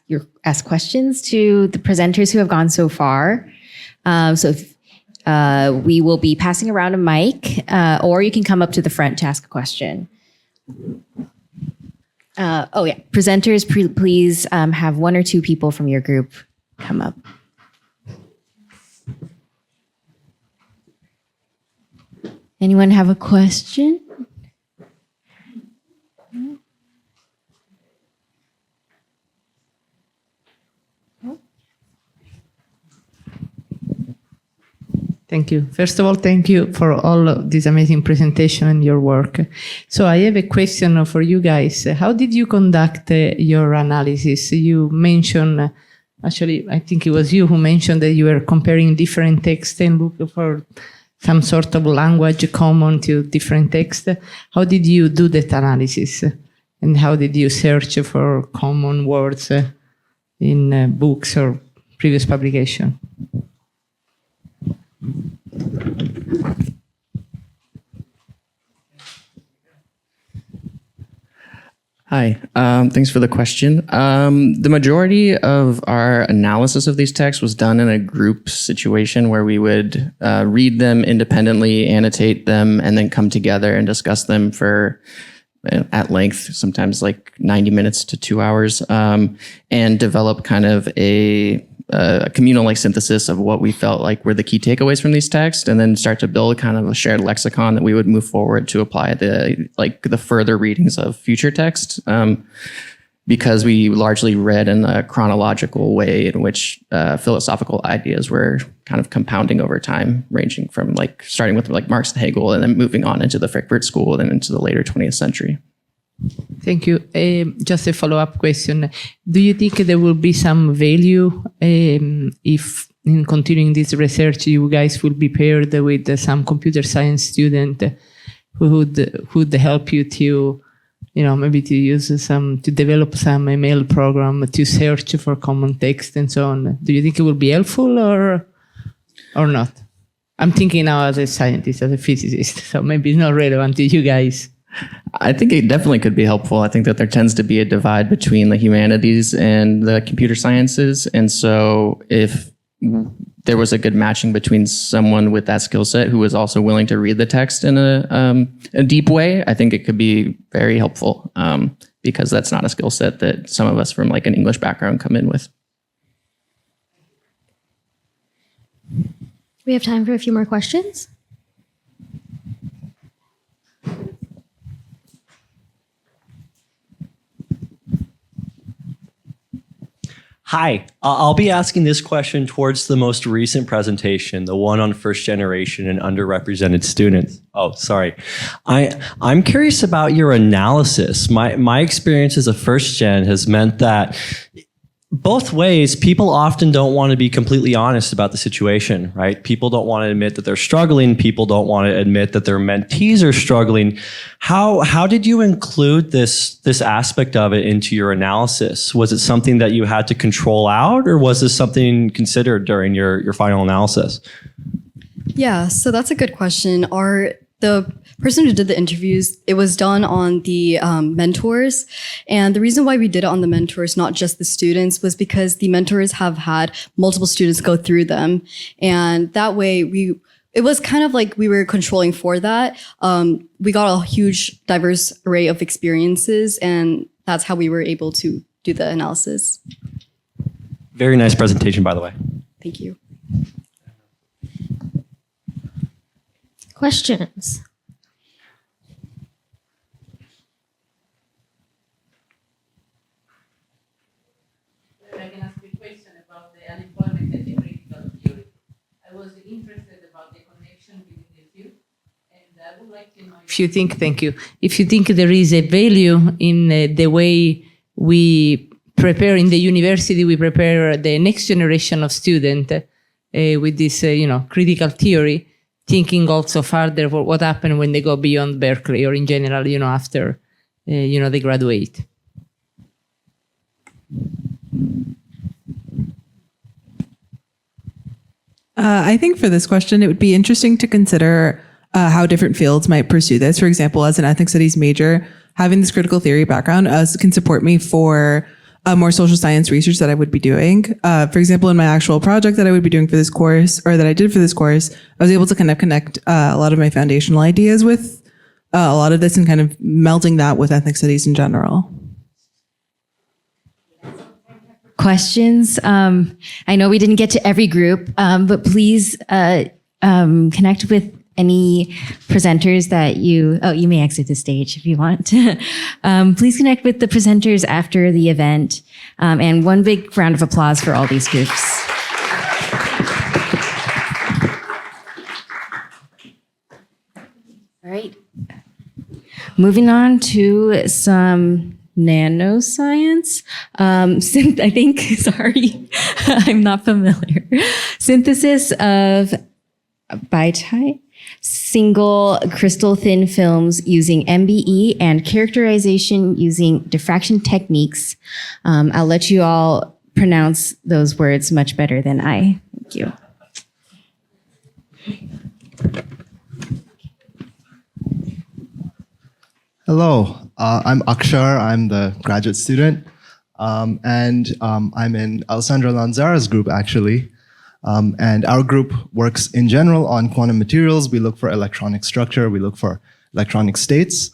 questions to the presenters who have gone so far. We will be passing around a mic, or you can come up to the front to ask a question. Presenters, please have one or two people from your group come up. Anyone have a question? Thank you. First of all, thank you for all of this amazing presentation and your work. So I have a question for you guys. How did you conduct your analysis? You mentioned, actually, I think it was you who mentioned that you were comparing different texts and looking for some sort of language common to different texts. How did you do that analysis? And how did you search for common words in books or previous publication? Hi, thanks for the question. The majority of our analysis of these texts was done in a group situation where we would read them independently, annotate them, and then come together and discuss them for at length, sometimes like 90 minutes to 2 hours, and develop kind of a communal like synthesis of what we felt like were the key takeaways from these texts, and then start to build kind of a shared lexicon that we would move forward to apply the further readings of future texts. Because we largely read in a chronological way in which philosophical ideas were kind of compounding over time, ranging from like starting with like Marx and Hegel and then moving on into the Frankfurt School and then into the later 20th century. Thank you. Just a follow-up question. Do you think there will be some value if in continuing this research, you guys will be paired with some computer science student who would help you to, maybe to use to develop some ML program to search for common text and so on? Do you think it will be helpful or not? I'm thinking now as a scientist, as a physicist, so maybe it's not relevant to you guys. I think it definitely could be helpful. I think that there tends to be a divide between the humanities and the computer sciences. And so if there was a good matching between someone with that skill set who was also willing to read the text in a deep way, I think it could be very helpful because that's not a skill set that some of us from like an English background come in with. We have time for a few more questions. Hi, I'll be asking this question towards the most recent presentation, the one on first generation and underrepresented students. Oh, sorry. I'm curious about your analysis. My experience as a first gen has meant that both ways, people often don't want to be completely honest about the situation, right? People don't want to admit that they're struggling. People don't want to admit that their mentees are struggling. How did you include this aspect of it into your analysis? Was it something that you had to control out, or was this something considered during your final analysis? Yeah, so that's a good question. The person who did the interviews, it was done on the mentors. And the reason why we did it on the mentors, not just the students, was because the mentors have had multiple students go through them. And that way it was kind of like we were controlling for that. We got a huge diverse array of experiences, and that's how we were able to do the analysis. Very nice presentation, by the way. Thank you. Questions? I can ask you a question about the unemployment and the critical theory. I was interested about the connection between the two, and I would like to know if you think, thank you, if you think there is a value in the way we prepare in the university, we prepare the next generation of students with this, critical theory, thinking also further for what happens when they go beyond Berkeley or in general, after, they graduate. I think for this question, it would be interesting to consider how different fields might pursue this. For example, as an ethnic studies major, having this critical theory background can support me for more social science research that I would be doing. For example, in my actual project that I would be doing for this course, or that I did for this course, I was able to connect a lot of my foundational ideas with a lot of this and kind of melding that with ethnic studies in general. Questions? I know we didn't get to every group, but please connect with any presenters that you may exit the stage if you want. Please connect with the presenters after the event. And one big round of applause for all these groups. All right. Moving on to some nanoscience. I think, sorry, I'm not familiar. Synthesis of single crystal thin films using MBE and characterization using diffraction techniques. I'll let you all pronounce those words much better than I. Thank you. Hello, I'm Akshar. I'm the graduate student, and I'm in Alessandra Lanzara's group, actually. And our group works in general on quantum materials. We look for electronic structure. We look for electronic states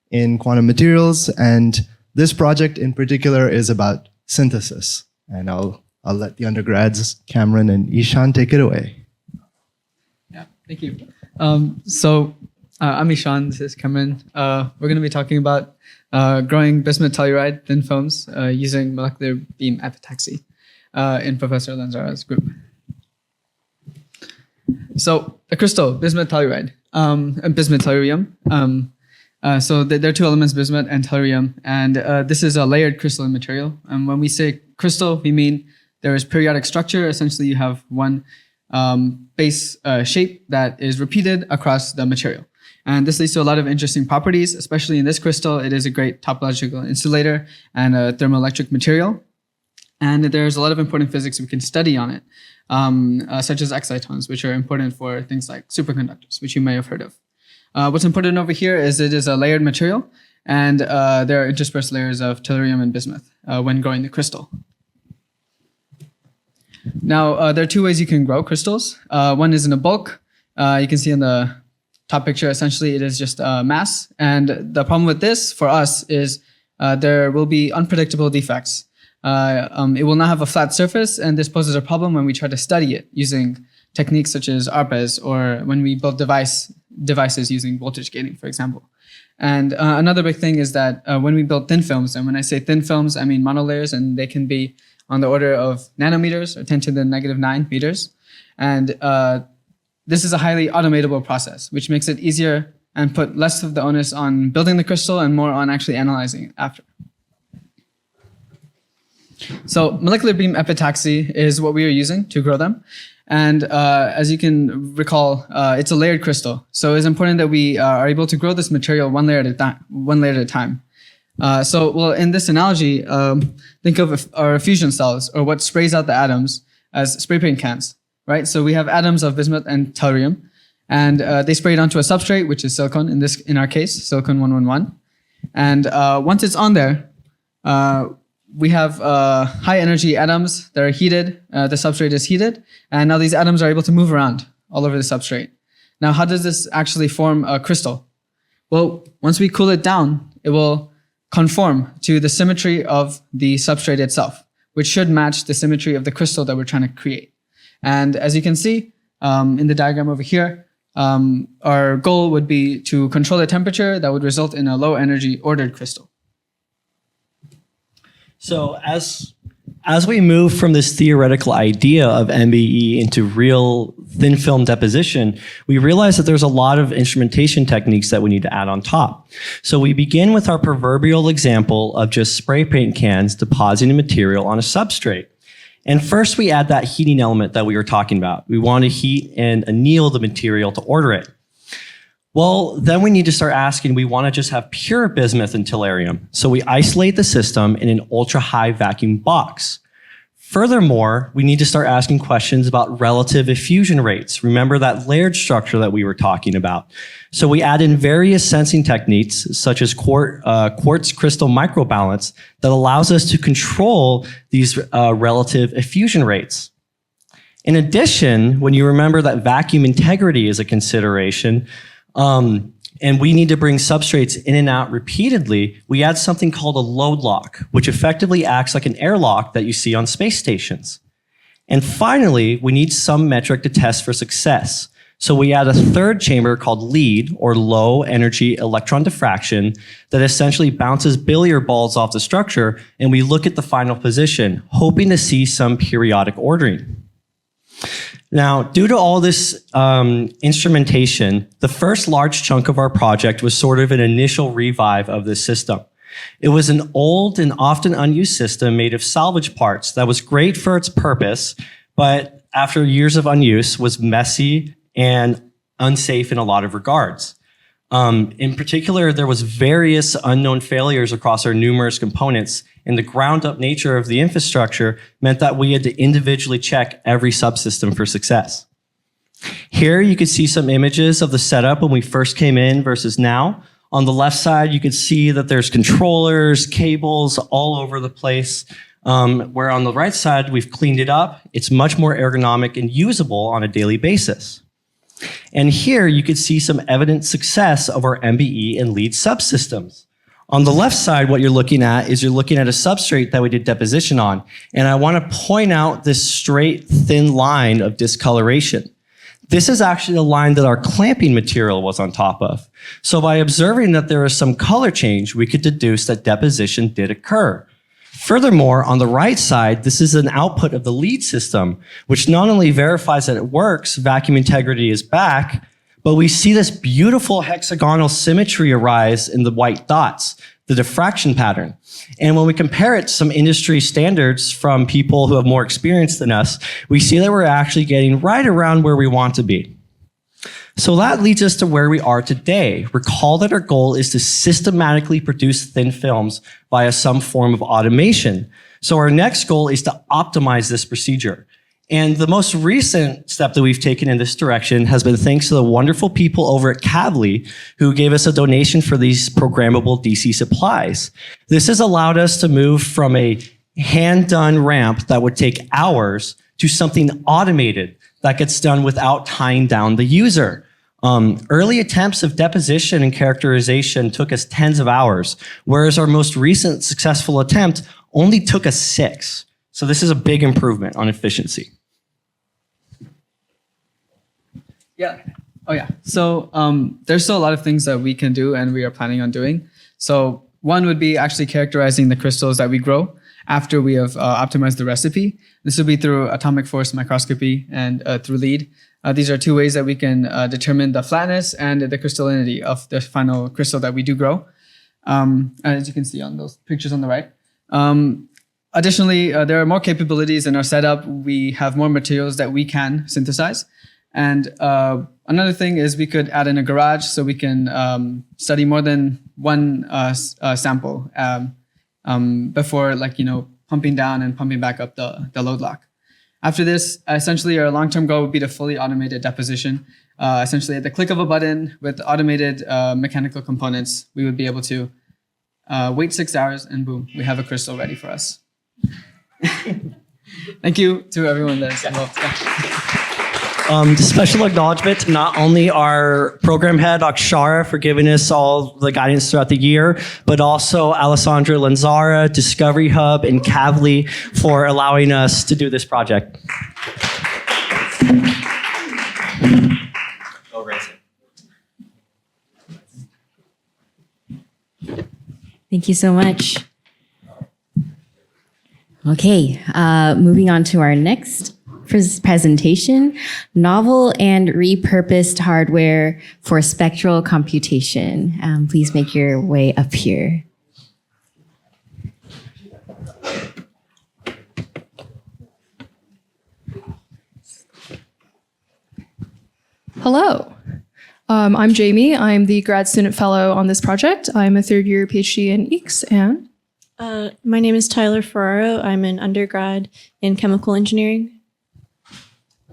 in quantum materials. And this project in particular is about synthesis. And I'll let the undergrads, Cameron and Ishan, take it away. Yeah, thank you. I'm Ishan, this is Cameron. We're going to be talking about growing bismuth telluride thin films using molecular beam epitaxy in Professor Lanzara's group. So the crystal, bismuth telluride, and bismuth tellurium. So there are two elements, bismuth and tellurium, and this is a layered crystalline material. And when we say crystal, we mean there is periodic structure. Essentially, you have one base shape that is repeated across the material. And this leads to a lot of interesting properties, especially in this crystal. It is a great topological insulator and a thermoelectric material. And there's a lot of important physics we can study on it, such as excitons, which are important for things like superconductors, which you may have heard of. What's important over here is it is a layered material, and there are interspersed layers of tellurium and bismuth when growing the crystal. Now, there are two ways you can grow crystals. One is in a bulk. You can see in the top picture, essentially, it is just mass. And the problem with this, for us, is there will be unpredictable defects. It will not have a flat surface, and this poses a problem when we try to study it using techniques such as ARPAs, or when we build devices using voltage gating, for example. And another big thing is that when we build thin films, and when I say thin films, I mean monolayers, and they can be on the order of nanometers, or 10 to the -9 meters. And this is a highly automatable process, which makes it easier and put less of the onus on building the crystal and more on actually analyzing it after. So molecular beam epitaxy is what we are using to grow them. And as you can recall, it's a layered crystal. So it's important that we are able to grow this material one layer at a time. Well, in this analogy, think of our fusion cells, or what sprays out the atoms, as spray paint cans, right? So we have atoms of bismuth and tellurium, and they spray it onto a substrate, which is silicon, in our case, silicon 111. And once it's on there, we have high energy atoms that are heated. The substrate is heated, and now these atoms are able to move around all over the substrate. Now, how does this actually form a crystal? Well, once we cool it down, it will conform to the symmetry of the substrate itself, which should match the symmetry of the crystal that we're trying to create. And as you can see in the diagram over here, our goal would be to control the temperature that would result in a low energy ordered crystal. So as we move from this theoretical idea of MBE into real thin film deposition, we realize that there's a lot of instrumentation techniques that we need to add on top. So we begin with our proverbial example of just spray paint cans depositing material on a substrate. And first we add that heating element that we were talking about. We want to heat and anneal the material to order it. Well, then we need to start asking, we want to just have pure bismuth and tellurium. So we isolate the system in an ultra-high vacuum box. Furthermore, we need to start asking questions about relative effusion rates. Remember that layered structure that we were talking about. So we add in various sensing techniques, such as quartz crystal microbalance, that allows us to control these relative effusion rates. In addition, when you remember that vacuum integrity is a consideration, and we need to bring substrates in and out repeatedly, we add something called a load lock, which effectively acts like an airlock that you see on space stations. And finally, we need some metric to test for success. So we add a third chamber called LEAD, or low energy electron diffraction, that essentially bounces billiard balls off the structure, and we look at the final position, hoping to see some periodic ordering. Now, due to all this instrumentation, the first large chunk of our project was sort of an initial revive of this system. It was an old and often unused system made of salvage parts that was great for its purpose, but after years of unuse was messy and unsafe in a lot of regards. In particular, there was various unknown failures across our numerous components, and the ground-up nature of the infrastructure meant that we had to individually check every subsystem for success. Here you can see some images of the setup when we first came in versus now. On the left side, you can see that there's controllers, cables all over the place, where on the right side, we've cleaned it up. It's much more ergonomic and usable on a daily basis. And here you can see some evident success of our MBE and LEAD subsystems. On the left side, what you're looking at is you're looking at a substrate that we did deposition on. And I want to point out this straight, thin line of discoloration. This is actually the line that our clamping material was on top of. So by observing that there is some color change, we could deduce that deposition did occur. Furthermore, on the right side, this is an output of the LEAD system, which not only verifies that it works, vacuum integrity is back, but we see this beautiful hexagonal symmetry arise in the white dots, the diffraction pattern. And when we compare it to some industry standards from people who have more experience than us, we see that we're actually getting right around where we want to be. So that leads us to where we are today. Recall that our goal is to systematically produce thin films via some form of automation. So our next goal is to optimize this procedure. And the most recent step that we've taken in this direction has been thanks to the wonderful people over at Kavli who gave us a donation for these programmable DC supplies. This has allowed us to move from a hand-done ramp that would take hours to something automated that gets done without tying down the user. Early attempts of deposition and characterization took us tens of hours, whereas our most recent successful attempt only took us 6. So this is a big improvement on efficiency. Yeah. Oh, yeah. So there's still a lot of things that we can do and we are planning on doing. So one would be actually characterizing the crystals that we grow after we have optimized the recipe. This will be through atomic force microscopy and through LEAD. These are 2 ways that we can determine the flatness and the crystallinity of the final crystal that we do grow, as you can see on those pictures on the right. Additionally, there are more capabilities in our setup. We have more materials that we can synthesize. And another thing is we could add in a garage so we can study more than one sample before, pumping down and pumping back up the load lock. After this, essentially our long-term goal would be to fully automated deposition. Essentially at the click of a button with automated mechanical components, we would be able to wait 6 hours and boom, we have a crystal ready for us. Thank you to everyone that's involved. Yeah. Special acknowledgement to not only our program head, Akshara, for giving us all the guidance throughout the year, but also Alessandra Lanzara, Discovery Hub, and Kavli for allowing us to do this project. Thank you so much. Okay, moving on to our next presentation, novel and repurposed hardware for spectral computation. Please make your way up here. Hello. I'm Jamie. I'm the grad student fellow on this project. I'm a third year PhD in EECS, and my name is Tyler Ferraro. I'm an undergrad in chemical engineering.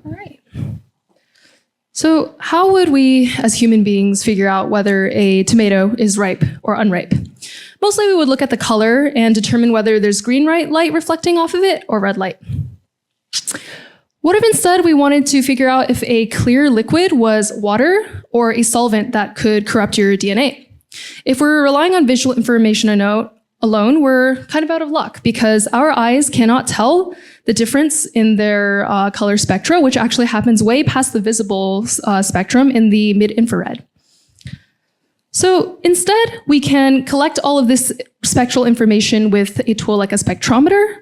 all right. So how would we as human beings figure out whether a tomato is ripe or unripe? Mostly we would look at the color and determine whether there's green light reflecting off of it or red light. What if instead we wanted to figure out if a clear liquid was water or a solvent that could corrupt your DNA? If we're relying on visual information alone, we're kind of out of luck because our eyes cannot tell the difference in their color spectra, which actually happens way past the visible spectrum in the mid-infrared. So instead, we can collect all of this spectral information with a tool like a spectrometer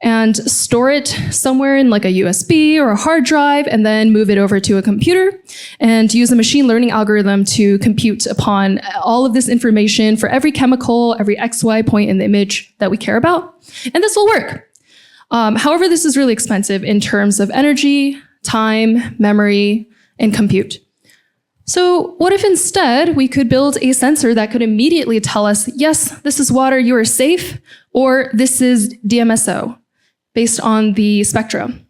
and store it somewhere in like a USB or a hard drive, and then move it over to a computer and use a machine learning algorithm to compute upon all of this information for every chemical, every XY point in the image that we care about. And this will work. However, this is really expensive in terms of energy, time, memory, and compute. So what if instead we could build a sensor that could immediately tell us, yes, this is water, you are safe, or this is DMSO, based on the spectrum.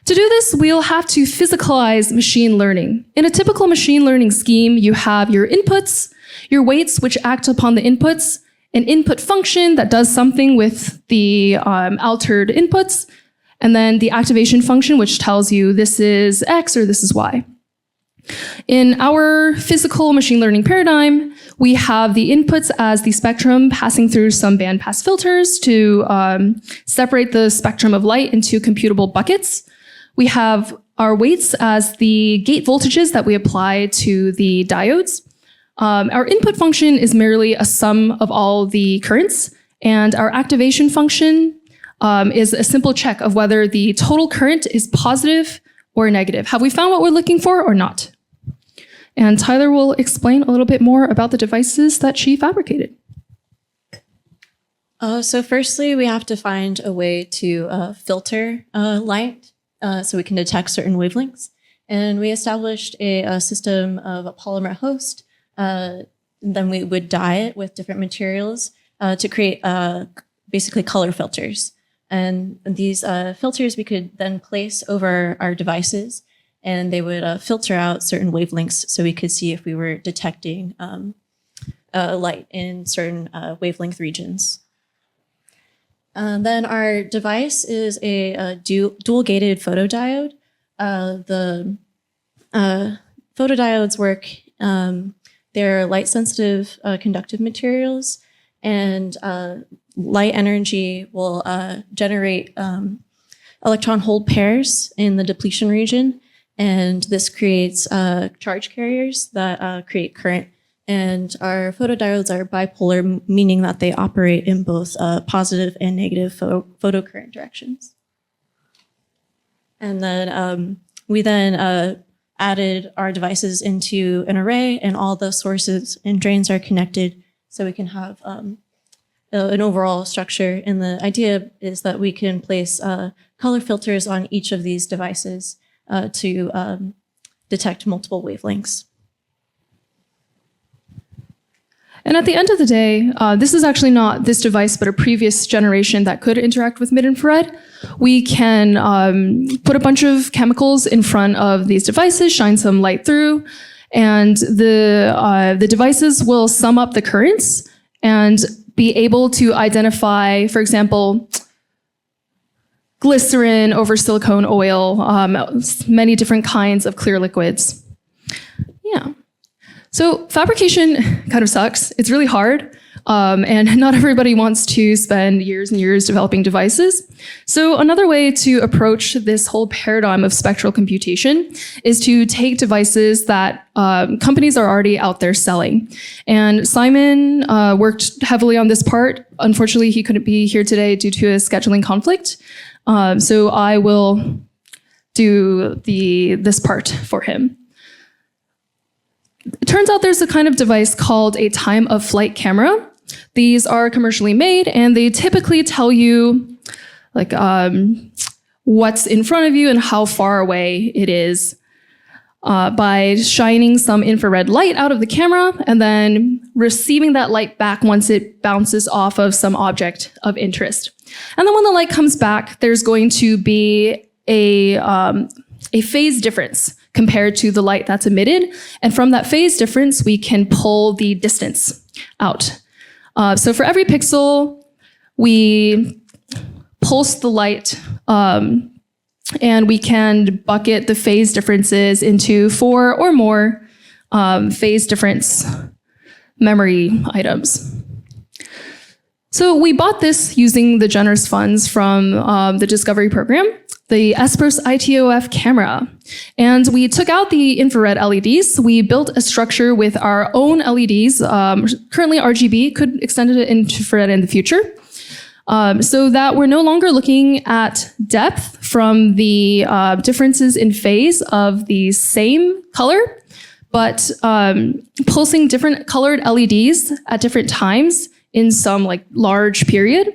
To do this, we'll have to physicalize machine learning. In a typical machine learning scheme, you have your inputs, your weights, which act upon the inputs, an input function that does something with the altered inputs, and then the activation function, which tells you this is X or this is Y. In our physical machine learning paradigm, we have the inputs as the spectrum passing through some bandpass filters to separate the spectrum of light into computable buckets. We have our weights as the gate voltages that we apply to the diodes. Our input function is merely a sum of all the currents, and our activation function is a simple check of whether the total current is positive or negative. Have we found what we're looking for or not? And Tyler will explain a little bit more about the devices that she fabricated. So firstly, we have to find a way to filter light so we can detect certain wavelengths. And we established a system of a polymer host. Then we would dye it with different materials to create basically color filters. And these filters we could then place over our devices, and they would filter out certain wavelengths so we could see if we were detecting light in certain wavelength regions. Then our device is a dual-gated photodiode. The photodiodes work, they're light-sensitive conductive materials, and light energy will generate electron hole pairs in the depletion region. And this creates charge carriers that create current. And our photodiodes are bipolar, meaning that they operate in both positive and negative photocurrent directions. And then we then added our devices into an array, and all the sources and drains are connected so we can have an overall structure. And the idea is that we can place color filters on each of these devices to detect multiple wavelengths. And at the end of the day, this is actually not this device, but a previous generation that could interact with mid-infrared. We can put a bunch of chemicals in front of these devices, shine some light through, and the devices will sum up the currents and be able to identify, for example, glycerin over silicone oil, many different kinds of clear liquids. Yeah. So fabrication kind of sucks. It's really hard. And not everybody wants to spend years and years developing devices. So another way to approach this whole paradigm of spectral computation is to take devices that companies are already out there selling. And Simon worked heavily on this part. Unfortunately, he couldn't be here today due to a scheduling conflict. So I will do this part for him. It turns out there's a kind of device called a time of flight camera. These are commercially made, and they typically tell you like what's in front of you and how far away it is by shining some infrared light out of the camera and then receiving that light back once it bounces off of some object of interest. And then when the light comes back, there's going to be a phase difference compared to the light that's emitted. And from that phase difference, we can pull the distance out. So for every pixel, we pulse the light and we can bucket the phase differences into 4 or more phase difference memory items. So we bought this using the generous funds from the Discovery Program, the Espros ITOF camera. And we took out the infrared LEDs. We built a structure with our own LEDs, currently RGB, could extend it to infrared in the future, so that we're no longer looking at depth from the differences in phase of the same color, but pulsing different colored LEDs at different times in some like large period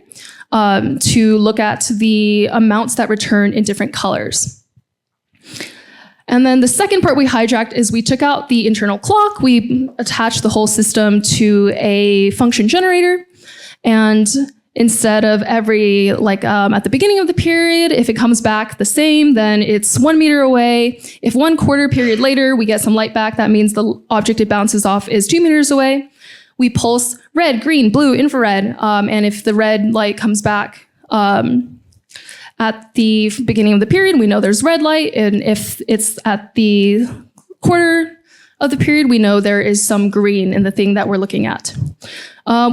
to look at the amounts that return in different colors. And then the second part we hijacked is we took out the internal clock. We attached the whole system to a function generator. And instead of every, at the beginning of the period, if it comes back the same, then it's 1 meter away. If 1/4 period later, we get some light back, that means the object it bounces off is 2 meters away. We pulse red, green, blue, infrared, and if the red light comes back at the beginning of the period, we know there's red light, and if it's at the quarter of the period, we know there is some green in the thing that we're looking at.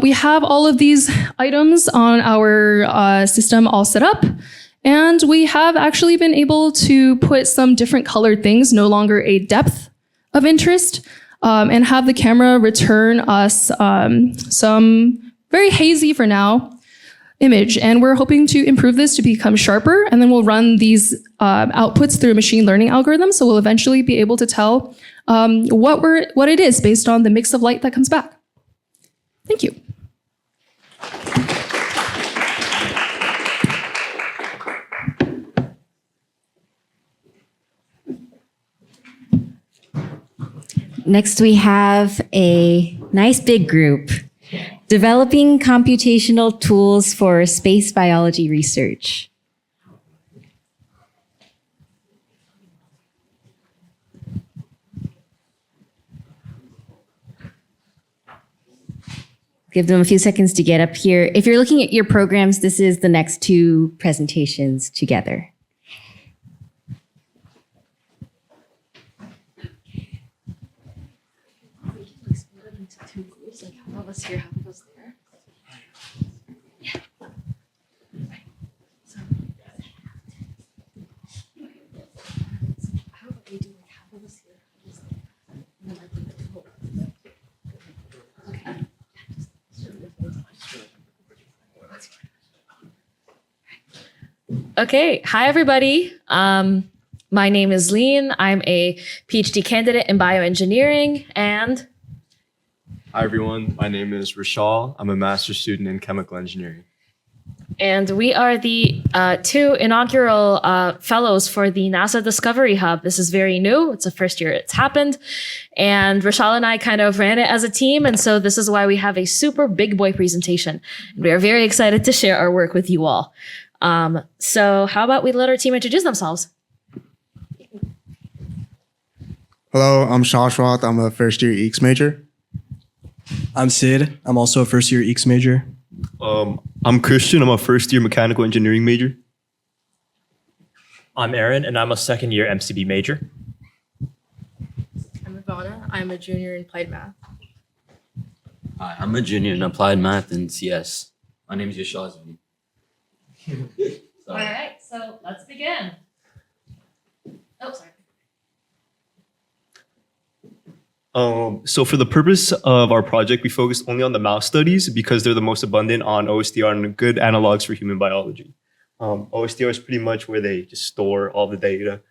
We have all of these items on our system all set up, and we have actually been able to put some different colored things, no longer a depth of interest, and have the camera return us some very hazy for now image. And we're hoping to improve this to become sharper, and then we'll run these outputs through a machine learning algorithm. So we'll eventually be able to tell what it is based on the mix of light that comes back. Thank you. Next, we have a nice big group, developing computational tools for space biology research. Give them a few seconds to get up here. If you're looking at your programs, this is the next 2 presentations together. Half of us here, half of us there. How about we do like half of us here, half of us there? Okay, hi everybody. My name is Lean. I'm a PhD candidate in bioengineering, and hi everyone, my name is Rishal. I'm a master's student in chemical engineering. And we are the 2 inaugural fellows for the NASA Discovery Hub. This is very new. It's the first year it's happened. And Rishal and I kind of ran it as a team. And so this is why we have a super big boy presentation. We are very excited to share our work with you all. So how about we let our team introduce themselves? Hello, I'm Shashwat. I'm a first-year EECS major. I'm Sid. I'm also a first-year EECS major. I'm Christian. I'm a first-year mechanical engineering major. I'm Aaron, and I'm a second-year MCB major. I'm Ivana. I'm a junior in applied math. Hi, I'm a junior in applied math and CS. My name is Yashazvi. All right, so let's begin. Oh, sorry. So for the purpose of our project, we focused only on the mouse studies because they're the most abundant on OSDR and good analogs for human biology. OSDR is pretty much where they just store all the data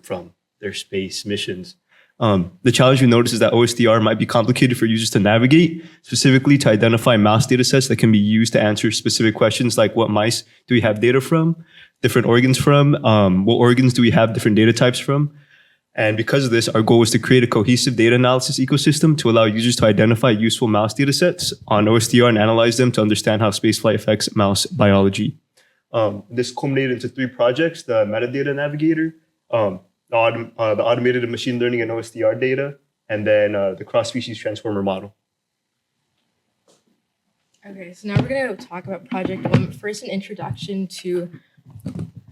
from their space missions. The challenge we noticed is that OSDR might be complicated for users to navigate, specifically to identify mouse data sets that can be used to answer specific questions like what mice do we have data from, different organs from, what organs do we have different data types from. And because of this, our goal was to create a cohesive data analysis ecosystem to allow users to identify useful mouse data sets on OSDR and analyze them to understand how spaceflight affects mouse biology. This culminated into 3 projects: the metadata navigator, the automated machine learning and OSDR data, and then the cross-species transformer model. Okay, so now we're going to talk about Project 1. First, an introduction to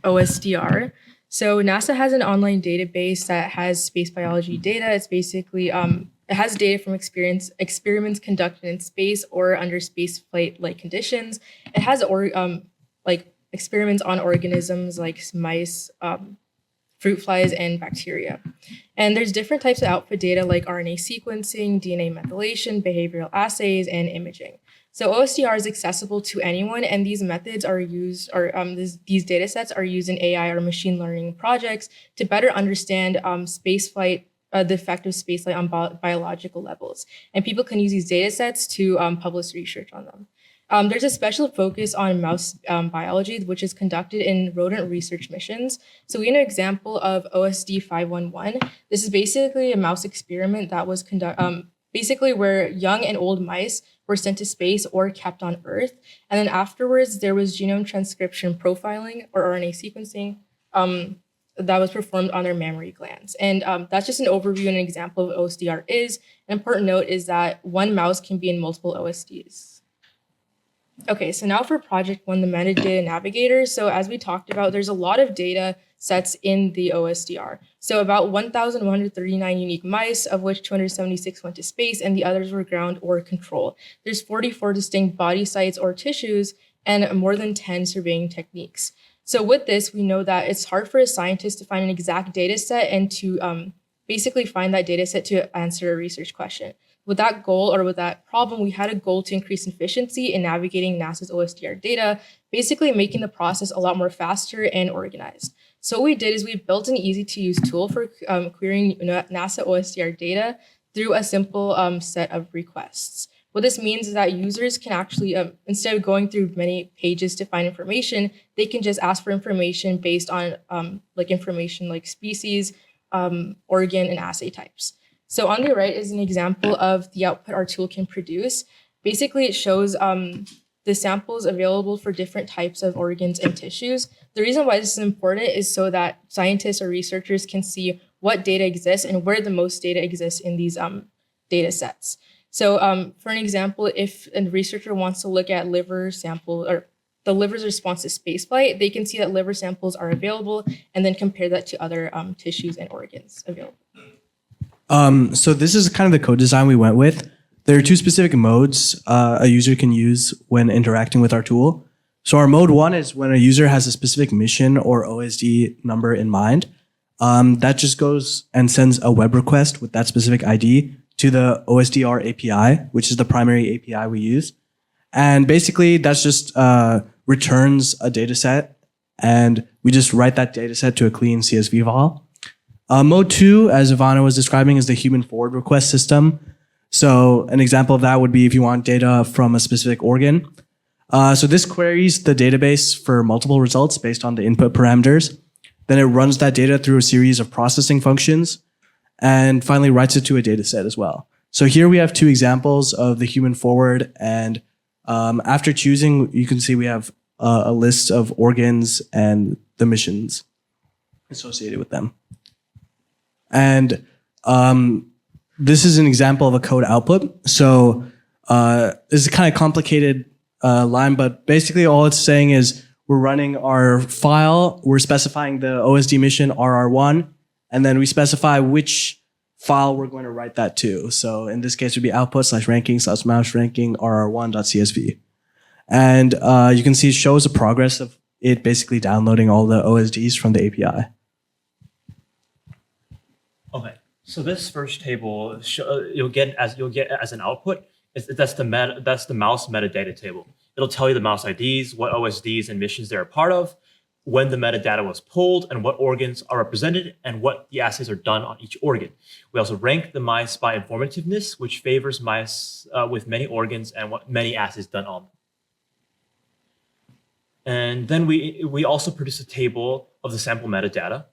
OSDR. So NASA has an online database that has space biology data. It's basically, it has data from experiments conducted in space or under space flight-like conditions. It has experiments on organisms like mice, fruit flies, and bacteria. And there's different types of output data like RNA sequencing, DNA methylation, behavioral assays, and imaging. So OSDR is accessible to anyone, and these methods are used, these data sets are used in AI or machine learning projects to better understand spaceflight, the effect of spaceflight on biological levels. And people can use these data sets to publish research on them. There's a special focus on mouse biology, which is conducted in rodent research missions. So we have an example of OSD 511. This is basically a mouse experiment that was basically where young and old mice were sent to space or kept on Earth. And then afterwards, there was genome transcription profiling or RNA sequencing that was performed on their mammary glands. And that's just an overview and an example of what OSDR is. An important note is that one mouse can be in multiple OSDs. Okay, so now for Project 1, the metadata navigator. So as we talked about, there's a lot of data sets in the OSDR. So about 1,139 unique mice, of which 276 went to space, and the others were ground or control. There's 44 distinct body sites or tissues, and more than 10 surveying techniques. So with this, we know that it's hard for a scientist to find an exact data set and to basically find that data set to answer a research question. With that goal or with that problem, we had a goal to increase efficiency in navigating NASA's OSDR data, basically making the process a lot more faster and organized. So what we did is we built an easy-to-use tool for querying NASA OSDR data through a simple set of requests. What this means is that users can actually, instead of going through many pages to find information, they can just ask for information based on information like species, organ, and assay types. So on the right is an example of the output our tool can produce. Basically, it shows the samples available for different types of organs and tissues. The reason why this is important is so that scientists or researchers can see what data exists and where the most data exists in these data sets. So for an example, if a researcher wants to look at liver sample or the liver's response to spaceflight, they can see that liver samples are available and then compare that to other tissues and organs available. So this is kind of the code design we went with. There are 2 specific modes a user can use when interacting with our tool. So our mode 1 is when a user has a specific mission or OSD number in mind. That just goes and sends a web request with that specific ID to the OSDR API, which is the primary API we use. And basically that's just returns a data set, and we just write that data set to a clean CSV file. Mode 2, as Ivana was describing, is the human forward request system. So an example of that would be if you want data from a specific organ. So this queries the database for multiple results based on the input parameters. Then it runs that data through a series of processing functions and finally writes it to a data set as well. So here we have 2 examples of the human forward, and after choosing, you can see we have a list of organs and the missions associated with them. And this is an example of a code output. So this is kind of complicated line, but basically all it's saying is we're running our file, we're specifying the OSD mission RR1, and then we specify which file we're going to write that to. So in this case, it would be output/ranking/mouse ranking RR1.csv. And you can see it shows the progress of it basically downloading all the OSDs from the API. Okay, so this first table you'll get as an output. That's the mouse metadata table. It'll tell you the mouse IDs, what OSDs and missions they're a part of, when the metadata was pulled, and what organs are represented, and what the assays are done on each organ. We also rank the mice by informativeness, which favors mice with many organs and what many assays done on them. And then we also produce a table of the sample metadata.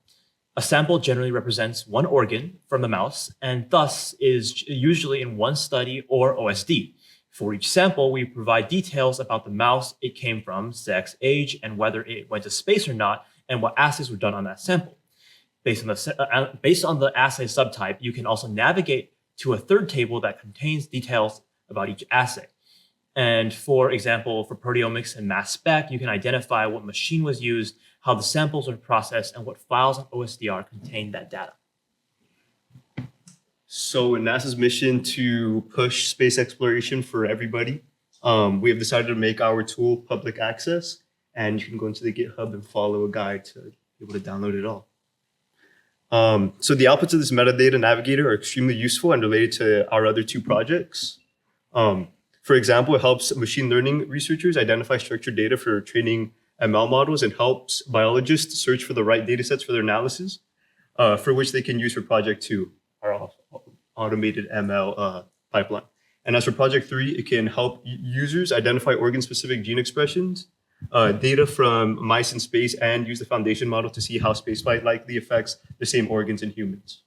A sample generally represents one organ from the mouse and thus is usually in one study or OSD. For each sample, we provide details about the mouse it came from, sex, age, and whether it went to space or not, and what assays were done on that sample. Based on the assay subtype, you can also navigate to a third table that contains details about each assay. And for example, for proteomics and mass spec, you can identify what machine was used, how the samples are processed, and what files on OSDR contain that data. So in NASA's mission to push space exploration for everybody, we have decided to make our tool public access, and you can go into the GitHub and follow a guide to be able to download it all. So the outputs of this metadata navigator are extremely useful and related to our other two projects. For example, it helps machine learning researchers identify structured data for training ML models and helps biologists search for the right data sets for their analysis, for which they can use for Project 2, our automated ML pipeline. And as for Project 3, it can help users identify organ-specific gene expressions, data from mice in space, and use the foundation model to see how spaceflight likely affects the same organs in humans.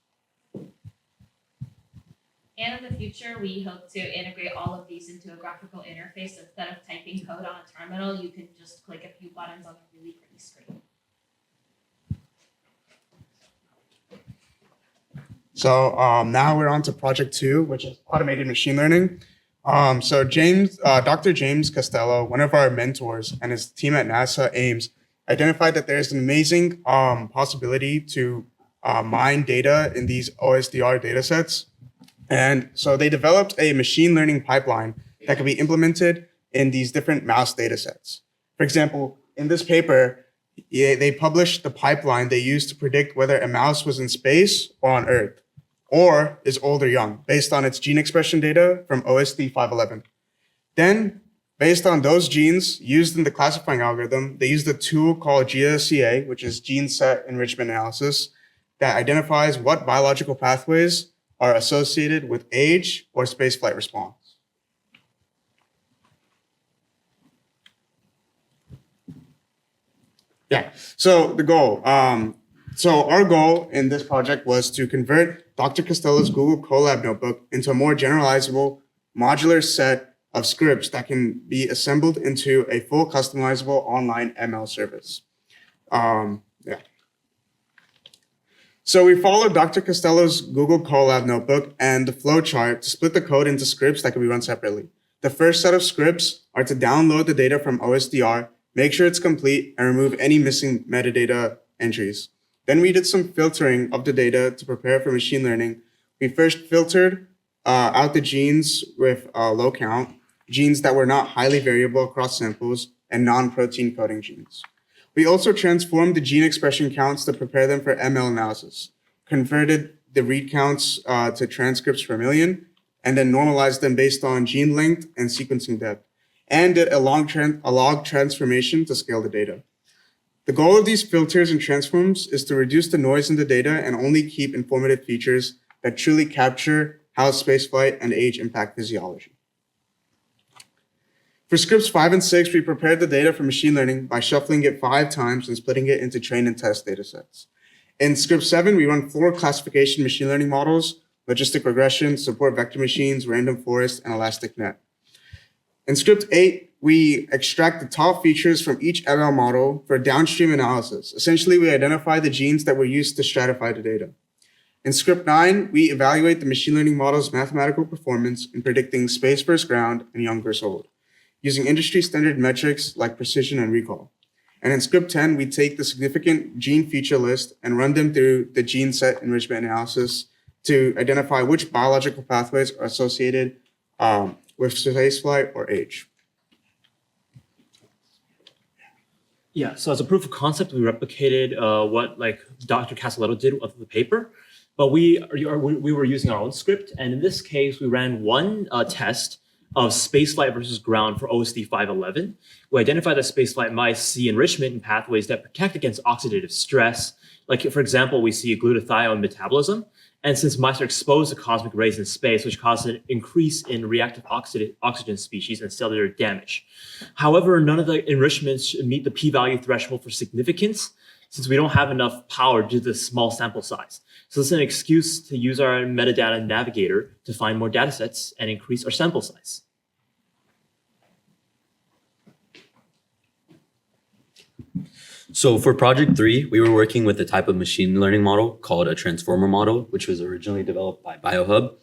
And in the future, we hope to integrate all of these into a graphical interface. So instead of typing code on a terminal, you can just click a few buttons on a really pretty screen. So now we're on to Project 2, which is automated machine learning. So Dr. James Costello, one of our mentors, and his team at NASA Ames identified that there's an amazing possibility to mine data in these OSDR data sets. And so they developed a machine learning pipeline that could be implemented in these different mouse data sets. For example, in this paper, they published the pipeline they used to predict whether a mouse was in space or on Earth, or is old or young, based on its gene expression data from OSD 511. Then, based on those genes used in the classifying algorithm, they used a tool called GSEA, which is Gene Set Enrichment Analysis, that identifies what biological pathways are associated with age or spaceflight response. Yeah, so the goal. So our goal in this project was to convert Dr. Costello's Google Colab notebook into a more generalizable, modular set of scripts that can be assembled into a full customizable online ML service. So we followed Dr. Costello's Google Colab notebook and the flowchart to split the code into scripts that can be run separately. The first set of scripts are to download the data from OSDR, make sure it's complete, and remove any missing metadata entries. Then we did some filtering of the data to prepare for machine learning. We first filtered out the genes with low count, genes that were not highly variable across samples, and non-protein coding genes. We also transformed the gene expression counts to prepare them for ML analysis, converted the read counts to transcripts per million, and then normalized them based on gene length and sequencing depth, and did a log transformation to scale the data. The goal of these filters and transforms is to reduce the noise in the data and only keep informative features that truly capture how spaceflight and age impact physiology. For scripts 5 and 6, we prepared the data for machine learning by shuffling it 5 times and splitting it into train and test data sets. In script 7, we run 4 classification machine learning models: logistic regression, support vector machines, random forest, and elastic net. In script 8, we extract the top features from each ML model for downstream analysis. Essentially, we identify the genes that were used to stratify the data. In script 9, we evaluate the machine learning model's mathematical performance in predicting space versus ground and young versus old, using industry standard metrics like precision and recall. And in script 10, we take the significant gene feature list and run them through the gene set enrichment analysis to identify which biological pathways are associated with spaceflight or age. Yeah, so as a proof of concept, we replicated what like Dr. Castelletto did with the paper, but we were using our own script. And in this case, we ran one test of spaceflight versus ground for OSD 511. We identified that spaceflight mice see enrichment in pathways that protect against oxidative stress. Like, for example, we see glutathione metabolism. And since mice are exposed to cosmic rays in space, which causes an increase in reactive oxygen species and cellular damage. However, none of the enrichments meet the p-value threshold for significance, since we don't have enough power due to the small sample size. So this is an excuse to use our metadata navigator to find more data sets and increase our sample size. So for project 3, we were working with a type of machine learning model called a transformer model, which was originally developed by BioHub.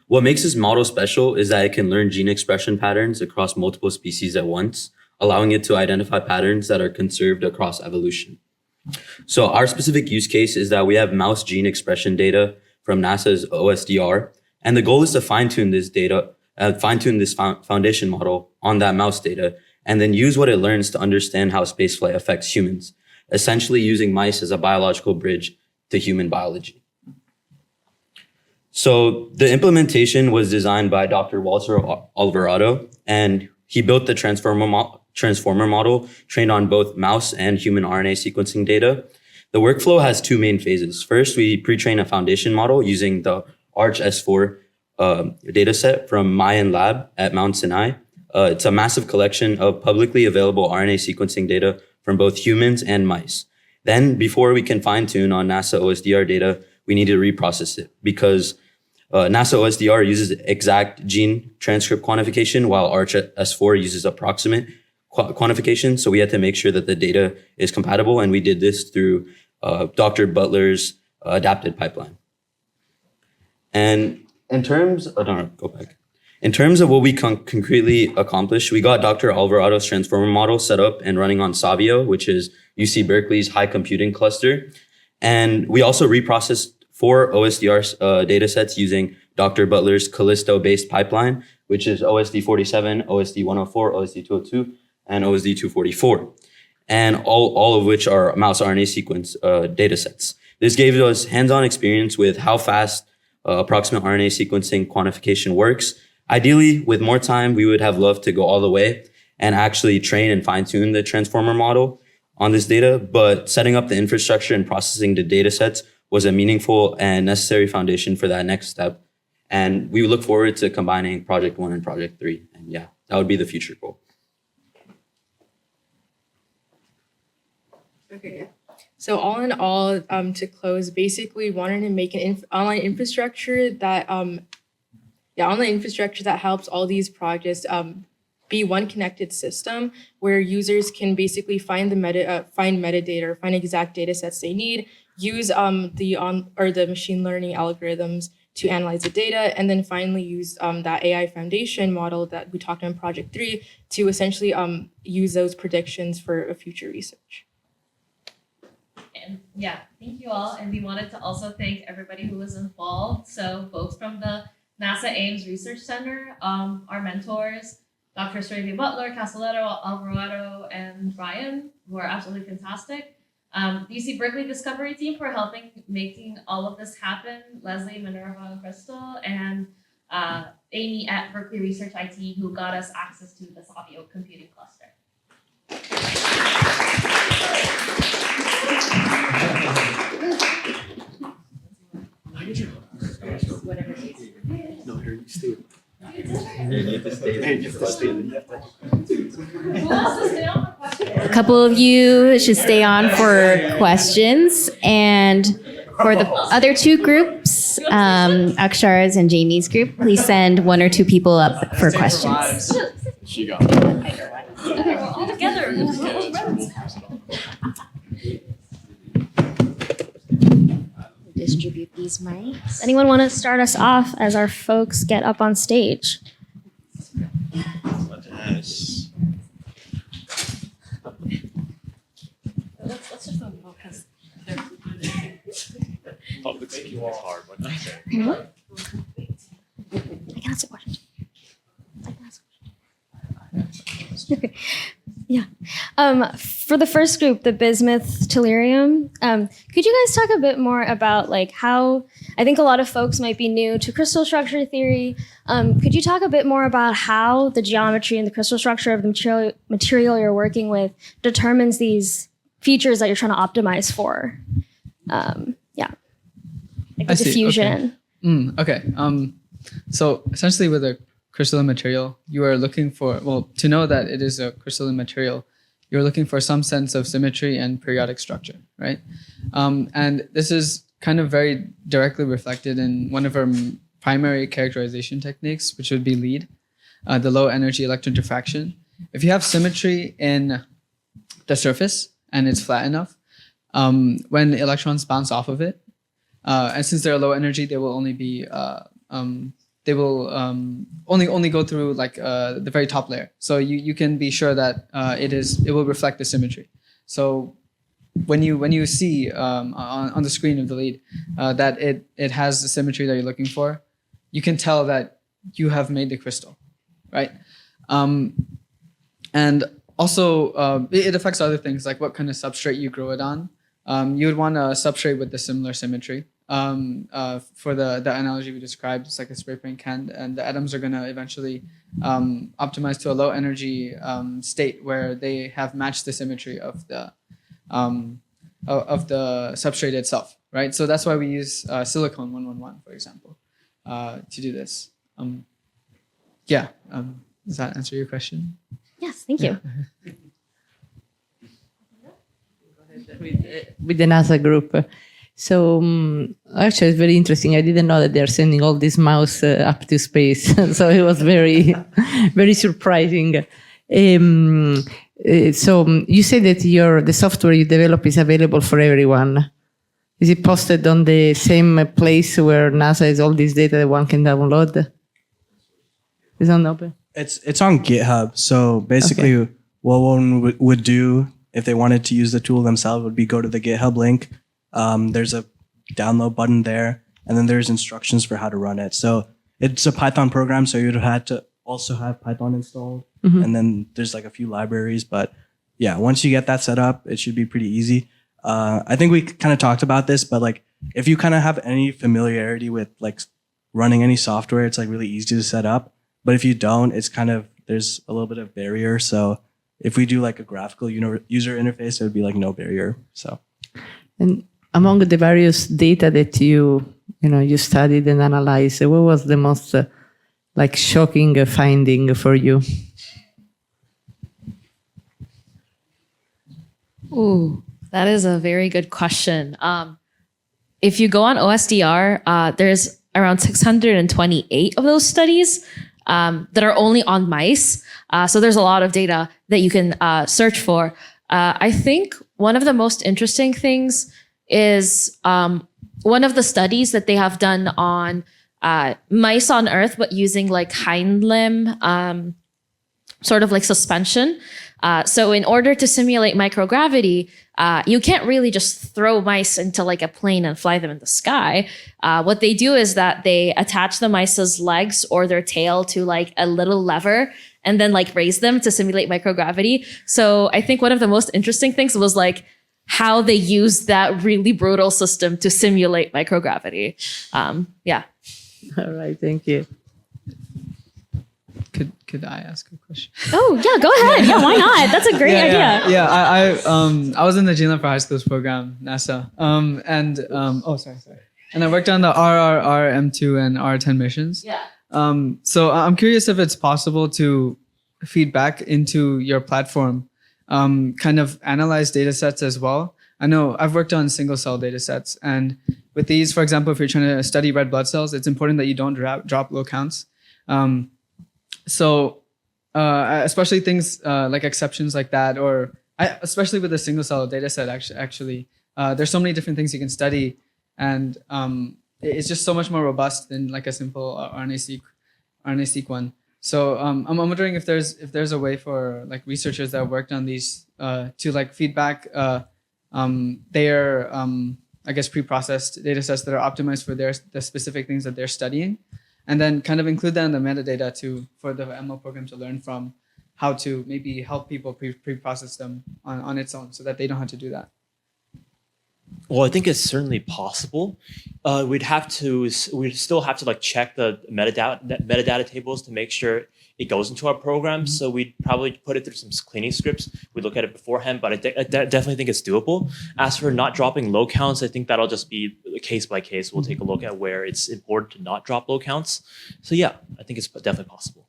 What makes this model special is that it can learn gene expression patterns across multiple species at once, allowing it to identify patterns that are conserved across evolution. So our specific use case is that we have mouse gene expression data from NASA's OSDR, and the goal is to fine-tune this data, foundation model on that mouse data, and then use what it learns to understand how spaceflight affects humans, essentially using mice as a biological bridge to human biology. So the implementation was designed by Dr. Walter Alvarado, and he built the transformer model trained on both mouse and human RNA sequencing data. The workflow has two main phases. First, we pre-train a foundation model using the ArchS4 dataset from Mayan Lab at Mount Sinai. It's a massive collection of publicly available RNA sequencing data from both humans and mice. Then, before we can fine-tune on NASA OSDR data, we need to reprocess it because NASA OSDR uses exact gene transcript quantification, while ArchS4 uses approximate quantification. So we had to make sure that the data is compatible, and we did this through Dr. Butler's adapted pipeline. And in terms, in terms of what we concretely accomplished, we got Dr. Alvarado's transformer model set up and running on Savio, which is UC Berkeley's high computing cluster. And we also reprocessed 4 OSDR data sets using Dr. Butler's Callisto-based pipeline, which is OSD 47, OSD 104, OSD 202, and OSD 244, and all of which are mouse RNA sequence data sets. This gave us hands-on experience with how fast approximate RNA sequencing quantification works. Ideally, with more time, we would have loved to go all the way and actually train and fine-tune the transformer model on this data, but setting up the infrastructure and processing the data sets was a meaningful and necessary foundation for that next step. And we look forward to combining Project 1 and Project 3. And yeah, that would be the future goal. Okay. So all in all, to close, basically wanted to make an online infrastructure that, online infrastructure that helps all these projects be one connected system where users can basically find find metadata or find exact data sets they need, use the machine learning algorithms to analyze the data, and then finally use that AI foundation model that we talked on Project 3 to essentially use those predictions for future research. And yeah, thank you all. And we wanted to also thank everybody who was involved. So folks from the NASA Ames Research Center, our mentors, Dr. Sravia Butler, Castelletto, Alvarado, and Ryan, who are absolutely fantastic. UC Berkeley Discovery team for helping making all of this happen, Leslie, Minerva, Crystal, and Amy at Berkeley Research IT, who got us access to the Savio computing cluster. A couple of you should stay on for questions. And for the other two groups, Akshar's and Jamie's group, please send 1 or 2 people up for questions. Okay, we're all together. Distribute these mics. Anyone want to start us off as our folks get up on stage? It's hard. What did you say? I can ask a question. Yeah. For the first group, the bismuth tellurium, could you guys talk a bit more about like how, I think a lot of folks might be new to crystal structure theory. Could you talk a bit more about how the geometry and the crystal structure of the material you're working with determines these features that you're trying to optimize for? Yeah. Like the I see. diffusion. Okay. So essentially with a crystalline material, you are looking for, well, to know that it is a crystalline material, you're looking for some sense of symmetry and periodic structure, right? And this is kind of very directly reflected in one of our primary characterization techniques, which would be LEED, the low energy electron diffraction. If you have symmetry in the surface and it's flat enough, when electrons bounce off of it, and since they're low energy, they will only be they will only go through like the very top layer. So you can be sure that it will reflect the symmetry. So when you see on the screen of the LEED that it has the symmetry that you're looking for, you can tell that you have made the crystal, right? And also it affects other things like what kind of substrate you grow it on. You would want a substrate with the similar symmetry. For the analogy we described, it's like a spray paint can, and the atoms are going to eventually optimize to a low energy state where they have matched the symmetry of the substrate itself, right? So that's why we use silicon 111, for example, to do this. Does that answer your question? Yes, thank you. With the NASA group. So actually, it's very interesting. I didn't know that they're sending all these mouse up to space. So it was very, very surprising. So you say that the software you develop is available for everyone. Is it posted on the same place where NASA has all this data that one can download? Is it on open? It's on GitHub. So basically, what one would do if they wanted to use the tool themselves would be go to the GitHub link. There's a download button there, and then there's instructions for how to run it. So it's a Python program, so you'd have to also have Python installed. Mhm. And then there's like a few libraries, but yeah, once you get that set up, it should be pretty easy. I think we kind of talked about this, but like if you kind of have any familiarity with like running any software, it's like really easy to set up. But if you don't, it's kind of, there's a little bit of barrier. So if we do like a graphical user interface, it would be like no barrier. So. And among the various data that you studied and analyzed, what was the most like shocking finding for you? Ooh, that is a very good question. If you go on OSDR, there's around 628 of those studies that are only on mice. So there's a lot of data that you can search for. I think one of the most interesting things is one of the studies that they have done on mice on Earth, but using like hind limb sort of like suspension. So in order to simulate microgravity, you can't really just throw mice into like a plane and fly them in the sky. What they do is that they attach the mice's legs or their tail to like a little lever and then like raise them to simulate microgravity. So I think one of the most interesting things was like how they used that really brutal system to simulate microgravity. Yeah. All right, thank you. Could I ask a question? Oh yeah, go ahead. Yeah, why not? That's a great idea. Yeah, I was in the GLM for High Schools program, NASA. And I worked on the RRR, M2, and R10 missions. Yeah. So I'm curious if it's possible to feed back into your platform, kind of analyze data sets as well. I know I've worked on single cell data sets, and with these, for example, if you're trying to study red blood cells, it's important that you don't drop low counts. Especially things like exceptions like that, especially with a single cell data set, actually, there's so many different things you can study, and it's just so much more robust than like a simple RNA-seq one. So I'm wondering if there's a way for like researchers that have worked on these to like feedback their I guess, pre-processed data sets that are optimized for the specific things that they're studying, and then kind of include that in the metadata for the ML program to learn from how to maybe help people pre-process them on its own so that they don't have to do that. Well, I think it's certainly possible. We'd still have to like check the metadata tables to make sure it goes into our program. So we'd probably put it through some cleaning scripts. We look at it beforehand, but I definitely think it's doable. As for not dropping low counts, I think that'll just be case by case. We'll take a look at where it's important to not drop low counts. So yeah, I think it's definitely possible.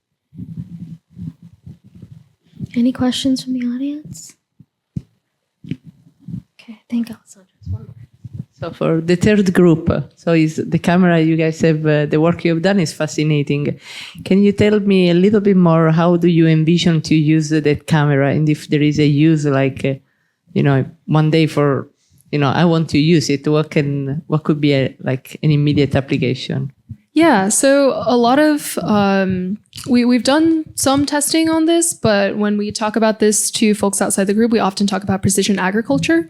Any questions from the audience? Okay, I think Alessandra has one more. So for the third group, so is the camera you guys have, the work you have done is fascinating. Can you tell me a little bit more, how do you envision to use that camera? And if there is a use like, one day for, I want to use it, what could be an immediate application? Yeah, so a lot of, we've done some testing on this, but when we talk about this to folks outside the group, we often talk about precision agriculture.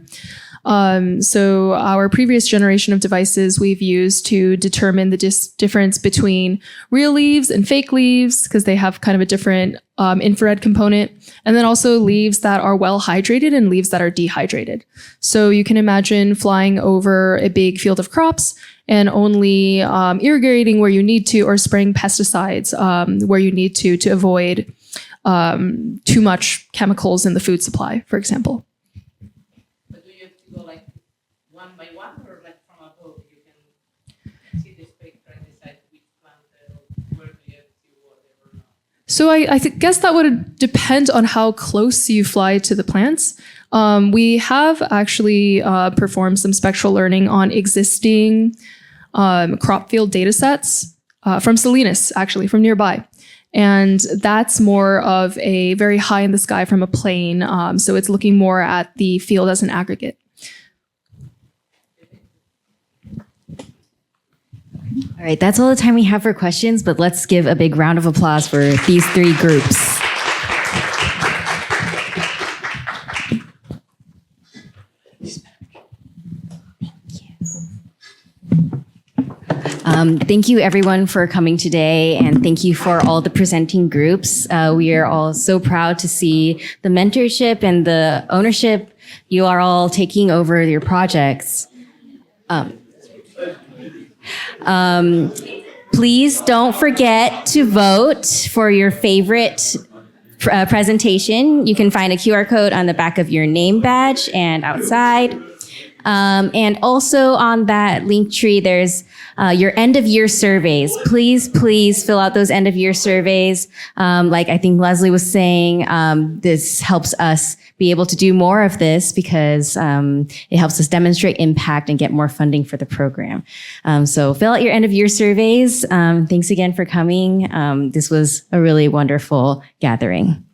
So our previous generation of devices we've used to determine the difference between real leaves and fake leaves, because they have kind of a different infrared component, and then also leaves that are well hydrated and leaves that are dehydrated. So you can imagine flying over a big field of crops and only irrigating where you need to, or spraying pesticides where you need to avoid too much chemicals in the food supply, for example. So I guess that would depend on how close you fly to the plants. We have actually performed some spectral learning on existing crop field data sets from Salinas, actually, from nearby. And that's more of a very high in the sky from a plane. So it's looking more at the field as an aggregate. All right, that's all the time we have for questions, but let's give a big round of applause for these three groups. Thank you everyone for coming today, and thank you for all the presenting groups. We are all so proud to see the mentorship and the ownership you are all taking over your projects. Please don't forget to vote for your favorite presentation. You can find a QR code on the back of your name badge and outside. And also on that link tree, there's your end of year surveys. Please fill out those end of year surveys. Like I think Leslie was saying, this helps us be able to do more of this because it helps us demonstrate impact and get more funding for the program. So fill out your end of year surveys. Thanks again for coming. This was a really wonderful gathering.